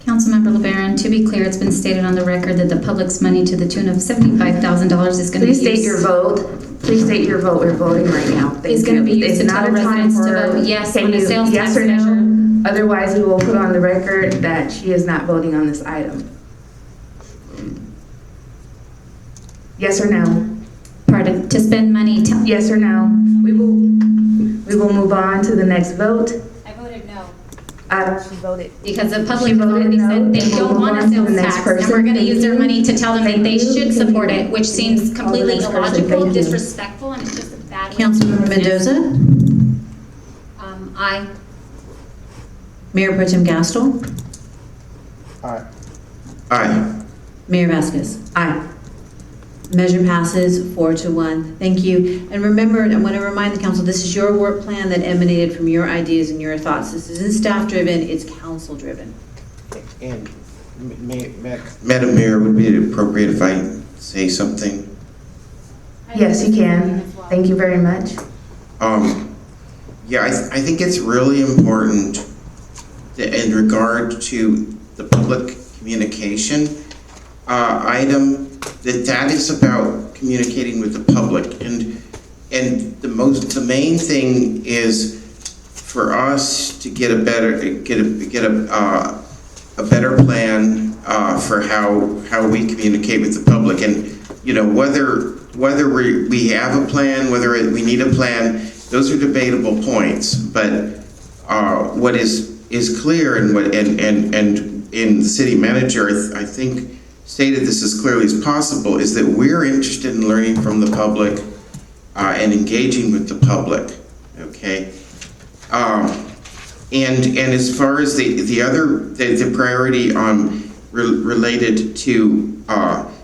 Councilmember LeBaron, to be clear, it's been stated on the record that the public's money to the tune of $75,000 is going to be Please state your vote. Please state your vote. We're voting right now. Is going to be used to It's tell not a time residents to for, vote yes can on the you, sales yes tax or no? measure. Otherwise, we will put on the record that she is not voting on this item. Yes or no? Pardon, to spend money, Yes or no? We will move on to the next vote. I voted no. She voted. because the public She has voted already no, said they then we'll don't move want a on to the sales next tax, and person. we're gonna Thank use their you. money to tell them that Thank they you. should Thank support you. it, which seems Call the completely next person. illogical, Thank you. disrespectful, and it's just a bad way. Councilmember Mendoza, Aye. Mayor Pro Tem Gastel, Aye. Mayor Vasquez. Aye. Measure passes 4-1. Thank you. And remember, I want to remind the council, this is your work plan that emanated from your ideas and your thoughts. This isn't staff-driven, it's council-driven. And Madam Mayor, would it be appropriate if I say something? Yes, you can. Thank you very much. Yeah, I think it's really important that in regard to the public communication item, that is about communicating with the public, and the main thing is for us to get a better plan for how we communicate with the public, and you know whether we have a plan, whether we need a plan, those are debatable points. But what is clear, and in the city manager, I think stated this as clearly as possible, is that we're interested in learning from the public and engaging with the public. Okay. And as far as the priority related to,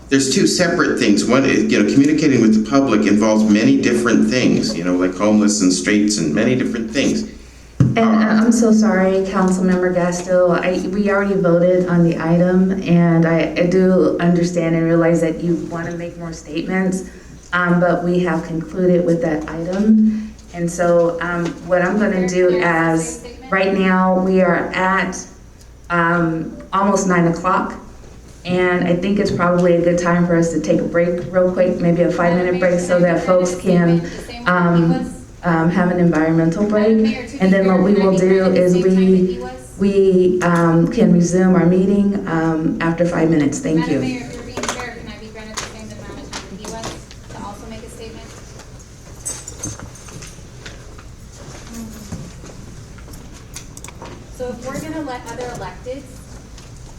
there's two separate things. One is, communicating with the public involves many different things, like homeless and streets and many different things. And I'm so sorry, Councilmember Gastel. We already voted on the item, and I do understand and realize that you want to make more statements, but we have concluded with that item. And so what I'm going to do as, right now, we are at almost 9 o'clock, and I think it's probably a good time for us to take a break real quick, maybe a 5-minute break, so that folks can have an environmental break. And then what we will do is we can resume our meeting after 5 minutes. Thank Madam you. Mayor, if you're being fair, can I be granted the same amount of time that he was to also make a statement? So if we're gonna let other electeds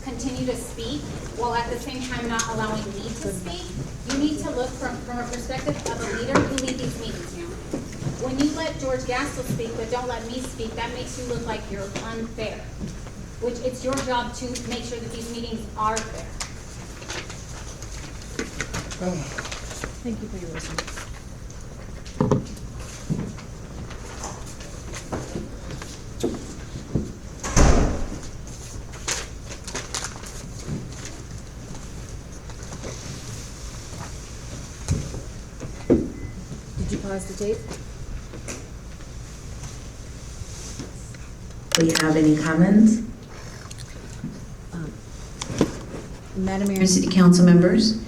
continue to speak, while at the same time not allowing me to speak, you need to look from a perspective of a leader who leads these meetings now. When you let George Gastel speak but don't let me speak, that makes you look like you're unfair, which it's your job to make sure that these meetings are fair. Thank you for your wisdom. Did you pause the tape? Do you have any comments? Madam Mayor and City Council members,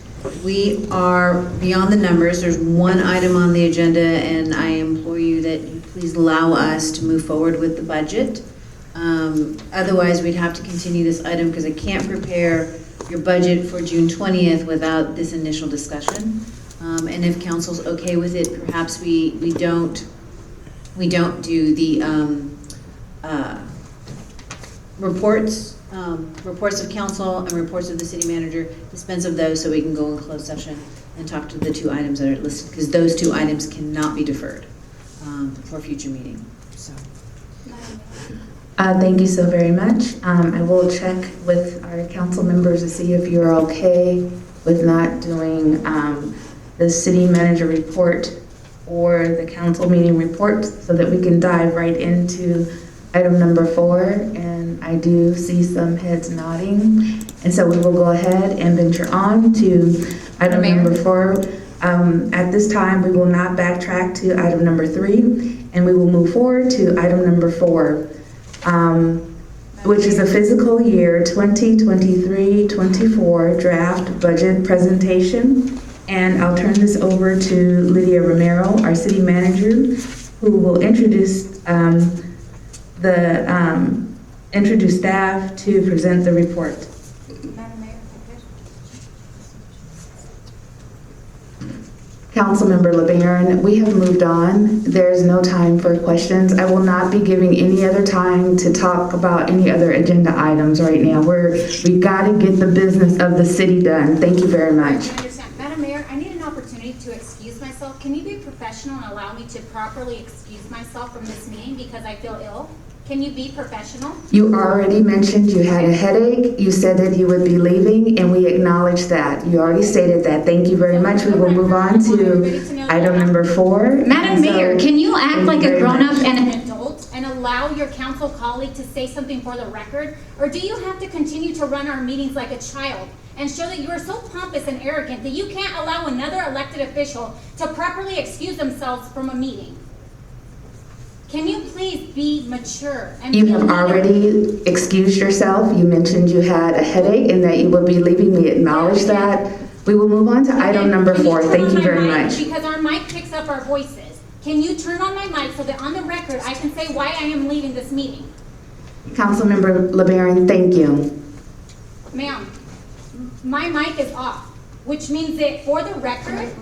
we are beyond the numbers. There's one item on the agenda, and I implore you that you please allow us to move forward with the budget. Otherwise, we'd have to continue this item because I can't prepare your budget for June 20th without this initial discussion. And if council's okay with it, perhaps we don't do the reports of council and reports of the city manager, dispense of those so we can go in closed session and talk to the two items that are listed, because those two items cannot be deferred for a future meeting. So. Thank you so very much. I will check with our council members to see if you're okay with not doing the city manager report or the council meeting report, so that we can dive right into item number 4. And I do see some heads nodding. And so we will go ahead and venture on to item number 4. At this time, we will not backtrack to item number 3, and we will move forward to item number 4. Which is a fiscal year 2023-24 draft budget presentation. And I'll turn this over to Lydia Romero, our city manager, who will introduce staff to present the report. Madam Mayor, Councilmember LeBaron, we have moved on. There's no time for questions. I will not be giving any other time to talk about any other agenda items right now. We got to get the business of the city done. Thank you very much. I understand. Madam Mayor, I need an opportunity to excuse myself. Can you be professional and allow me to properly excuse myself from this meeting because I feel ill? Can you be professional? You already mentioned you had a headache. You said that you would be leaving, and we acknowledge that. You already stated that. Thank you very much. We will move on to item number 4. Madam Mayor, can you act like a grown-up and An adult and allow your council colleague to say something for the record? Or do you have to continue to run our meetings like a child and show that you are so pompous and arrogant that you can't allow another elected official to properly excuse themselves from a meeting? Can you please be mature? And You be a have leader? already excused yourself. You mentioned you had a headache and that you will be leaving. We acknowledge that. We will move on to item number Can 4. turn Thank on you my very mic? much. Because our mic picks up our voices. Can you turn on my mic so that on the record I can say why I am leaving this meeting? Councilmember LeBaron, thank you. Ma'am, my mic is off, which means that for the record,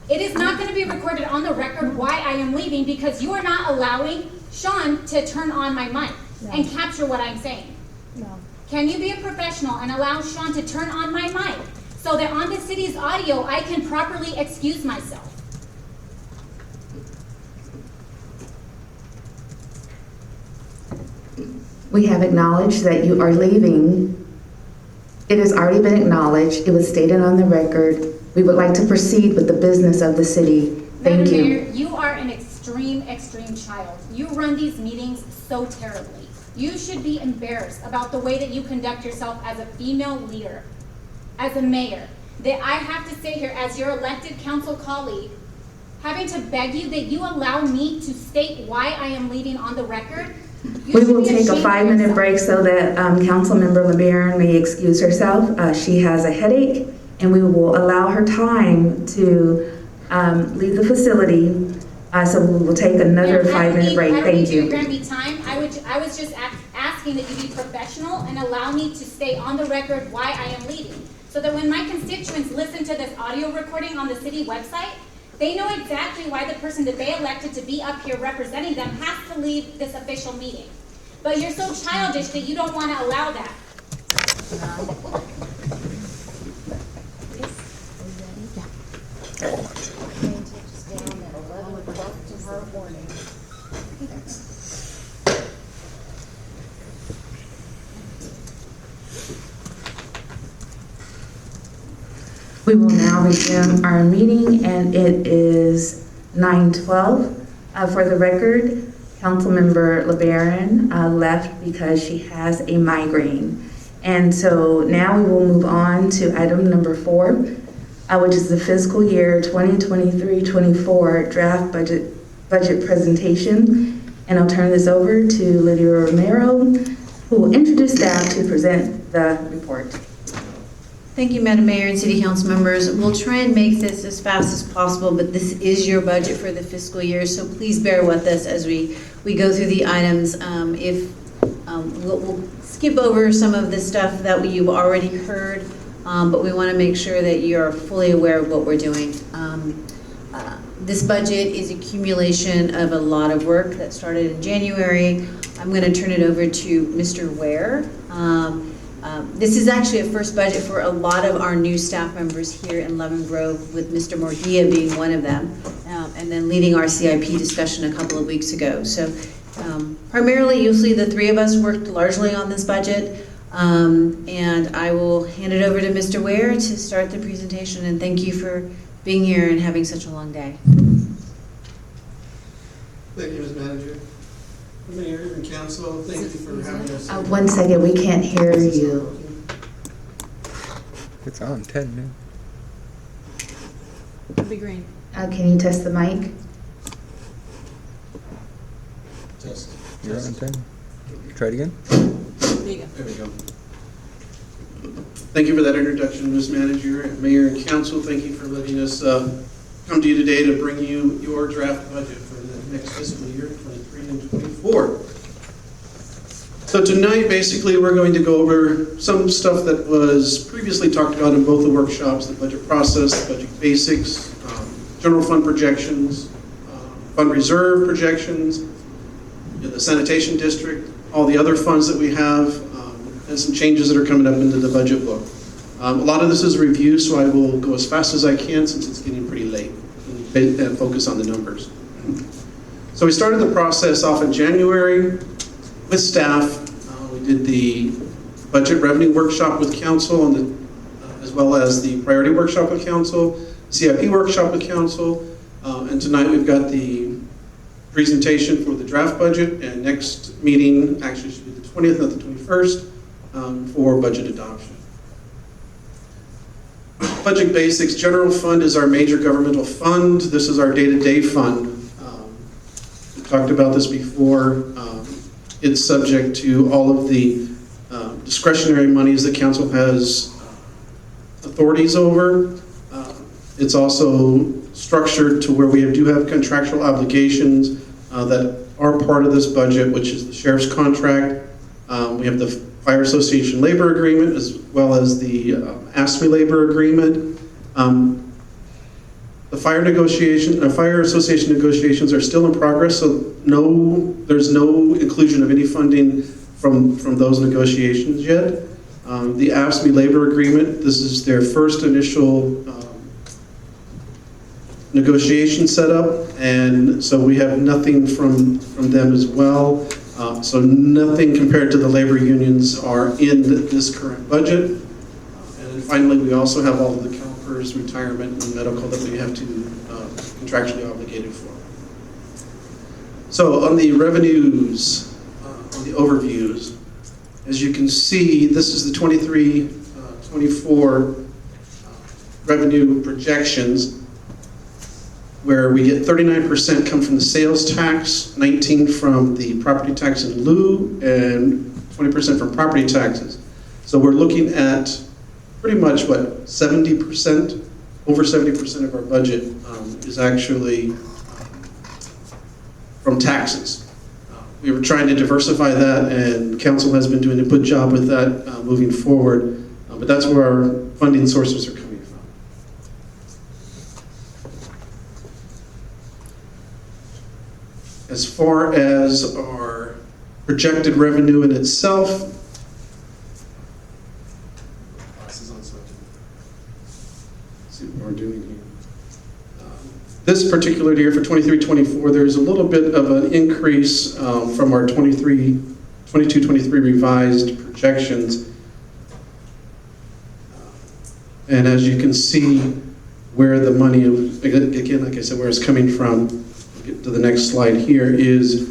it is not going to be recorded on the record why I am leaving because you are not allowing Sean to turn on my mic and capture what I'm saying. No. Can you be a professional and allow Sean to turn on my mic so that on the city's audio I can properly excuse myself? We have acknowledged that you are leaving. It has already been acknowledged. It was stated on the record. We would like to proceed with the business of the city. Thank Madam you. Mayor, you are an extreme child. You run these meetings so terribly. You should be embarrassed about the way that you conduct yourself as a female leader, as a mayor, that I have to sit here as your elected council colleague, having to beg you that you allow me to state why I am leaving on the record. You We should will be take a ashamed of 5-minute yourself. break so that Councilmember LeBaron may excuse herself. She has a headache, and we will allow her time to leave the facility. So we will take another Mayor, 5-minute break. I don't need Thank you to you. grant me time. I was just asking that you be professional and allow me to state on the record why I am leaving. So that when my constituents listen to this audio recording on the city website, they know exactly why the person that they elected to be up here representing them has to leave this official meeting. But you're so childish that you don't want to allow that. We will now resume our meeting, and it is 9:12. For the record, Councilmember LeBaron left because she has a migraine. And so now we will move on to item number 4, which is the fiscal year 2023-24 draft budget presentation. And I'll turn this over to Lydia Romero, who will introduce staff to present the report. Thank you, Madam Mayor and City Council members. We'll try and make this as fast as possible, but this is your budget for the fiscal year, so please bear with us as we go through the items. We'll skip over some of the stuff that you've already heard, but we want to make sure that you're fully aware of what we're doing. This budget is accumulation of a lot of work that started in January. I'm going to turn it over to Mr. Ware. This is actually a first budget for a lot of our new staff members here in Levin Grove, with Mr. Morgia being one of them, and then leading our CIP discussion a couple of weeks ago. So primarily, you'll see the three of us worked largely on this budget, and I will hand it over to Mr. Ware to start the presentation, and thank you for being here and having such a long day. Thank you, Ms. Manager. Mayor and council, thank you for having us. 1 second, we can't hear you. It's on 10 now. It'll be green. Can you test the mic? Test. You're on 10. Try it again. There you go. There we go. Thank you for that introduction, Ms. Manager, Mayor and council. Thank you for letting us come to you today to bring you your draft budget for the next fiscal year, 23 and 24. So tonight, basically, we're going to go over some stuff that was previously talked about in both the workshops, the budget process, the budget basics, general fund projections, fund reserve projections, the sanitation district, all the other funds that we have, and some changes that are coming up into the budget book. A lot of this is review, so I will go as fast as I can since it's getting pretty late and focus on the numbers. So we started the process off in January with staff. We did the budget revenue workshop with council and as well as the priority workshop with council, CIP workshop with council, and tonight we've got the presentation for the draft budget, and next meeting actually should be the 20th, not the 21st, for budget adoption. Budget basics. General fund is our major governmental fund. This is our day-to-day fund. We talked about this before. It's subject to all of the discretionary monies that council has authorities over. It's also structured to where we do have contractual obligations that are part of this budget, which is the sheriff's contract. We have the Fire Association labor agreement as well as the ASME labor agreement. The Fire Association negotiations are still in progress, so there's no inclusion of any funding from those negotiations yet. The ASME labor agreement, this is their first initial negotiation setup, and so we have nothing from them as well. So nothing compared to the labor unions are in this current budget. And then finally, we also have all of the CalPERS retirement and medical that we have to contractually obligated for. So on the revenues, on the overviews, as you can see, this is the 23-24 revenue projections, where we get 39% come from the sales tax, 19% from the property tax in lieu, and 20% from property taxes. So we're looking at pretty much, what, 70%? Over 70% of our budget is actually from taxes. We were trying to diversify that, and council has been doing a good job with that moving forward, but that's where our funding sources are coming from. As far as our projected revenue in itself, let's see what we're doing here. This particular year for 23-24, there's a little bit of an increase from our 22-23 revised projections. And as you can see where the money, again, like I said, where it's coming from, get to the next slide here, is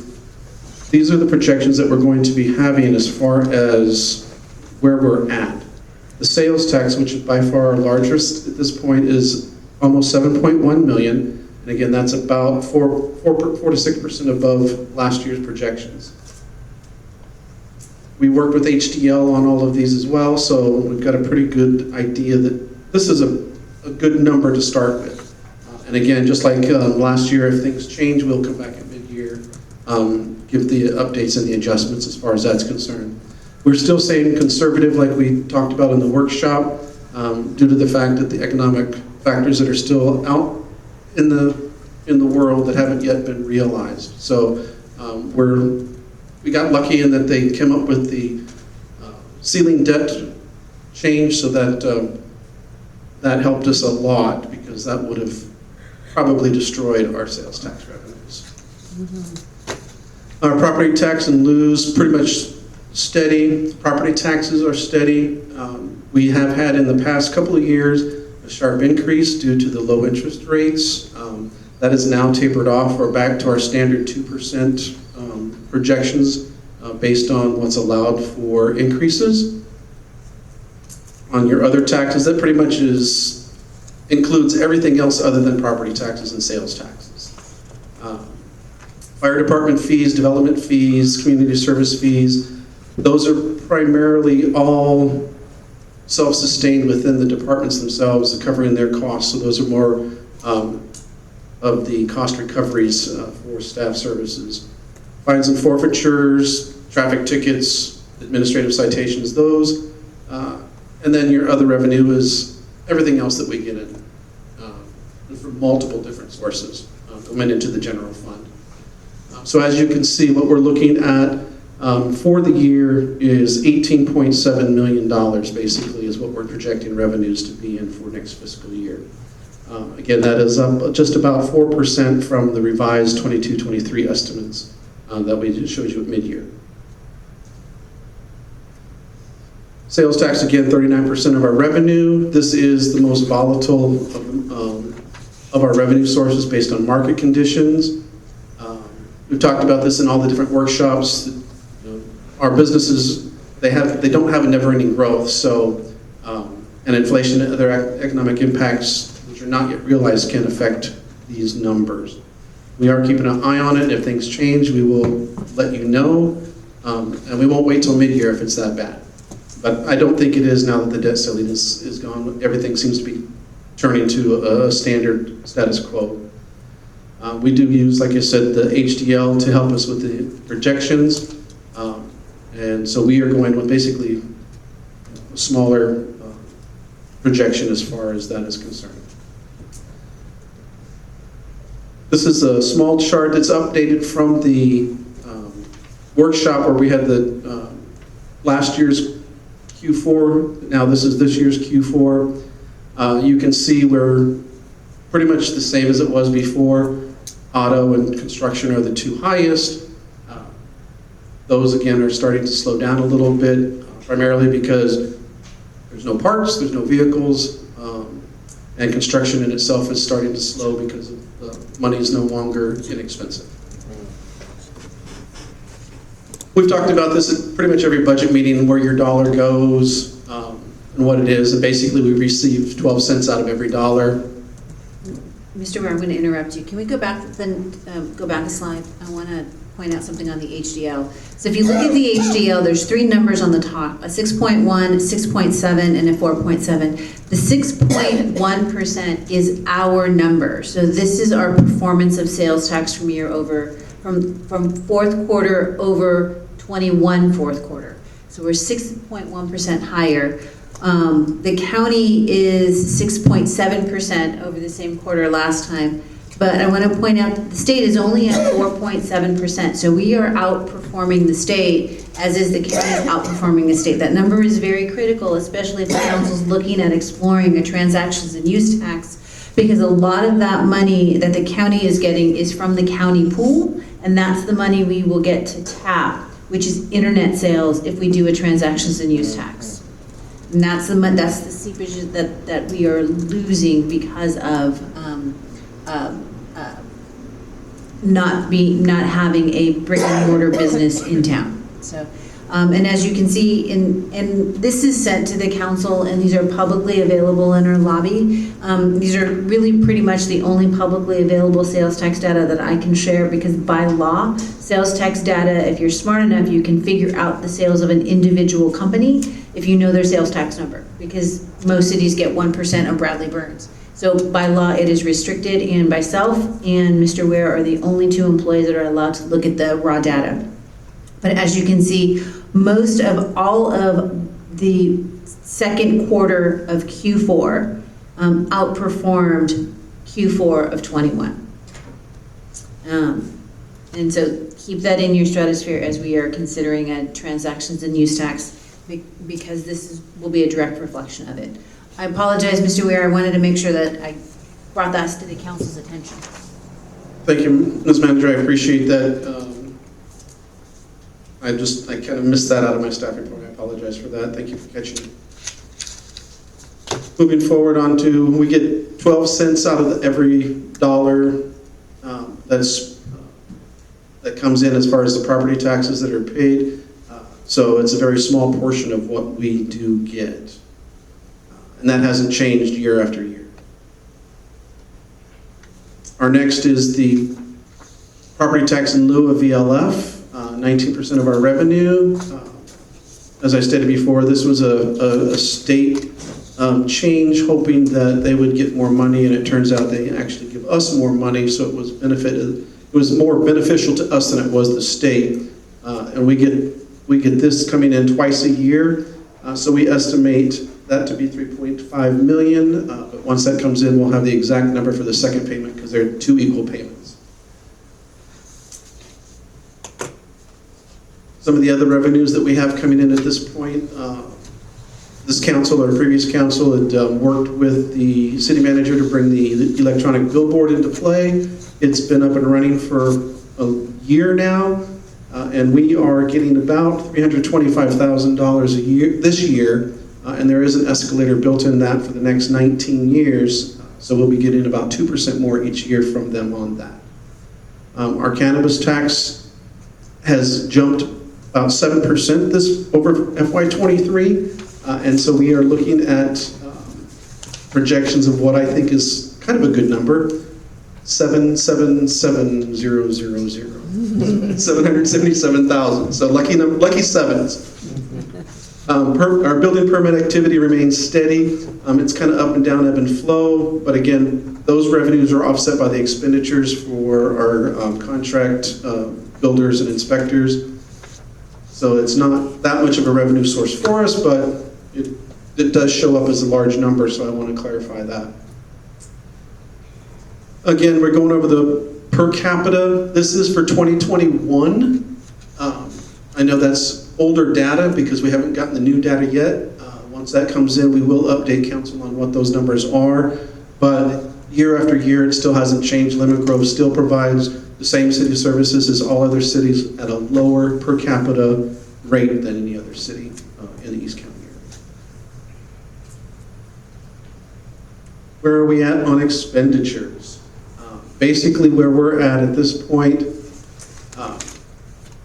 these are the projections that we're going to be having as far as where we're at. The sales tax, which is by far our largest at this point, is almost 7.1 million. And again, that's about 4 to 6% above last year's projections. We worked with HDL on all of these as well, so we've got a pretty good idea that this is a good number to start with. And again, just like last year, if things change, we'll come back at mid-year, give the updates and the adjustments as far as that's concerned. We're still saying conservative, like we talked about in the workshop, due to the fact that the economic factors that are still out in the world that haven't yet been realized. So we got lucky in that they came up with the ceiling debt change, so that that helped us a lot, because that would have probably destroyed our sales tax revenues. Our property tax and lieu's pretty much steady. Property taxes are steady. We have had in the past couple of years a sharp increase due to the low interest rates. That is now tapered off. We're back to our standard 2% projections based on what's allowed for increases. On your other taxes, that pretty much includes everything else other than property taxes and sales taxes. Fire department fees, development fees, community service fees, those are primarily all self-sustained within the departments themselves, covering their costs. So those are more of the cost recoveries for staff services. Fines and forfeitures, traffic tickets, administrative citations, those. And then your other revenue is everything else that we get in. from multiple different sources going into the general fund. So as you can see, what we're looking at for the year is $18.7 million, basically, is what we're projecting revenues to be in for next fiscal year. Again, that is up just about 4% from the revised 22-23 estimates that we just showed you at mid-year. Sales tax, again, 39% of our revenue. This is the most volatile of our revenue sources based on market conditions. We've talked about this in all the different workshops. Our businesses, they don't have a never-ending growth, so and inflation and other economic impacts which are not yet realized can affect these numbers. We are keeping an eye on it. If things change, we will let you know, and we won't wait till mid-year if it's that bad. But I don't think it is now that the debt ceiling is gone. Everything seems to be turning to a standard status quo. We do use, like I said, the HDL to help us with the projections. And so we are going with basically a smaller projection as far as that is concerned. This is a small chart that's updated from the workshop where we had the last year's Q4. Now this is this year's Q4. You can see we're pretty much the same as it was before. Auto and construction are the two highest. Those, again, are starting to slow down a little bit, primarily because there's no parts, there's no vehicles, and construction in itself is starting to slow because money is no longer inexpensive. We've talked about this at pretty much every budget meeting, where your dollar goes and what it is, and basically we receive 12 cents out of every dollar. Mr. Mayor, I'm going to interrupt you. Can we go back a slide? I want to point out something on the HDL. So if you look at the HDL, there's three numbers on the top, a 6.1, 6.7, and a 4.7. The 6.1% is our number. So this is our performance of sales tax from fourth quarter over 21 fourth quarter. So we're 6.1% higher. The county is 6.7% over the same quarter last time. But I want to point out that the state is only at 4.7%. So we are outperforming the state, as is the county outperforming the state. That number is very critical, especially if the council's looking at exploring a transactions and use tax, because a lot of that money that the county is getting is from the county pool, and that's the money we will get to tap, which is internet sales if we do a transactions and use tax. And that's the seepage that we are losing because of not having a brick and mortar business in town. So, and as you can see, and this is sent to the council, and these are publicly available in our lobby. These are really pretty much the only publicly available sales tax data that I can share, because by law, sales tax data, if you're smart enough, you can figure out the sales of an individual company if you know their sales tax number, because most cities get 1% of Bradley Burns. So by law, it is restricted, and myself and Mr. Ware are the only two employees that are allowed to look at the raw data. But as you can see, most of all of the second quarter of Q4 outperformed Q4 of 21. And so keep that in your stratosphere as we are considering a transactions and use tax, because this will be a direct reflection of it. I apologize, Mr. Ware, I wanted to make sure that I brought that to the council's attention. Thank you, Ms. Manager, I appreciate that. I kind of missed that out of my staff report. I apologize for that. Thank you for catching it. Moving forward on to, we get 12 cents out of every dollar that comes in as far as the property taxes that are paid. So it's a very small portion of what we do get. And that hasn't changed year after year. Our next is the property tax in lieu of VLF, 19% of our revenue. As I stated before, this was a state change, hoping that they would get more money, and it turns out they actually give us more money, so it was more beneficial to us than it was the state. And we get this coming in twice a year, so we estimate that to be 3.5 million, but once that comes in, we'll have the exact number for the second payment because they're two equal payments. Some of the other revenues that we have coming in at this point, this council or previous council had worked with the city manager to bring the electronic billboard into play. It's been up and running for a year now, and we are getting about $325,000 a year this year, and there is an escalator built in that for the next 19 years, so we'll be getting about 2% more each year from them on that. Our cannabis tax has jumped about 7% over FY23, and so we are looking at projections of what I think is kind of a good number, 777,000. So lucky sevens. Our building permit activity remains steady. It's kind of up and down, ebb and flow, but again, those revenues are offset by the expenditures for our contract builders and inspectors. So it's not that much of a revenue source for us, but it does show up as a large number, so I want to clarify that. Again, we're going over the per capita. This is for 2021. I know that's older data because we haven't gotten the new data yet. Once that comes in, we will update council on what those numbers are. But year after year, it still hasn't changed. Lemon Grove still provides the same city services as all other cities at a lower per capita rate than any other city in the East County area. Where are we at on expenditures? Basically where we're at this point,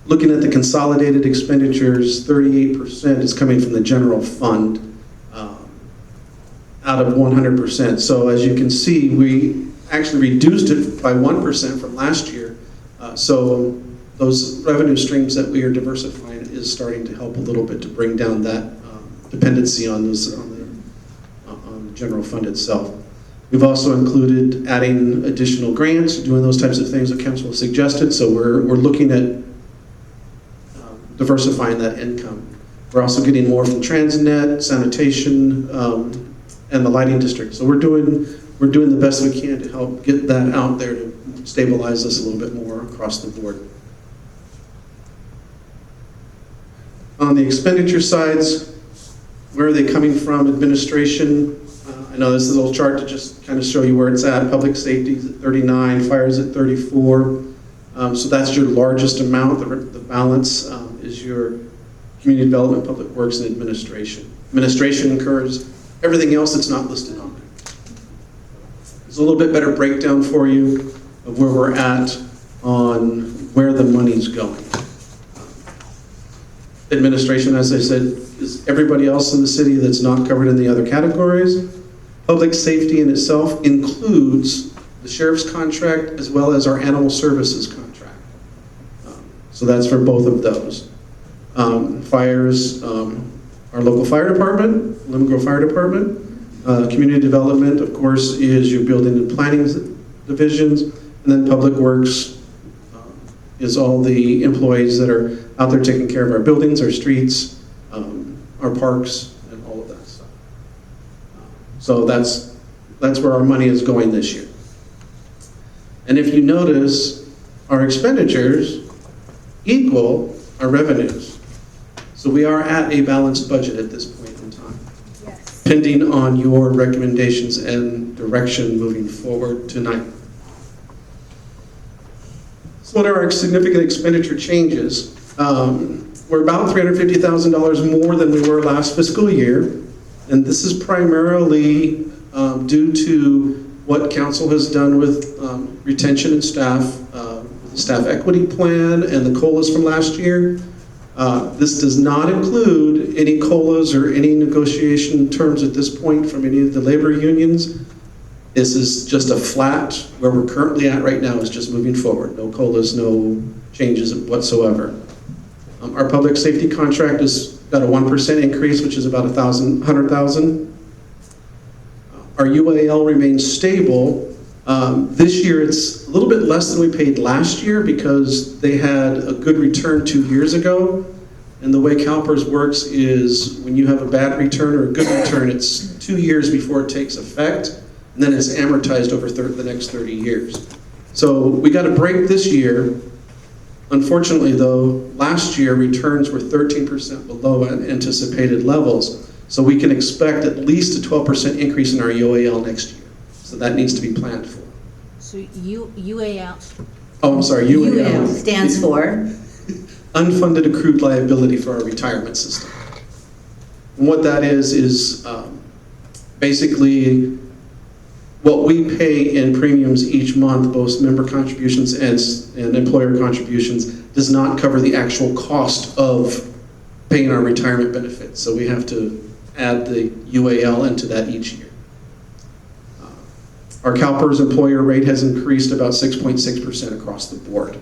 looking at the consolidated expenditures, 38% is coming from the general fund out of 100%. So as you can see, we actually reduced it by 1% from last year. So those revenue streams that we are diversifying is starting to help a little bit to bring down that dependency on the general fund itself. We've also included adding additional grants, doing those types of things that council has suggested. So we're looking at diversifying that income. We're also getting more from Transnet, sanitation, and the lighting district. So we're doing the best we can to help get that out there to stabilize us a little bit more across the board. On the expenditure sides, where are they coming from? Administration. I know this is a little chart to just kind of show you where it's at. Public safety is at 39, fire is at 34. So that's your largest amount. The balance is your community development, public works, and administration. Administration incurs everything else that's not listed on there. There's a little bit better breakdown for you of where we're at on where the money's going. Administration, as I said, is everybody else in the city that's not covered in the other categories. Public safety in itself includes the sheriff's contract as well as our animal services contract. So that's for both of those. Fires, our local fire department, Lemon Grove Fire Department. Community development, of course, is your building and planning divisions. And then public works is all the employees that are out there taking care of our buildings, our streets, our parks, and all of that stuff. So that's where our money is going this year. And if you notice, our expenditures equal our revenues. So we are at a balanced budget at this point in time. Yes. Pending on your recommendations and direction moving forward tonight. So what are our significant expenditure changes? We're about $350,000 more than we were last fiscal year. And this is primarily due to what council has done with retention and staff, the staff equity plan and the COLAs from last year. This does not include any COLAs or any negotiation terms at this point from any of the labor unions. This is just a flat, where we're currently at right now is just moving forward. No COLAs, no changes whatsoever. Our public safety contract has got a 1% increase, which is about $100,000. Our UAL remains stable. This year it's a little bit less than we paid last year because they had a good return 2 years ago. And the way CalPERS works is when you have a bad return or a good return, it's 2 years before it takes effect, and then it's amortized over the next 30 years. So we got a break this year. Unfortunately, though, last year returns were 13% below anticipated levels. So we can expect at least a 12% increase in our UAL next year. So that needs to be planned for. So UAL, Oh, I'm sorry, UAL stands for? Unfunded accrued liability for our retirement system. And what that is basically what we pay in premiums each month, both member contributions and employer contributions, does not cover the actual cost of paying our retirement benefits. So we have to add the UAL into that each year. Our CalPERS employer rate has increased about 6.6% across the board.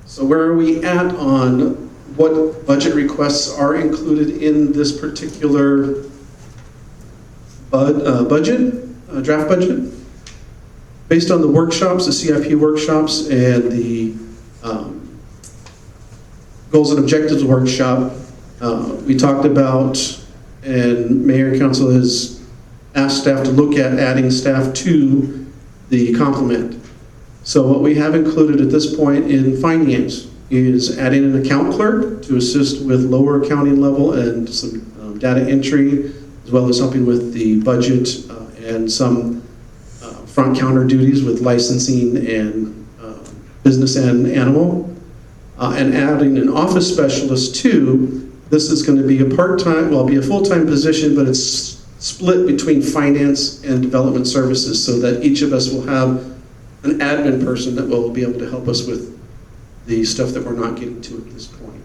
So where are we at on what budget requests are included in this particular draft budget? Based on the workshops, the CIP workshops, and the goals and objectives workshop, we talked about, and Mayor and Council has asked staff to look at adding staff to the complement. So what we have included at this point in finance is adding an account clerk to assist with lower accounting level and some data entry, as well as helping with the budget and some front counter duties with licensing and business and animal. And adding an office specialist too. This is going to be a part-time, well, be a full-time position, but it's split between finance and development services so that each of us will have an admin person that will be able to help us with the stuff that we're not getting to at this point.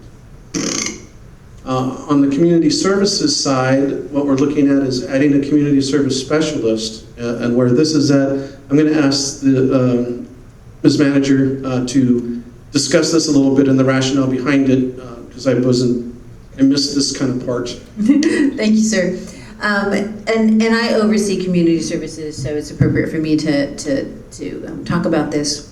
On the community services side, what we're looking at is adding a community service specialist, and where this is at, I'm going to ask the Ms. Manager to discuss this a little bit and the rationale behind it, because I missed this kind of part. Thank you, sir. And I oversee community services, so it's appropriate for me to talk about this.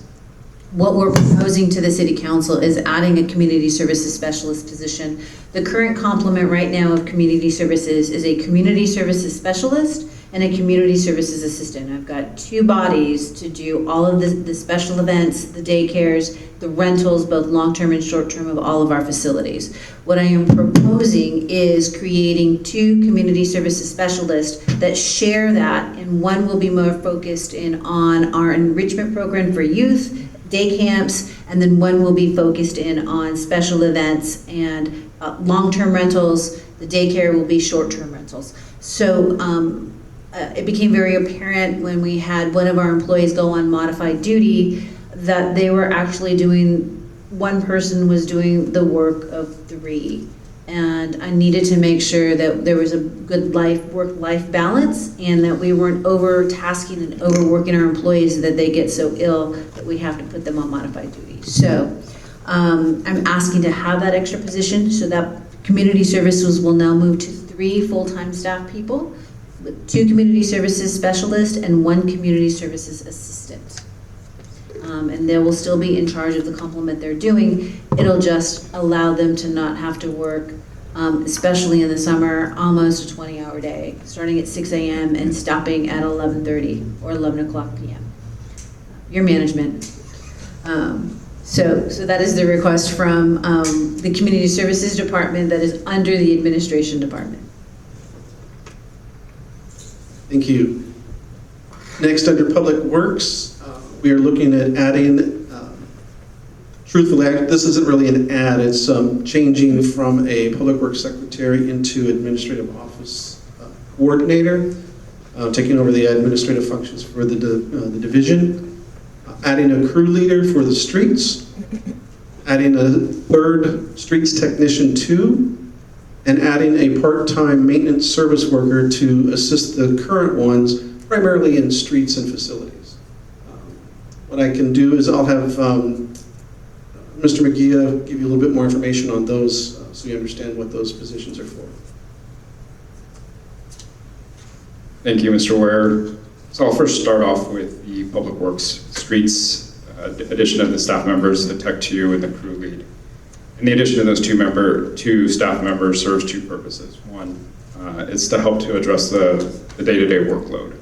What we're proposing to the City Council is adding a community services specialist position. The current complement right now of community services is a community services specialist and a community services assistant. I've got two bodies to do all of the special events, the daycares, the rentals, both long-term and short-term, of all of our facilities. What I am proposing is creating two community services specialists that share that, and one will be more focused in on our enrichment program for youth, day camps, and then one will be focused in on special events and long-term rentals. The daycare will be short-term rentals. So it became very apparent when we had one of our employees go on modified duty that they were actually one person was doing the work of three. And I needed to make sure that there was a good work-life balance and that we weren't over-tasking and overworking our employees so that they get so ill that we have to put them on modified duty. So I'm asking to have that extra position so that community services will now move to 3 full-time staff people, with 2 community services specialists and 1 community services assistant. And they will still be in charge of the complement they're doing. It'll just allow them to not have to work, especially in the summer, almost a 20-hour day, starting at 6 a.m. and stopping at 11:30 or 11 o'clock p.m. Your management. So that is the request from the Community Services Department that is under the Administration Department. Thank you. Next, under Public Works, we are looking at adding, truthfully, this isn't really an add, it's changing from a Public Works Secretary into Administrative Office Coordinator, taking over the administrative functions for the division, adding a crew leader for the streets, adding a 3rd streets technician 2, and adding a part-time maintenance service worker to assist the current ones, primarily in streets and facilities. What I can do is I'll have Mr. McGee give you a little bit more information on those so you understand what those positions are for. Thank you, Mr. Ware. So I'll first start off with the Public Works Streets addition of the staff members, the Tech 2 and the crew lead. And the addition of those two staff members serves two purposes. One, it's to help to address the day-to-day workload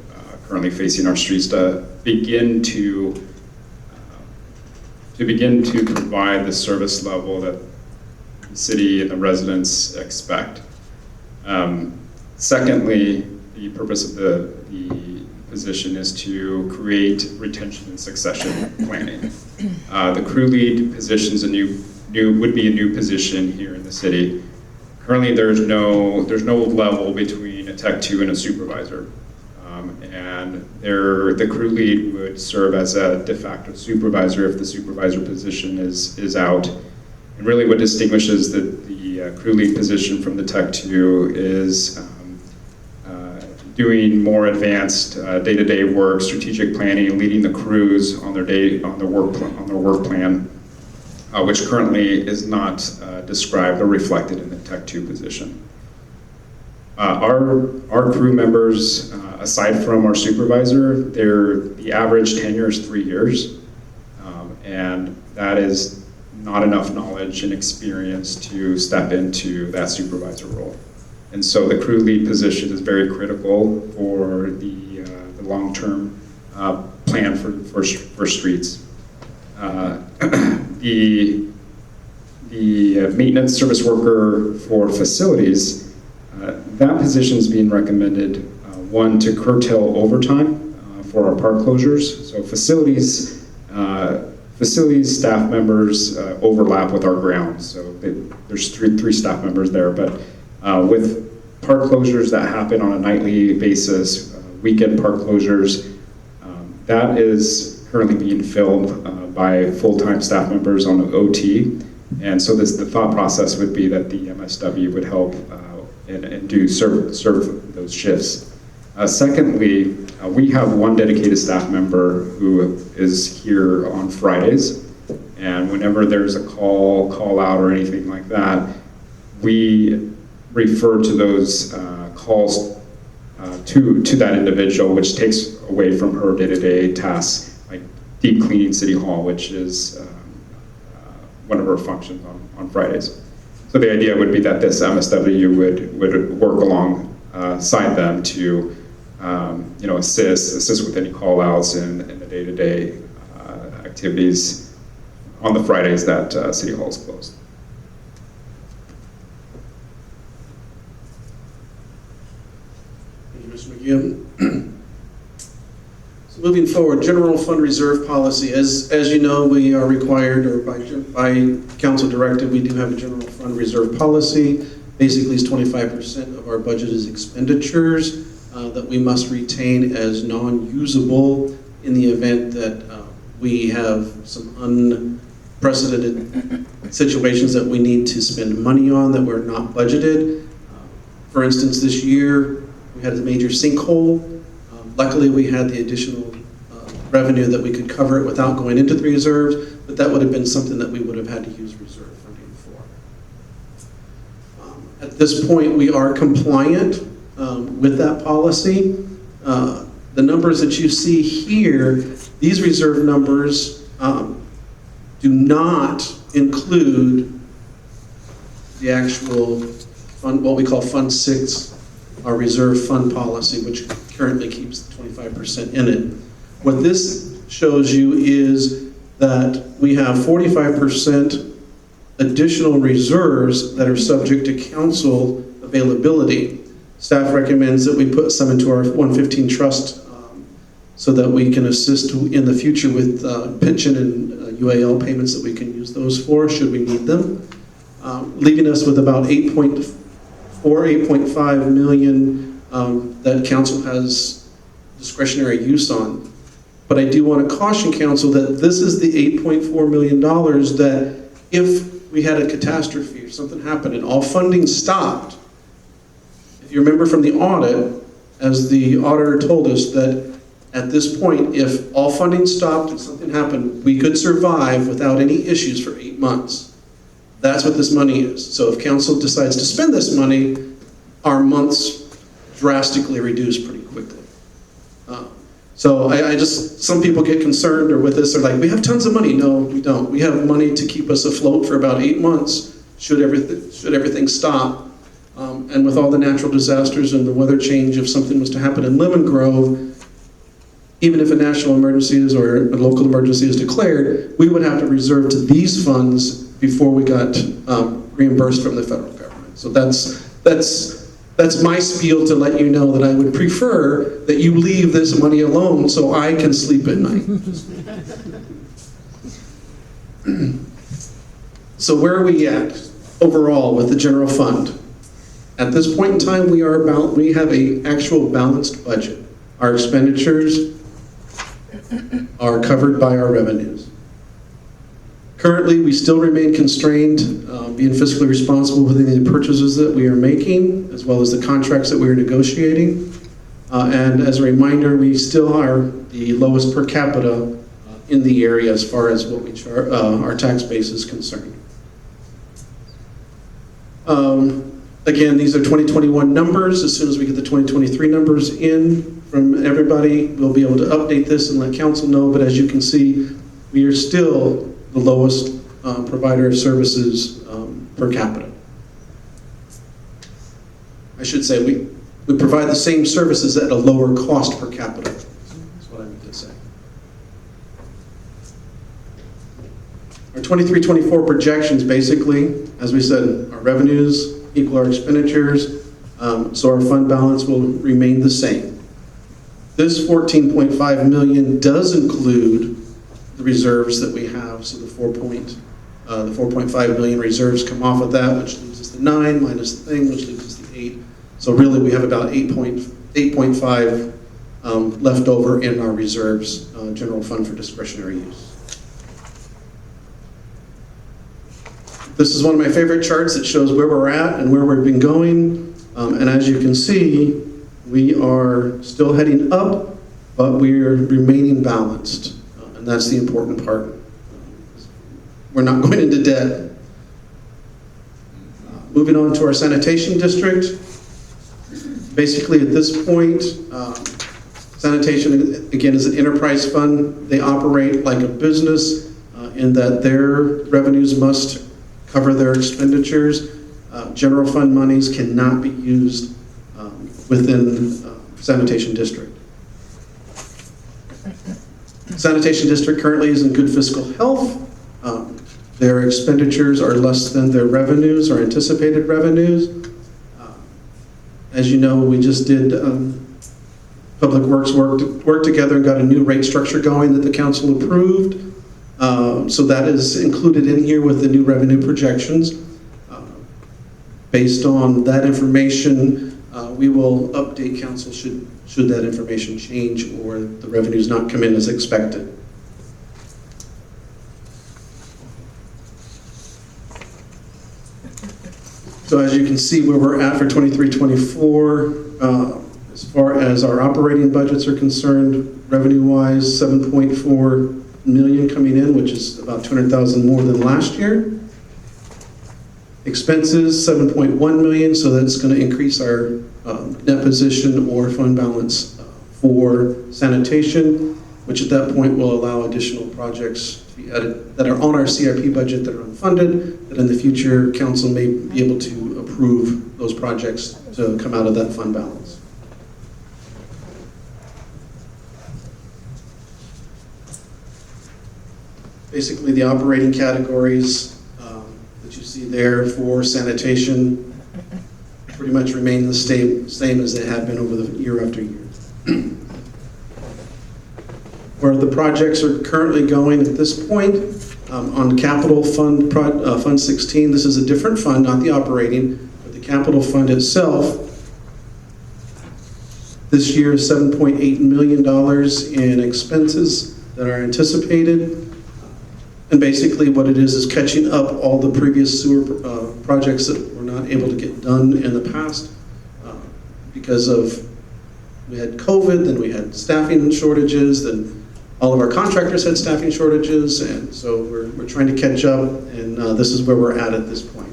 currently facing our streets, to begin to provide the service level that the city and the residents expect. Secondly, the purpose of the position is to create retention and succession planning. The crew lead position is would be a new position here in the city. Currently, there's no level between a Tech 2 and a supervisor. And the crew lead would serve as a de facto supervisor if the supervisor position is out. And really what distinguishes the crew lead position from the Tech 2 is doing more advanced day-to-day work, strategic planning, leading the crews on their work plan, which currently is not described or reflected in the Tech 2 position. Our crew members, aside from our supervisor, the average tenure is 3 years, and that is not enough knowledge and experience to step into that supervisor role. And so the crew lead position is very critical for the long-term plan for streets. The maintenance service worker for facilities, that position is being recommended, one, to curtail overtime for our park closures. So facilities staff members overlap with our grounds. So there's three staff members there, but with park closures that happen on a nightly basis, weekend park closures, that is currently being filled by full-time staff members on the OT. And so the thought process would be that the MSW would help and serve those shifts. Secondly, we have one dedicated staff member who is here on Fridays, and whenever there's a call out or anything like that, we refer to those calls to that individual, which takes away from her day-to-day tasks, like deep cleaning City Hall, which is one of her functions on Fridays. So the idea would be that this MSW would work alongside them to assist with any call-outs and the day-to-day activities on the Fridays that City Hall is closed. Thank you, Mr. McGee. So moving forward, general fund reserve policy. As you know, we are required, or by council directive, we do have a general fund reserve policy. Basically, it's 25% of our budget is expenditures that we must retain as non-usable in the event that we have some unprecedented situations that we need to spend money on that we're not budgeted. For instance, this year we had a major sinkhole. Luckily, we had the additional revenue that we could cover it without going into the reserves, but that would have been something that we would have had to use reserve funding for. At this point, we are compliant with that policy. The numbers that you see here, these reserve numbers do not include the actual fund, what we call Fund 6, our reserve fund policy, which currently keeps 25% in it. What this shows you is that we have 45% additional reserves that are subject to council availability. Staff recommends that we put some into our 115 trust so that we can assist in the future with pension and UAL payments that we can use those for should we need them, leaving us with about 8.5 million that council has discretionary use on. But I do want to caution council that this is the $8.4 million that if we had a catastrophe or something happened and all funding stopped, if you remember from the audit, as the auditor told us that at this point, if all funding stopped and something happened, we could survive without any issues for 8 months. That's what this money is. So if council decides to spend this money, our months drastically reduce pretty quickly. So some people get concerned or with this, they're like, we have tons of money. No, we don't. We have money to keep us afloat for about 8 months, should everything stop. And with all the natural disasters and the weather change, if something was to happen in Lemon Grove, even if a national emergency is or a local emergency is declared, we would have to reserve to these funds before we got reimbursed from the federal government. So that's my spiel to let you know that I would prefer that you leave this money alone so I can sleep at night. So where are we at overall with the general fund? At this point in time, we have an actual balanced budget. Our expenditures are covered by our revenues. Currently, we still remain constrained, being fiscally responsible within the purchases that we are making, as well as the contracts that we are negotiating. And as a reminder, we still are the lowest per capita in the area as far as what we our tax base is concerned. Again, these are 2021 numbers. As soon as we get the 2023 numbers in from everybody, we'll be able to update this and let council know. But as you can see, we are still the lowest provider of services per capita. I should say we provide the same services at a lower cost per capita. That's what I meant to say. Our 23-24 projections, basically, as we said, our revenues equal our expenditures, so our fund balance will remain the same. This 14.5 million does include the reserves that we have, so the 4.5 million reserves come off of that, which leaves us the 9 minus the thing, which leaves us the 8. So really, we have about 8.5 left over in our reserves, general fund for discretionary use. This is one of my favorite charts that shows where we're at and where we've been going. And as you can see, we are still heading up, but we're remaining balanced. And that's the important part. We're not going into debt. Moving on to our sanitation district. Basically at this point, sanitation, again, is an enterprise fund. They operate like a business in that their revenues must cover their expenditures. General fund monies cannot be used within sanitation district. Sanitation district currently is in good fiscal health. Their expenditures are less than their revenues or anticipated revenues. As you know, we just did Public Works work together and got a new rate structure going that the council approved. So that is included in here with the new revenue projections. Based on that information, we will update council should that information change or the revenues not come in as expected. So as you can see where we're at for 23-24, as far as our operating budgets are concerned, revenue-wise, 7.4 million coming in, which is about 200,000 more than last year. Expenses, 7.1 million, so that's going to increase our net position or fund balance for sanitation, which at that point will allow additional projects to be added that are on our CIP budget that are unfunded, that in the future council may be able to approve those projects to come out of that fund balance. Basically, the operating categories that you see there for sanitation pretty much remain the same as they have been over the year after year. Where the projects are currently going at this point, on Capital Fund, Fund 16, this is a different fund, not the operating, but the Capital Fund itself. This year is $7.8 million in expenses that are anticipated. And basically what it is catching up all the previous sewer projects that were not able to get done in the past because of, we had COVID, then we had staffing shortages, then all of our contractors had staffing shortages, and so we're trying to catch up, and this is where we're at this point.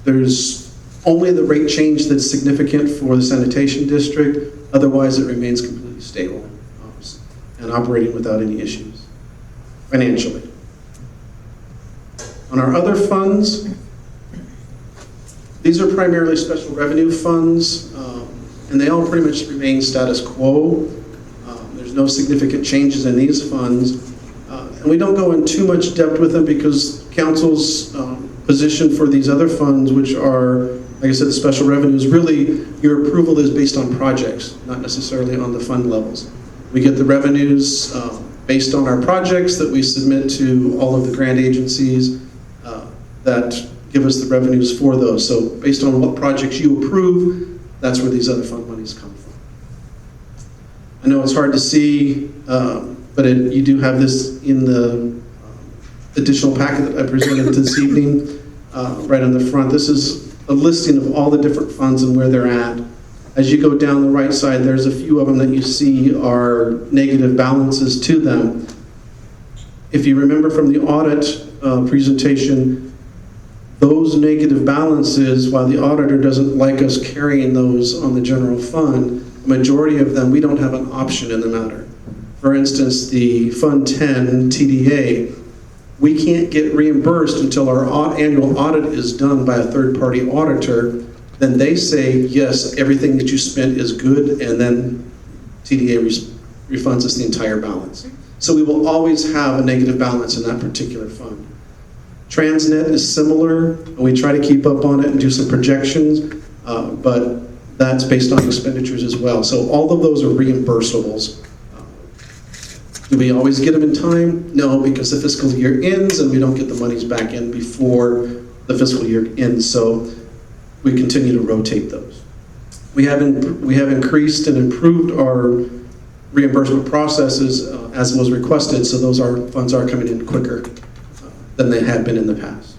There's only the rate change that's significant for the sanitation district, otherwise it remains completely stable and operating without any issues financially. On our other funds, these are primarily special revenue funds, and they all pretty much remain status quo. There's no significant changes in these funds. And we don't go in too much depth with them because council's position for these other funds, which are, like I said, the special revenues, really your approval is based on projects, not necessarily on the fund levels. We get the revenues based on our projects that we submit to all of the grant agencies that give us the revenues for those. So based on what projects you approve, that's where these other fund monies come from. I know it's hard to see, but you do have this in the additional packet that I presented this evening, right on the front. This is a listing of all the different funds and where they're at. As you go down the right side, there's a few of them that you see are negative balances to them. If you remember from the audit presentation, those negative balances, while the auditor doesn't like us carrying those on the general fund, the majority of them, we don't have an option in the matter. For instance, the Fund 10 TDA, we can't get reimbursed until our annual audit is done by a third-party auditor. Then they say, yes, everything that you spent is good, and then TDA refunds us the entire balance. So we will always have a negative balance in that particular fund. Transnet is similar, and we try to keep up on it and do some projections, but that's based on expenditures as well. So all of those are reimbursables. Do we always get them in time? No, because the fiscal year ends and we don't get the monies back in before the fiscal year ends, so we continue to rotate those. We have increased and improved our reimbursement processes as was requested, so those funds are coming in quicker than they had been in the past.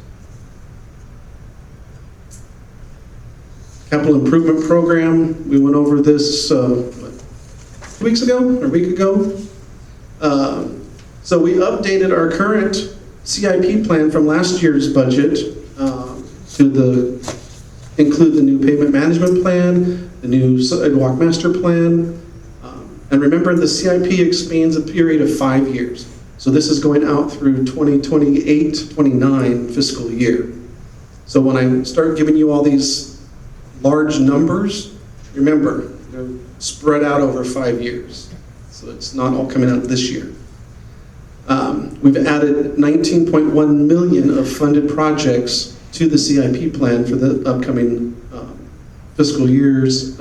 Capital Improvement Program, we went over this 2 weeks ago, or a week ago. So we updated our current CIP plan from last year's budget to include the new pavement management plan, the new sidewalk master plan, and remember the CIP expands a period of 5 years. So this is going out through 2028-29 fiscal year. So when I start giving you all these large numbers, remember, they're spread out over 5 years. So it's not all coming out this year. We've added 19.1 million of funded projects to the CIP plan for the upcoming fiscal year's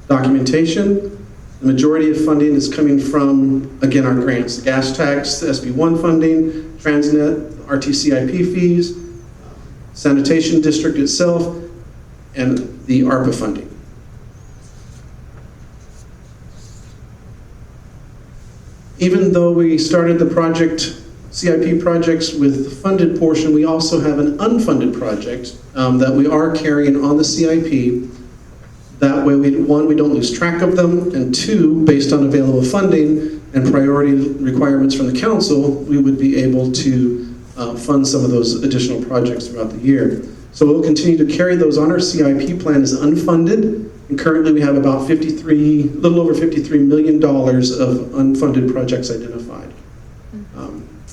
documentation. The majority of funding is coming from, again, our grants, the gas tax, the SB1 funding, Transnet, RTCIP fees, sanitation district itself, and the ARPA funding. Even though we started the project, CIP projects with the funded portion, we also have an unfunded project that we are carrying on the CIP. That way, one, we don't lose track of them, and two, based on available funding and priority requirements from the council, we would be able to fund some of those additional projects throughout the year. So we'll continue to carry those on our CIP plan as unfunded, and currently we have about a little over $53 million of unfunded projects identified.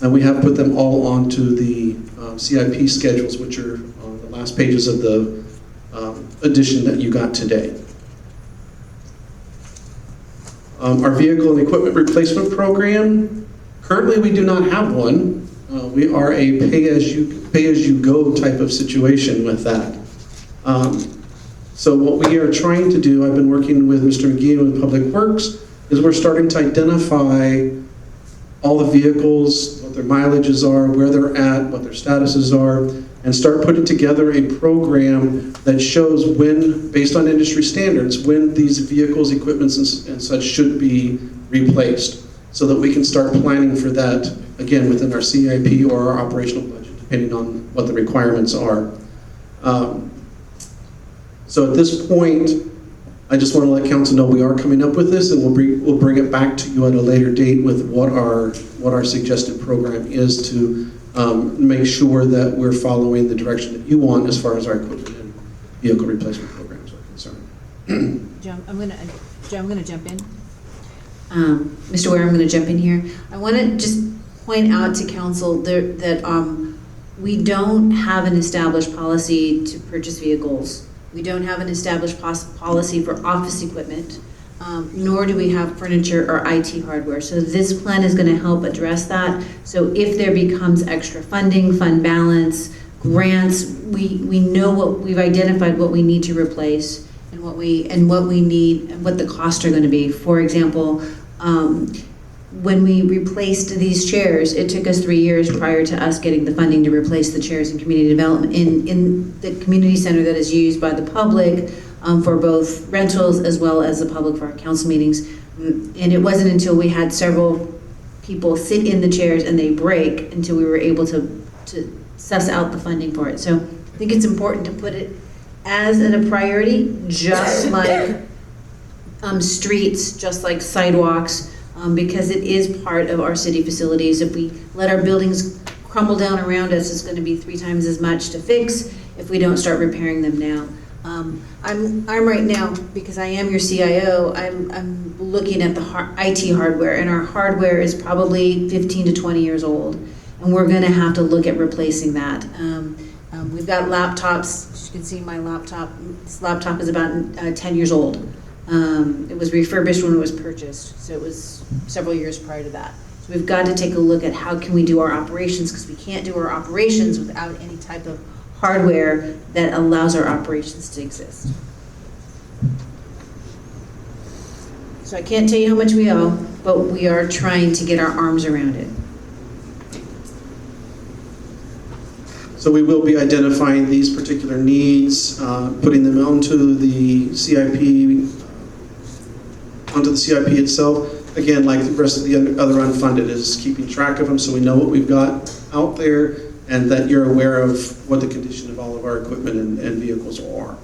And we have put them all onto the CIP schedules, which are on the last pages of the edition that you got today. Our vehicle and equipment replacement program, currently we do not have one. We are a pay-as-you-go type of situation with that. So what we are trying to do, I've been working with Mr. McGee with Public Works, is we're starting to identify all the vehicles, what their mileages are, where they're at, what their statuses are, and start putting together a program that shows when, based on industry standards, when these vehicles, equipments, and such should be replaced, so that we can start planning for that, again, within our CIP or our operational budget, depending on what the requirements are. So at this point, I just want to let council know we are coming up with this, and we'll bring it back to you at a later date with what our suggested program is to make sure that we're following the direction that you want as far as our equipment and vehicle replacement programs are concerned. Joe, I'm gonna jump in. Mr. Ware, I'm going to jump in here. I want to just point out to council that we don't have an established policy to purchase vehicles. We don't have an established policy for office equipment, nor do we have furniture or IT hardware. So this plan is going to help address that. So if there becomes extra funding, fund balance, grants, we know we've identified what we need to replace and what we need and what the costs are going to be. For example, when we replaced these chairs, it took us 3 years prior to us getting the funding to replace the chairs in community development in the community center that is used by the public for both rentals as well as the public for our council meetings. And it wasn't until we had several people sit in the chairs and they break until we were able to suss out the funding for it. So I think it's important to put it as a priority, just like streets, just like sidewalks, because it is part of our city facilities. If we let our buildings crumble down around us, it's going to be 3 times as much to fix if we don't start repairing them now. I'm right now, because I am your CIO, I'm looking at the IT hardware, and our hardware is probably 15 to 20 years old, and we're going to have to look at replacing that. We've got laptops. As you can see, my laptop, this laptop is about 10 years old. It was refurbished when it was purchased, so it was several years prior to that. So we've got to take a look at how can we do our operations, because we can't do our operations without any type of hardware that allows our operations to exist. So I can't tell you how much we owe, but we are trying to get our arms around it. So we will be identifying these particular needs, putting them onto the CIP, itself. Again, like the rest of the other unfunded, is keeping track of them so we know what we've got out there and that you're aware of what the condition of all of our equipment and vehicles are.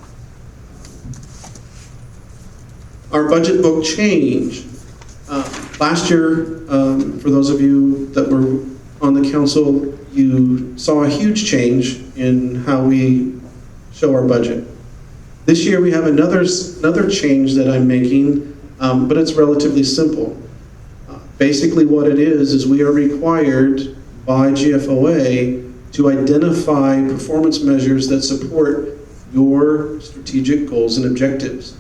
Our budget book change. Last year, for those of you that were on the council, you saw a huge change in how we show our budget. This year we have another change that I'm making, but it's relatively simple. Basically what it is we are required by GFOA to identify performance measures that support your strategic goals and objectives.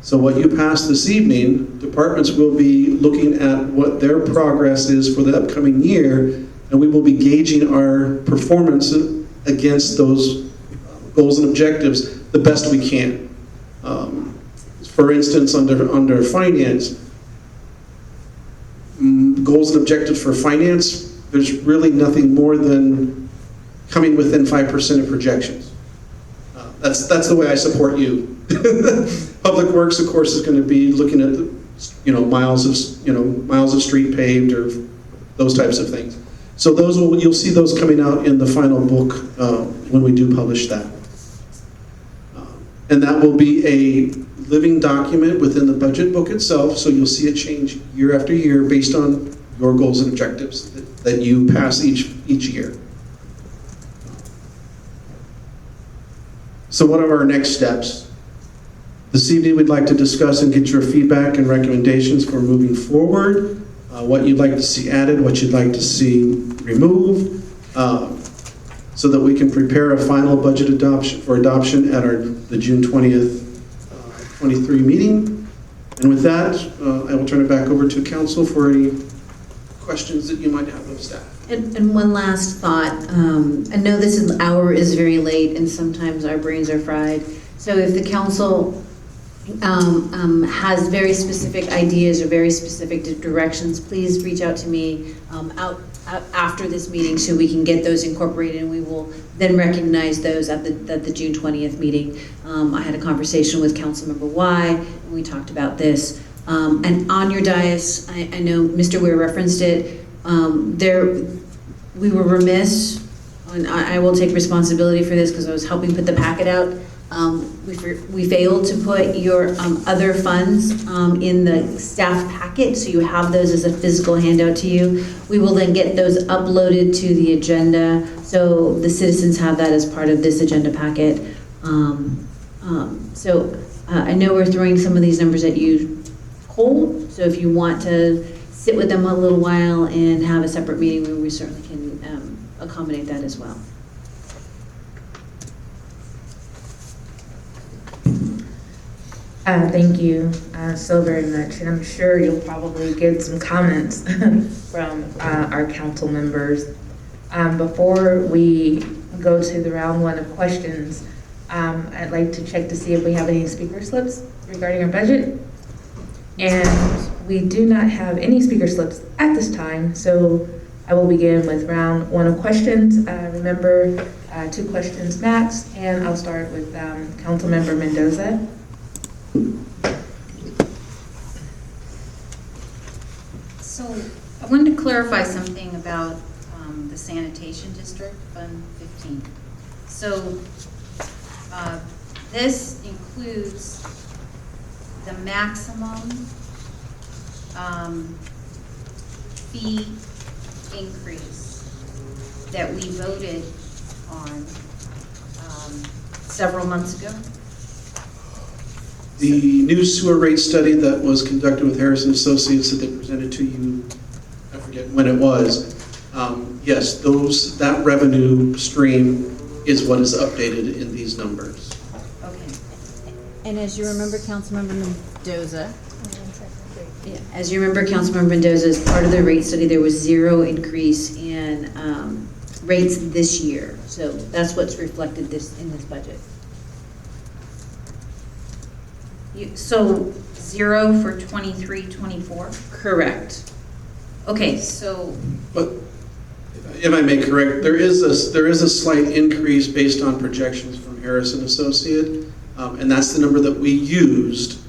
So what you pass this evening, departments will be looking at what their progress is for the upcoming year, and we will be gauging our performance against those goals and objectives the best we can. For instance, under finance, goals and objectives for finance, there's really nothing more than coming within 5% of projections. That's the way I support you. Public Works, of course, is going to be looking at the, miles of street paved or those types of things. So you'll see those coming out in the final book when we do publish that. And that will be a living document within the budget book itself, so you'll see it change year after year based on your goals and objectives that you pass each year. So what are our next steps? This evening we'd like to discuss and get your feedback and recommendations for moving forward, what you'd like to see added, what you'd like to see removed, so that we can prepare a final budget adoption at the June 20th, 23 meeting. And with that, I will turn it back over to council for any questions that you might have of staff. And one last thought. I know this hour is very late and sometimes our brains are fried. So if the council has very specific ideas or very specific directions, please reach out to me after this meeting so we can get those incorporated, and we will then recognize those at the June 20th meeting. I had a conversation with Councilmember Y, and we talked about this. And on your dais, I know Mr. Weir referenced it, we were remiss, and I will take responsibility for this because I was helping put the packet out. We failed to put your other funds in the staff packet, so you have those as a physical handout to you. We will then get those uploaded to the agenda, so the citizens have that as part of this agenda packet. I know we're throwing some of these numbers at you cold, so if you want to sit with them a little while and have a separate meeting, we certainly can accommodate that as well. Thank you so very much, and I'm sure you'll probably get some comments from our council members. Before we go to the round one of questions, I'd like to check to see if we have any speaker slips regarding our budget. And we do not have any speaker slips at this time, so I will begin with round one of questions. Remember, 2 questions max, and I'll start with Councilmember Mendoza. So I wanted to clarify something about the sanitation district, Fund 15. So this includes the maximum fee increase that we voted on several months ago. The new sewer rate study that was conducted with Harrison Associates that they presented to you, I forget when it was, yes, that revenue stream is what is updated in these numbers. Okay. And as you remember, Councilmember Mendoza. Yeah, as you remember, Councilmember Mendoza, as part of the rate study, there was 0 increase in rates this year. So that's what's reflected in this budget. So 0 for 23-24? Correct. Okay, so But if I may correct, there is a slight increase based on projections from Harrison Associate, and that's the number that we used.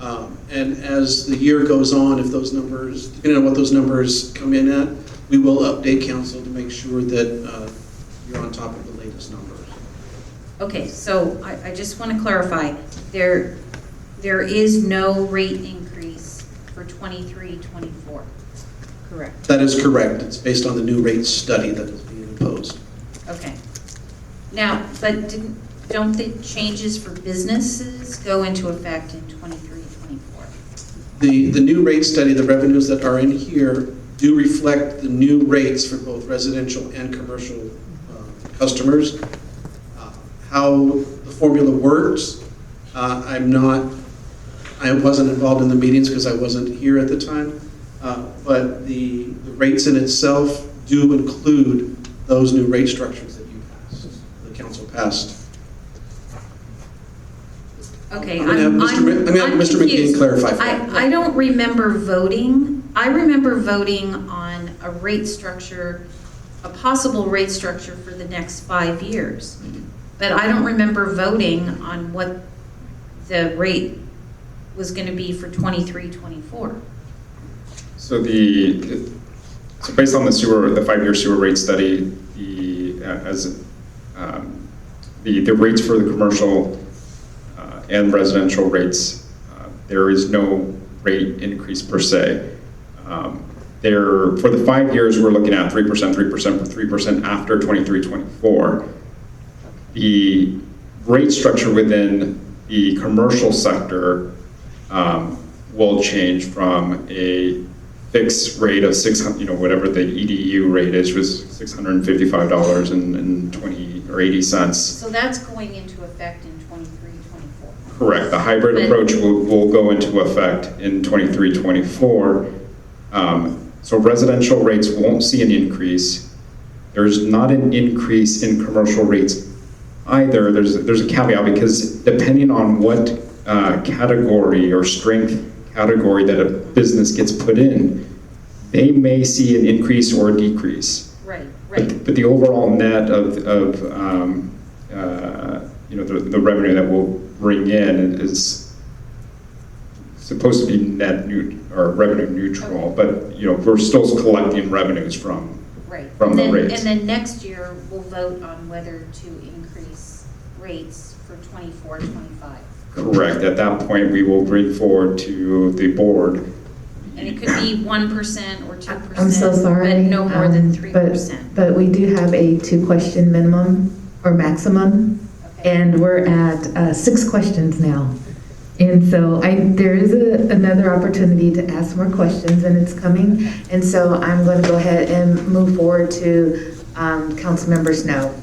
And as the year goes on, if those numbers, depending on what those numbers come in at, we will update council to make sure that you're on top of the latest numbers. okay, so I just want to clarify, there is no rate increase for 23-24. Correct. That is correct. It's based on the new rate study that is being imposed. Okay. Now, but don't the changes for businesses go into effect in 23-24? The new rate study, the revenues that are in here do reflect the new rates for both residential and commercial customers. How the formula works, I wasn't involved in the meetings because I wasn't here at the time, but the rates in itself do include those new rate structures that you passed, the council passed. Okay, I'm gonna have Mr. McGinn confused. clarify for you. I don't remember voting. I remember voting on a rate structure, a possible rate structure for the next 5 years. But I don't remember voting on what the rate was going to be for 23-24. So so based on the 5-year sewer rate study, the rates for the commercial and residential rates, there is no rate increase per se. For the 5 years, we're looking at 3%, 3% after 23-24. The rate structure within the commercial sector will change from a fixed rate of 600, whatever the EDU rate is, was $655 and 20 or 80 cents. So that's going into effect in 23-24. Correct. The hybrid approach will go into effect in 23-24. So residential rates won't see an increase. There's not an increase in commercial rates either. There's a caveat because depending on what category or strength category that a business gets put in, they may see an increase or a decrease. Right. But the overall net of the revenue that we'll bring in is supposed to be net or revenue neutral. But we're still collecting revenues from the rates. And then next year we'll vote on whether to increase rates for 24, 25. Correct. At that point, we will bring forward to the board. And it could be 1% or 2%. I'm so sorry. But no more than 3%. But we do have a 2-question minimum or maximum, and we're at 6 questions now. And so there is another opportunity to ask more questions, and it's coming. And so I'm going to go ahead and move forward to Councilmember Snow.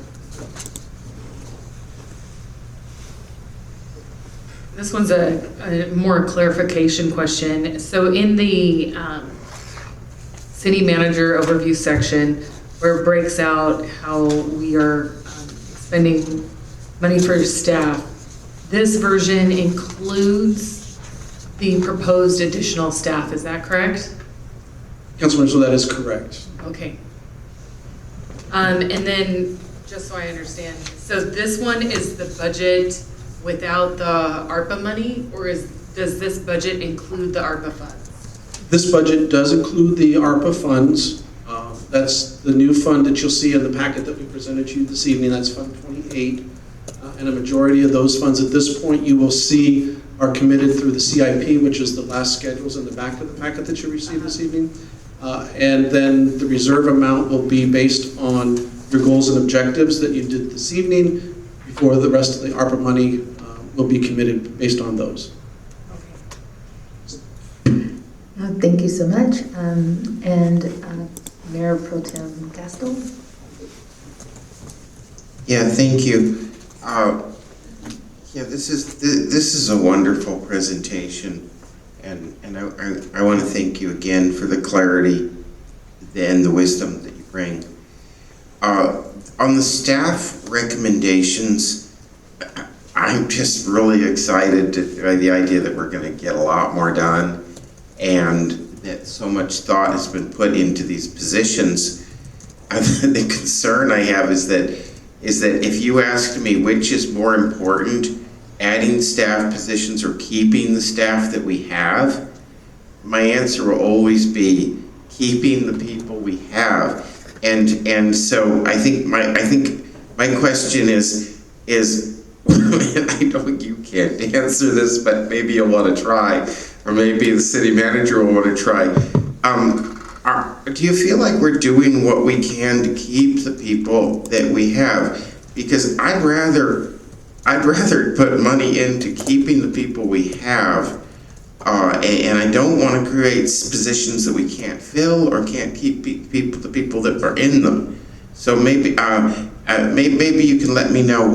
This one's a more clarification question. So in the city manager overview section, where it breaks out how we are spending money for staff, this version includes the proposed additional staff, is that correct? Councilmember, so that is correct. Okay. And then, just so I understand, so this one is the budget without the ARPA money, or does this budget include the ARPA funds? This budget does include the ARPA funds. That's the new fund that you'll see in the packet that we presented to you this evening. That's Fund 28. And a majority of those funds at this point you will see are committed through the CIP, which is the last schedules in the back of the packet that you received this evening. And then the reserve amount will be based on your goals and objectives that you did this evening, before the rest of the ARPA money will be committed based on those. Thank you so much. And Mayor Pro Tem Gaston? Yeah, thank you. Yeah, this is a wonderful presentation, and I want to thank you again for the clarity and the wisdom that you bring. On the staff recommendations, I'm just really excited by the idea that we're going to get a lot more done, and that so much thought has been put into these positions. The concern I have is that if you asked me which is more important, adding staff positions or keeping the staff that we have, my answer will always be keeping the people we have. And so I think my question is I know you can't answer this, but maybe you'll want to try, or maybe the city manager will want to try. Do you feel like we're doing what we can to keep the people that we have? Because I'd rather put money into keeping the people we have, and I don't want to create positions that we can't fill or can't keep the people that are in them. So maybe you can let me know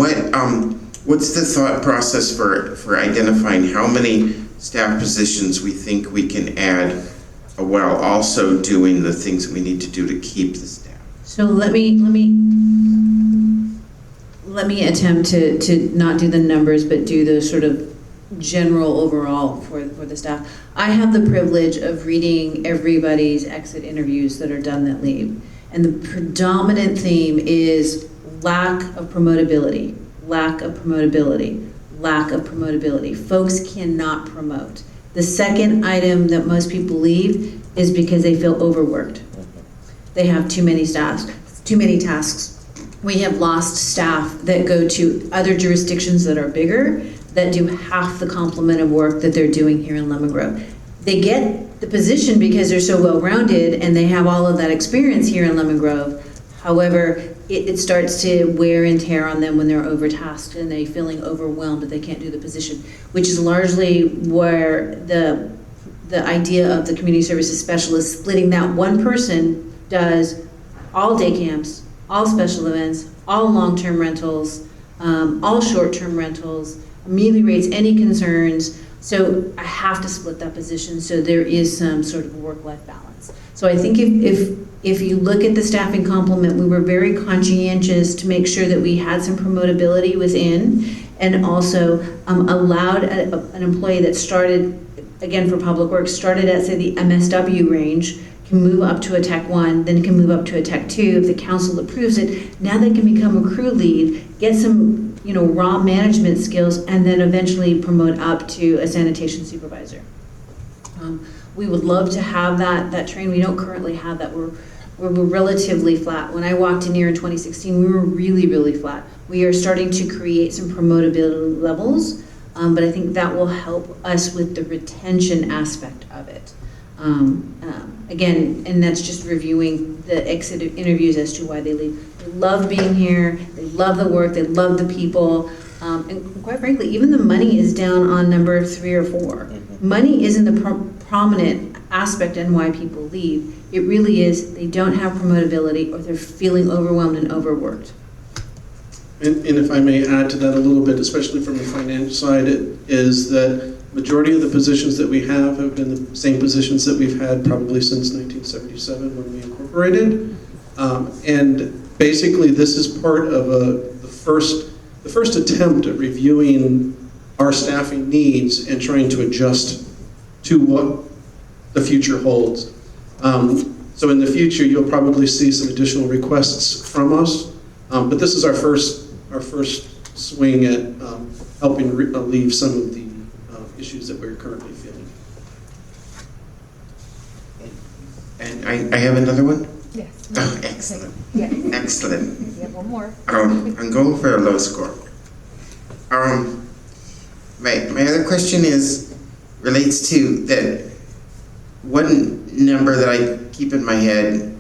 what's the thought process for identifying how many staff positions we think we can add, while also doing the things that we need to do to keep the staff. So let me attempt to not do the numbers, but do the sort of general overall for the staff. I have the privilege of reading everybody's exit interviews that are done that leave. And the predominant theme is lack of promotability, lack of promotability, lack of promotability. Folks cannot promote. The second item that most people leave is because they feel overworked. They have too many tasks. We have lost staff that go to other jurisdictions that are bigger, that do half the complement of work that they're doing here in Lemon Grove. They get the position because they're so well-rounded and they have all of that experience here in Lemon Grove. However, it starts to wear and tear on them when they're overtasked and they're feeling overwhelmed that they can't do the position, which is largely where the idea of the community services specialist, splitting that one person, does all day camps, all special events, all long-term rentals, all short-term rentals, ameliorates any concerns. So I have to split that position so there is some sort of work-life balance. So I think if you look at the staffing complement, we were very conscientious to make sure that we had some promotability within, and also allowed an employee that started, again for Public Works, started at say the MSW range, can move up to a Tech 1, then can move up to a Tech 2 if the council approves it. Now they can become a crew lead, get some raw management skills, and then eventually promote up to a sanitation supervisor. We would love to have that train. We don't currently have that. where we're relatively flat. When I walked in here in 2016, we were really, really flat. We are starting to create some promotability levels, but I think that will help us with the retention aspect of it. Again, and that's just reviewing the exit interviews as to why they leave. They love being here, they love the work, they love the people, and quite frankly, even the money is down on number 3 or 4. Money isn't the prominent aspect in why people leave. It really is they don't have promotability or they're feeling overwhelmed and overworked. And if I may add to that a little bit, especially from the financial side, it is that majority of the positions that we have been the same positions that we've had probably since 1977 when we incorporated. And basically this is part of the first attempt at reviewing our staffing needs and trying to adjust to what the future holds. So in the future, you'll probably see some additional requests from us, but this is our first swing at helping relieve some of the issues that we're currently feeling. And I have another one? Yes. Oh, excellent. Yeah. Excellent. You have one more. I'm going for a low score. My other question relates to that one number that I keep in my head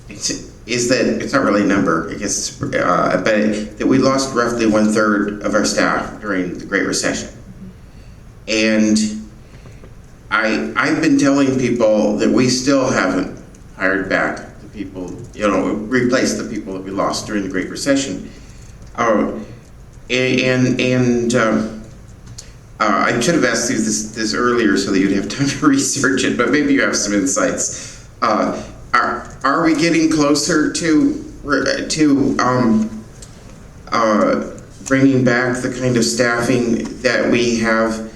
is that it's not really a number, I guess, but that we lost roughly 1/3 of our staff during the Great Recession. And I've been telling people that we still haven't hired back the people, replaced the people that we lost during the Great Recession. I should have asked you this earlier so that you'd have time to research it, but maybe you have some insights. Are we getting closer to bringing back the kind of staffing that we had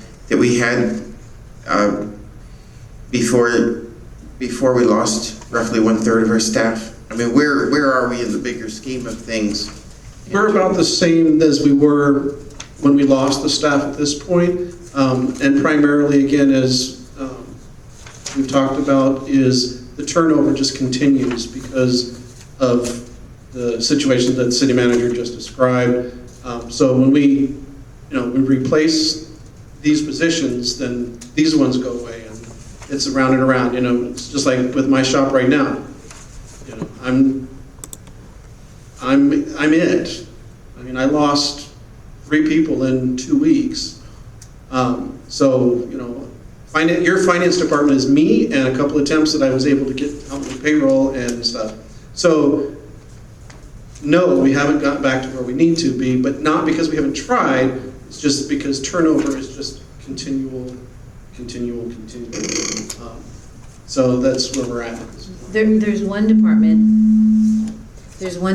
before we lost roughly 1/3 of our staff? I mean, where are we in the bigger scheme of things? We're about the same as we were when we lost the staff at this point. And primarily, again, as we've talked about, is the turnover just continues because of the situation that the city manager just described. So when we replace these positions, then these ones go away, and it's around and around. It's just like with my shop right now. I'm it. I mean, I lost 3 people in 2 weeks. So, your finance department is me and a couple of temps that I was able to get help with payroll and stuff. So, no, we haven't gotten back to where we need to be, but not because we haven't tried. It's just because turnover is just continual. So that's where we're at. There's one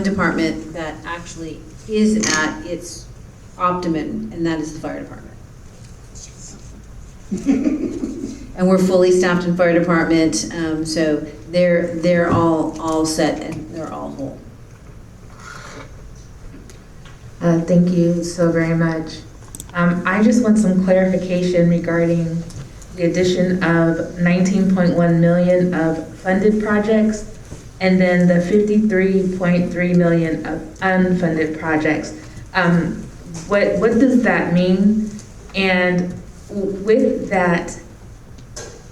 department that actually is at its optimum, and that is the fire department. And we're fully staffed in fire department, so they're all set and they're all whole. Thank you so very much. I just want some clarification regarding the addition of 19.1 million of funded projects and then the 53.3 million of unfunded projects. What does that mean? And with that,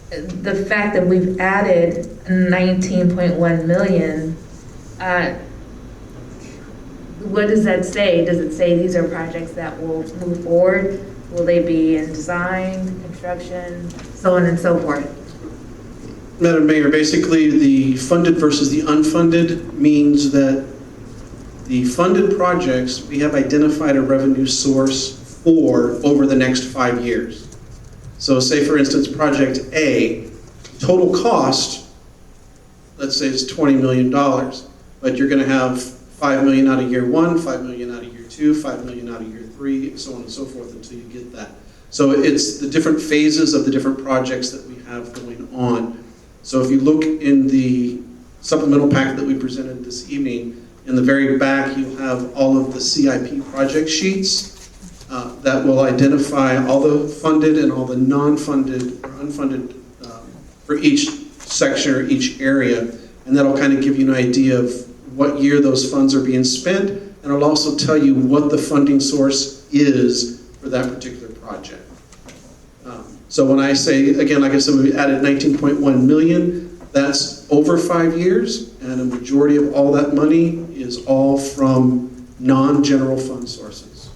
the fact that we've added 19.1 million, what does that say? Does it say these are projects that will move forward? Will they be in design, construction, so on and so forth? Madam Mayor, basically the funded versus the unfunded means that the funded projects, we have identified a revenue source for over the next 5 years. So say for instance, project A, total cost, let's say it's $20 million, but you're gonna have $5 million out of year 1, $5 million out of year 2, $5 million out of year 3, so on and so forth until you get that. So it's the different phases of the different projects that we have going on. So if you look in the supplemental packet that we presented this evening, in the very back you'll have all of the CIP project sheets that will identify all the funded and all the non-funded or unfunded for each section or each area. and that'll kind of give you an idea of what year those funds are being spent, and it'll also tell you what the funding source is for that particular project. So when I say, again, like I said, we added 19.1 million, that's over 5 years, and a majority of all that money is all from non-general fund sources.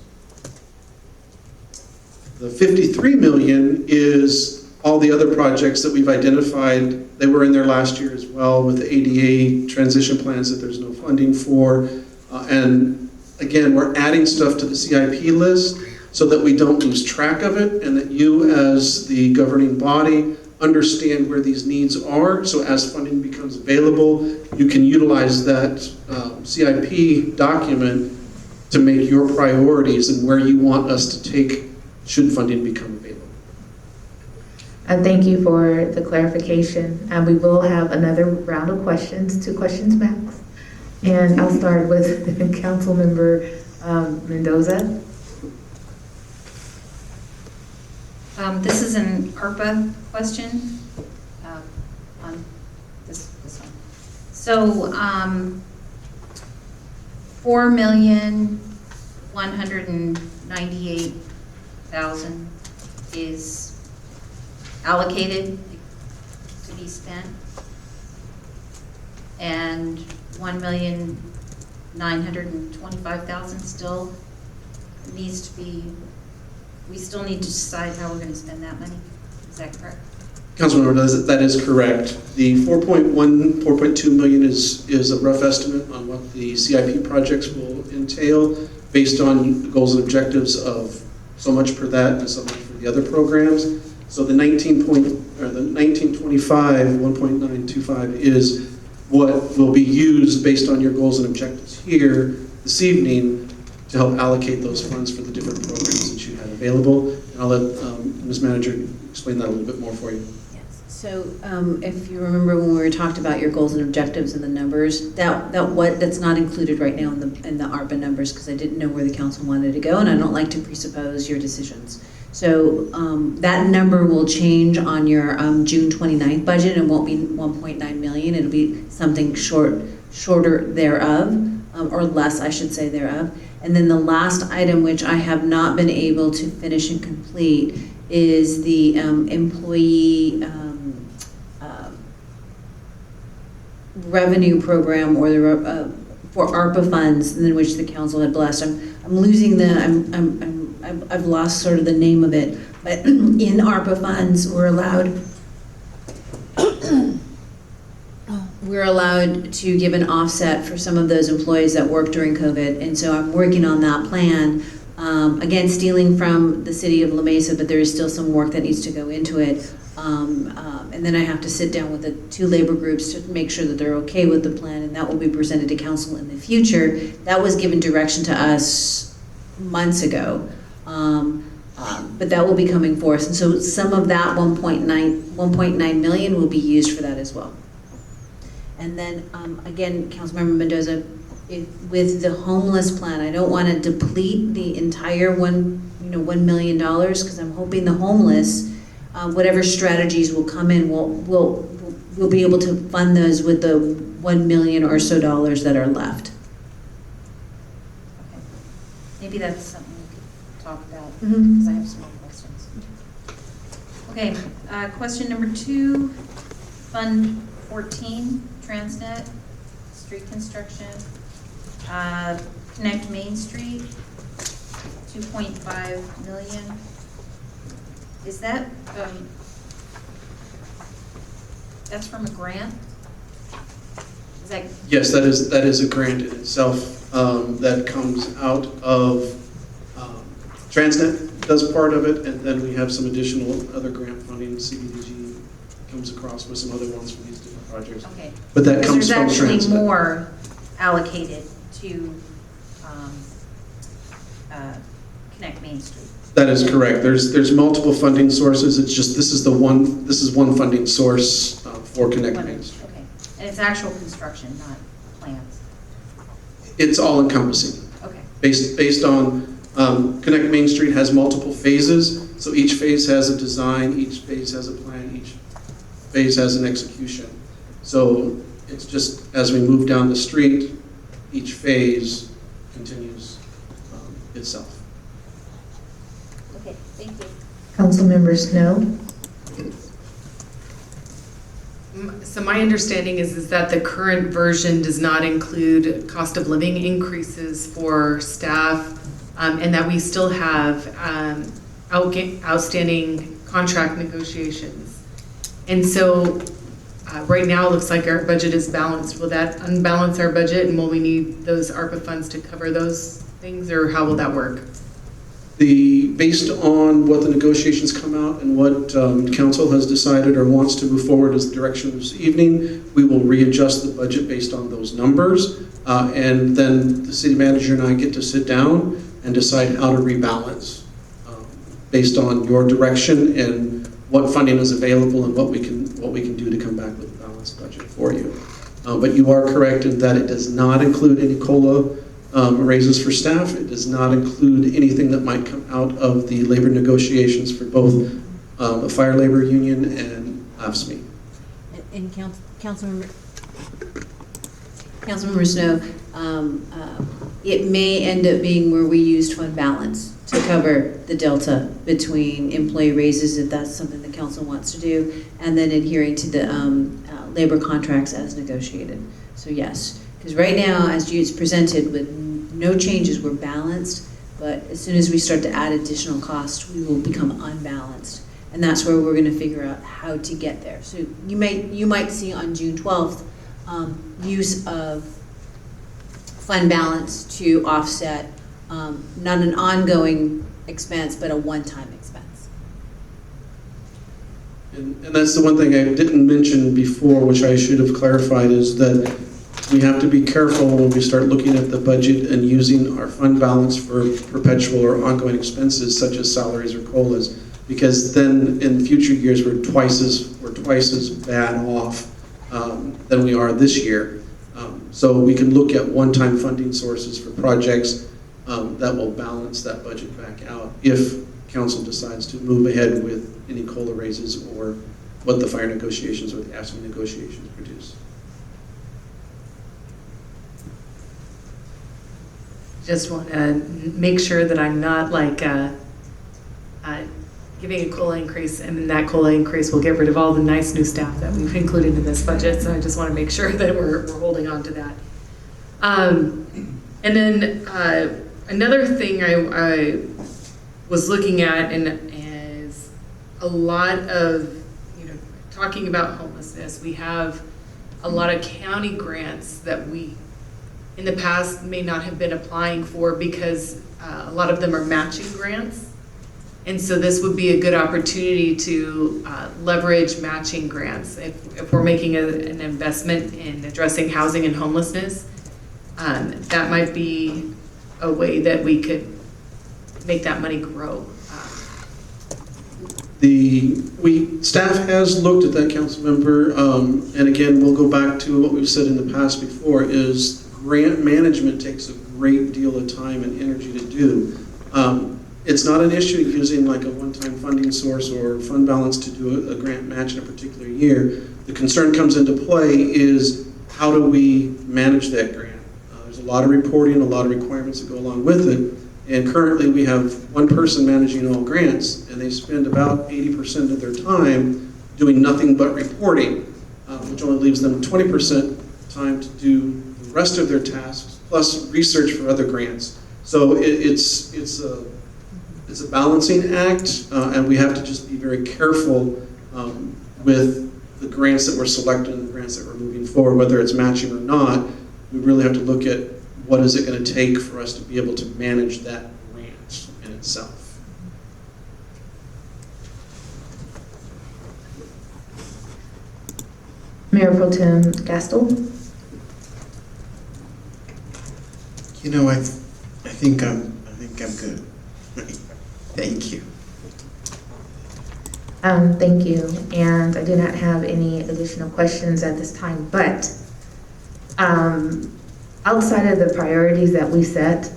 The 53 million is all the other projects that we've identified. They were in there last year as well with the ADA transition plans that there's no funding for. And again, we're adding stuff to the CIP list so that we don't lose track of it, and that you as the governing body understand where these needs are, so as funding becomes available, you can utilize that CIP document to make your priorities and where you want us to take should funding become available. Thank you for the clarification. And we will have another round of questions, 2 questions max. And I'll start with Councilmember Mendoza. This is an ARPA question on this one. So, 4,198,000 is allocated to be spent, and 1,925,000 still needs to be. We still need to decide how we're going to spend that money. Is that correct? Councilmember, that is correct. The 4.2 million is a rough estimate on what the CIP projects will entail based on the goals and objectives of so much per that and so much for the other programs. So the 1925, 1.925 is what will be used based on your goals and objectives here this evening to help allocate those funds for the different programs that you have available. And I'll let Ms. Manager explain that a little bit more for you. Yes. So if you remember when we talked about your goals and objectives and the numbers, that's not included right now in the ARPA numbers, because I didn't know where the council wanted to go, and I don't like to presuppose your decisions. So that number will change on your June 29th budget, and won't be 1.9 million. It'll be something shorter thereof, or less, I should say, thereof. And then the last item, which I have not been able to finish and complete, is the employee revenue program, or the for ARPA funds, in which the council had blessed. I'm losing the I've lost sort of the name of it, but in ARPA funds we're allowed to give an offset for some of those employees that work during COVID, and so I'm working on that plan. Again, stealing from the city of La Mesa, but there is still some work that needs to go into it. And then I have to sit down with the 2 labor groups to make sure that they're okay with the plan, and that will be presented to council in the future. That was given direction to us months ago, but that will be coming forth. And so some of that 1.9 million will be used for that as well. And then again, Councilmember Mendoza, with the homeless plan, I don't want to deplete the entire $1 million, because I'm hoping the homeless, whatever strategies will come in, we'll be able to fund those with the $1 million or so that are left. Okay. Maybe that's something we could talk about, because I have some more questions. Okay, question number 2, Fund 14, Transnet, street construction, Connect Main Street, 2.5 million. Is that, that's from a grant? Is that? Yes, that is a grant in itself that comes out of Transnet does part of it, and then we have some additional other grant funding. CBDG comes across with some other ones for these different projects. Okay. But that comes from There's actually Transnet. more allocated to Connect Main Street. That is correct. There's multiple funding sources. It's just this is one funding source for Connect Main Street. Okay, and it's actual construction, not plans. It's all encompassing. Okay. Based on Connect Main Street has multiple phases, so each phase has a design, each phase has a plan, each phase has an execution. So It's just as we move down the street, each phase continues itself. Okay, thank you. Councilmember Snow? So my understanding is that the current version does not include cost of living increases for staff, and that we still have outstanding contract negotiations. And so right now, it looks like our budget is balanced. Will that unbalance our budget, and will we need those ARPA funds to cover those things, or how will that work? Based on what the negotiations come out and what council has decided or wants to move forward as the direction this evening, we will readjust the budget based on those numbers. And then the city manager and I get to sit down and decide how to rebalance based on your direction and what funding is available and what we can do to come back with a balanced budget for you. But you are correct in that it does not include any COLA raises for staff. It does not include anything that might come out of the labor negotiations for both the Fire Labor Union and AFSCME. And Councilmember Snow, it may end up being where we used fund balance to cover the delta between employee raises, if that's something the council wants to do, and then adhering to the labor contracts as negotiated. So yes, because right now, as it's presented with no changes, we're balanced, but as soon as we start to add additional cost, we will become unbalanced. And that's where we're gonna figure out how to get there. So you might see on June 12th, use of fund balance to offset not an ongoing expense, but a one-time expense. And that's the one thing I didn't mention before, which I should have clarified, is that we have to be careful when we start looking at the budget and using our fund balance for perpetual or ongoing expenses such as salaries or COLAs, because then in future years we're twice as bad off than we are this year. So we can look at one-time funding sources for projects that will balance that budget back out if council decides to move ahead with any COLA raises or what the fire negotiations or the AFSCME negotiations produce. Just want to make sure that I'm not like giving a COLA increase, and then that COLA increase will get rid of all the nice new staff that we've included in this budget. So I just want to make sure that we're holding on to that. And then another thing I was looking at and is a lot of, talking about homelessness. We have a lot of county grants that we in the past may not have been applying for because a lot of them are matching grants. And so this would be a good opportunity to leverage matching grants. If we're making an investment in addressing housing and homelessness, that might be a way that we could make that money grow. Staff has looked at that, council member, and again, we'll go back to what we've said in the past before, is grant management takes a great deal of time and energy to do. It's not an issue using like a one-time funding source or fund balance to do a grant match in a particular year. The concern comes into play is how do we manage that grant? There's a lot of reporting, a lot of requirements that go along with it. And currently we have one person managing all grants, and they spend about 80% of their time doing nothing but reporting, which only leaves them 20% time to do the rest of their tasks, plus research for other grants. So it's a balancing act, and we have to just be very careful with the grants that we're selecting and the grants that we're moving forward, whether it's matching or not. We really have to look at what is it going to take for us to be able to manage that grant in itself. Mayor Pro Tem Gastel? I think I'm good. Thank you. Thank you, and I do not have any additional questions at this time, but outside of the priorities that we set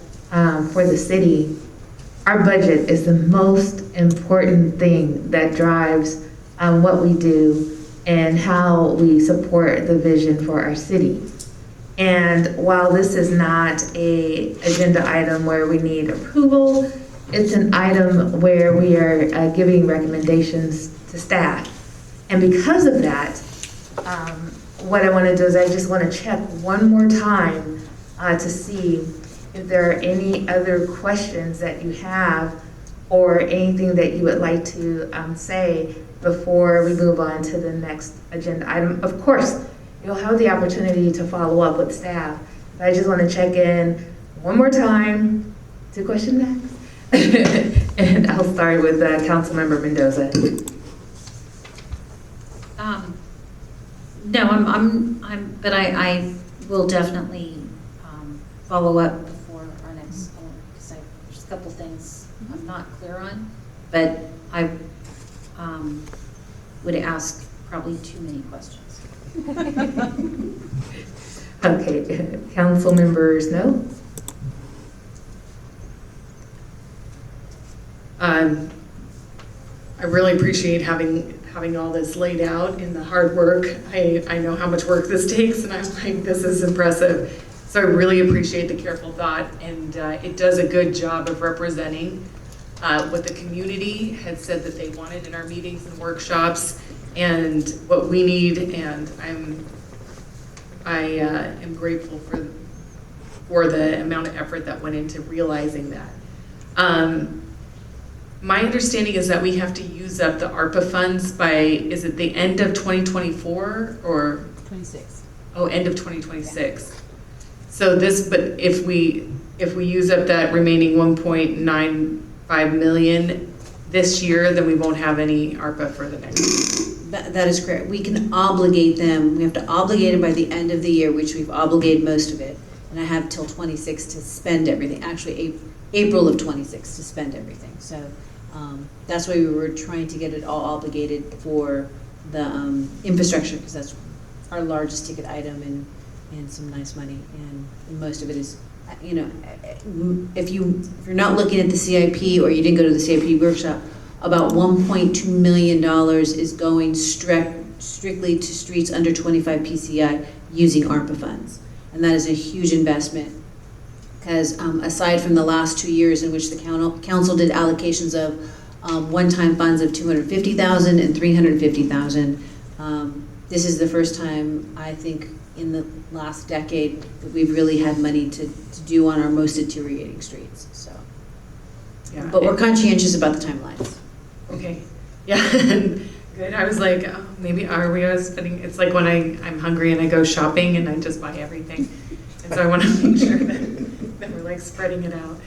for the city, our budget is the most important thing that drives what we do and how we support the vision for our city. And while this is not an agenda item where we need approval, it's an item where we are giving recommendations to staff. And because of that, what I want to do is I just want to check one more time to see if there are any other questions that you have or anything that you would like to say before we move on to the next agenda item. Of course, you'll have the opportunity to follow up with staff, but I just want to check in one more time to question next. And I'll start with Councilmember Mendoza. No, but I will definitely follow up before our next, because there's a couple things I'm not clear on, but I would ask probably too many questions. Okay, council members, no? I really appreciate having all this laid out in the hard work. I know how much work this takes, and I'm like, this is impressive. So I really appreciate the careful thought, and it does a good job of representing what the community had said that they wanted in our meetings and workshops, and what we need. And I am grateful for the amount of effort that went into realizing that. My understanding is that we have to use up the ARPA funds by, is it the end of 2024 or? 26. Oh, end of 2026. So this, but if we use up that remaining 1.95 million this year, then we won't have any ARPA for the next year. That is correct. We can obligate them. We have to obligate them by the end of the year, which we've obligated most of it. And I have till 26 to spend everything. Actually, April of 26 to spend everything. So that's why we were trying to get it all obligated for the infrastructure, because that's our largest ticket item and some nice money. And most of it is, you know, if you're not looking at the CIP or you didn't go to the CIP workshop, about $1.2 million is going strictly to streets under 25 PCI using ARPA funds. And that is a huge investment, because aside from the last 2 years in which the council did allocations of one-time funds of $250,000 and $350,000, this is the first time, I think, in the last decade that we've really had money to do on our most deteriorating streets. So, Yeah. But we're conscientious about the timelines. Okay, yeah, good. I was like, oh, maybe are we spending, it's like when I'm hungry and I go shopping and I just buy everything. And so I want to make sure that we're like spreading it out.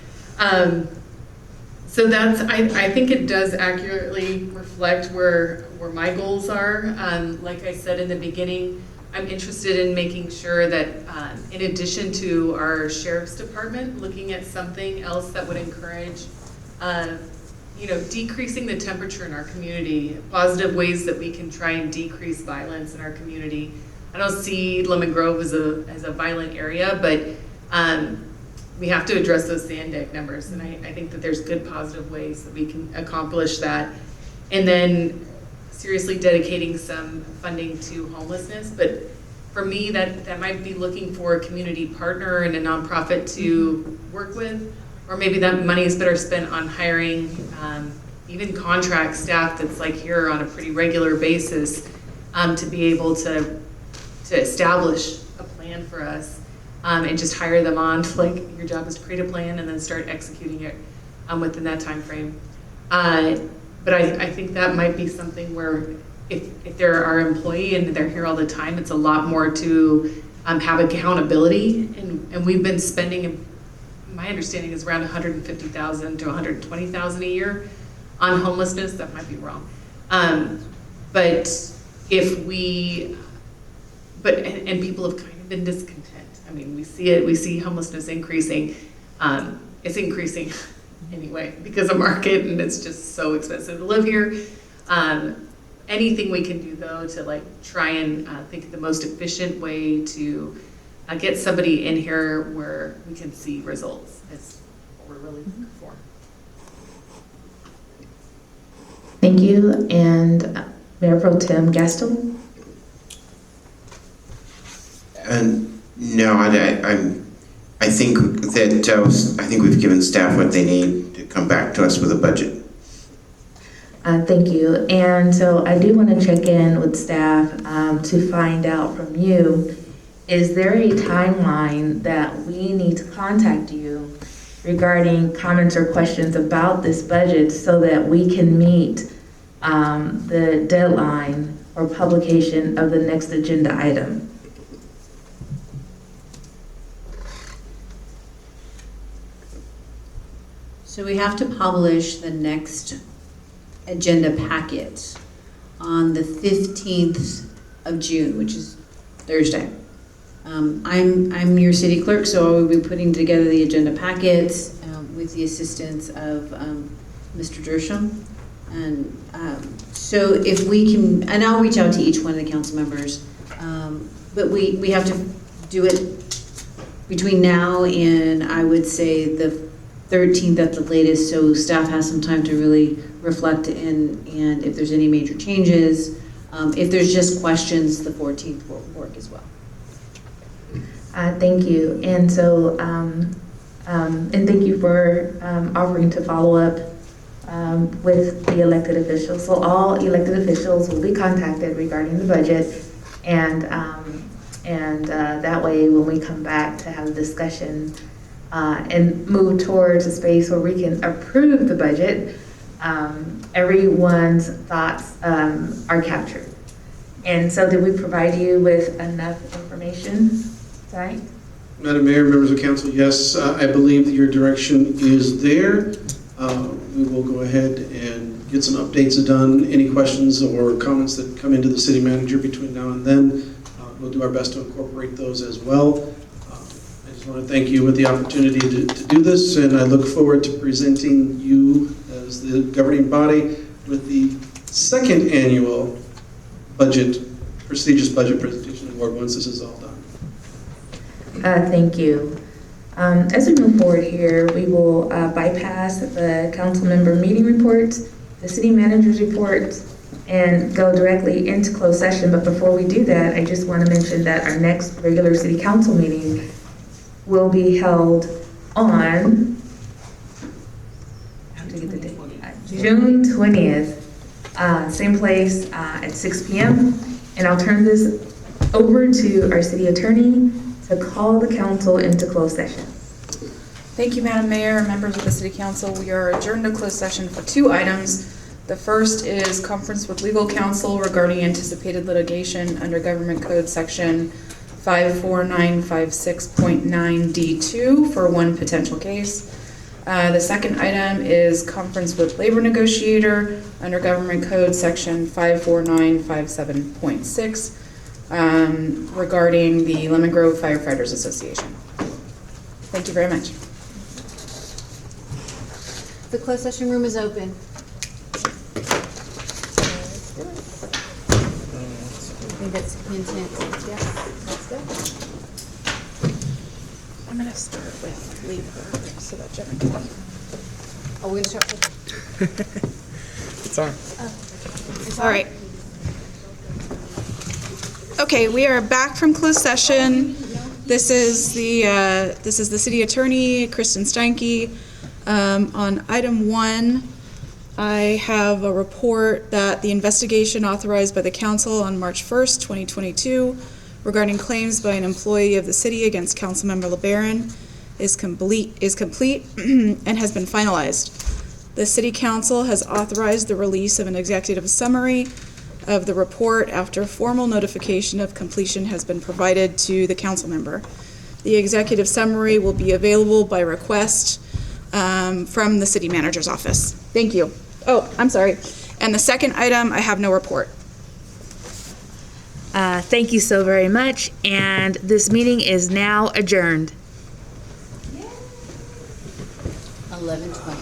So that's, I think it does accurately reflect where my goals are. Like I said in the beginning, I'm interested in making sure that in addition to our sheriff's department, looking at something else that would encourage you know, decreasing the temperature in our community, positive ways that we can try and decrease violence in our community. I don't see Lemon Grove as a violent area, but we have to address those Sandeck numbers, and I think that there's good positive ways that we can accomplish that. And then seriously dedicating some funding to homelessness, but for me, that might be looking for a community partner and a nonprofit to work with. Or maybe that money is better spent on hiring even contract staff that's like here on a pretty regular basis to be able to establish a plan for us and just hire them on to, like, your job is to create a plan and then start executing it within that time frame. But I think that might be something where if they're our employee and they're here all the time, it's a lot more to have accountability. And we've been spending, my understanding is around $150,000 to $120,000 a year on homelessness. That might be wrong. But if we, and people have kind of been discontent. I mean, we see it, we see homelessness increasing. It's increasing anyway because of market, and it's just so expensive to live here. Anything we can do though to like try and think of the most efficient way to get somebody in here where we can see results is what we're really looking for. Thank you. And Mayor Pro Tem Gaston. I think that, I think we've given staff what they need to come back to us with a budget. Thank you. And so I do want to check in with staff to find out from you, is there a timeline that we need to contact you regarding comments or questions about this budget so that we can meet the deadline or publication of the next agenda item? So we have to publish the next agenda packet on the 15th of June, which is Thursday. I'm your city clerk, so I will be putting together the agenda packets with the assistance of Mr. Dersham. And so if we can, and I'll reach out to each one of the council members, but we have to do it between now and I would say the 13th at the latest, so staff has some time to really reflect and if there's any major changes. If there's just questions, the 14th will work as well. Thank you. And so, and thank you for offering to follow up with the elected officials. So all elected officials will be contacted regarding the budget, and that way when we come back to have a discussion and move towards a space where we can approve the budget, everyone's thoughts are captured. And so did we provide you with enough information tonight? Madam Mayor, members of council, yes, I believe that your direction is there. We will go ahead and get some updates done. Any questions or comments that come into the city manager between now and then, we'll do our best to incorporate those as well. I just want to thank you with the opportunity to do this, and I look forward to presenting you as the governing body with the second annual prestigious budget presentation award once this is all done. Thank you. As we move forward here, we will bypass the council member meeting reports, the city manager's reports, and go directly into closed session. But before we do that, I just want to mention that our next regular city council meeting will be held on, I have to get the date, June 20th, same place at 6 p.m. And I'll turn this over to our city attorney to call the council into closed session. Thank you, Madam Mayor and members of the City Council. We are adjourned to closed session for 2 items. The first is conference with legal counsel regarding anticipated litigation under Government Code Section 54956.9D2 for one potential case. The second item is conference with labor negotiator under Government Code Section 54957.6 regarding the Lemon Grove Firefighters Association. Thank you very much. The closed session room is open. I think that's intent. Yeah, that's good. I'm going to start with labor so that Jenna can. Oh, we're going to start with... It's on. All right. Okay, we are back from closed session. This is the city attorney, Kristen Steinke. On item 1, I have a report that the investigation authorized by the council on March 1st, 2022 regarding claims by an employee of the city against Councilmember LeBaron is complete and has been finalized. The city council has authorized the release of an executive summary of the report after formal notification of completion has been provided to the council member. The executive summary will be available by request from the city manager's office. Thank you. Oh, I'm sorry. And the second item, I have no report. Thank you so very much, and this meeting is now adjourned. 11:20.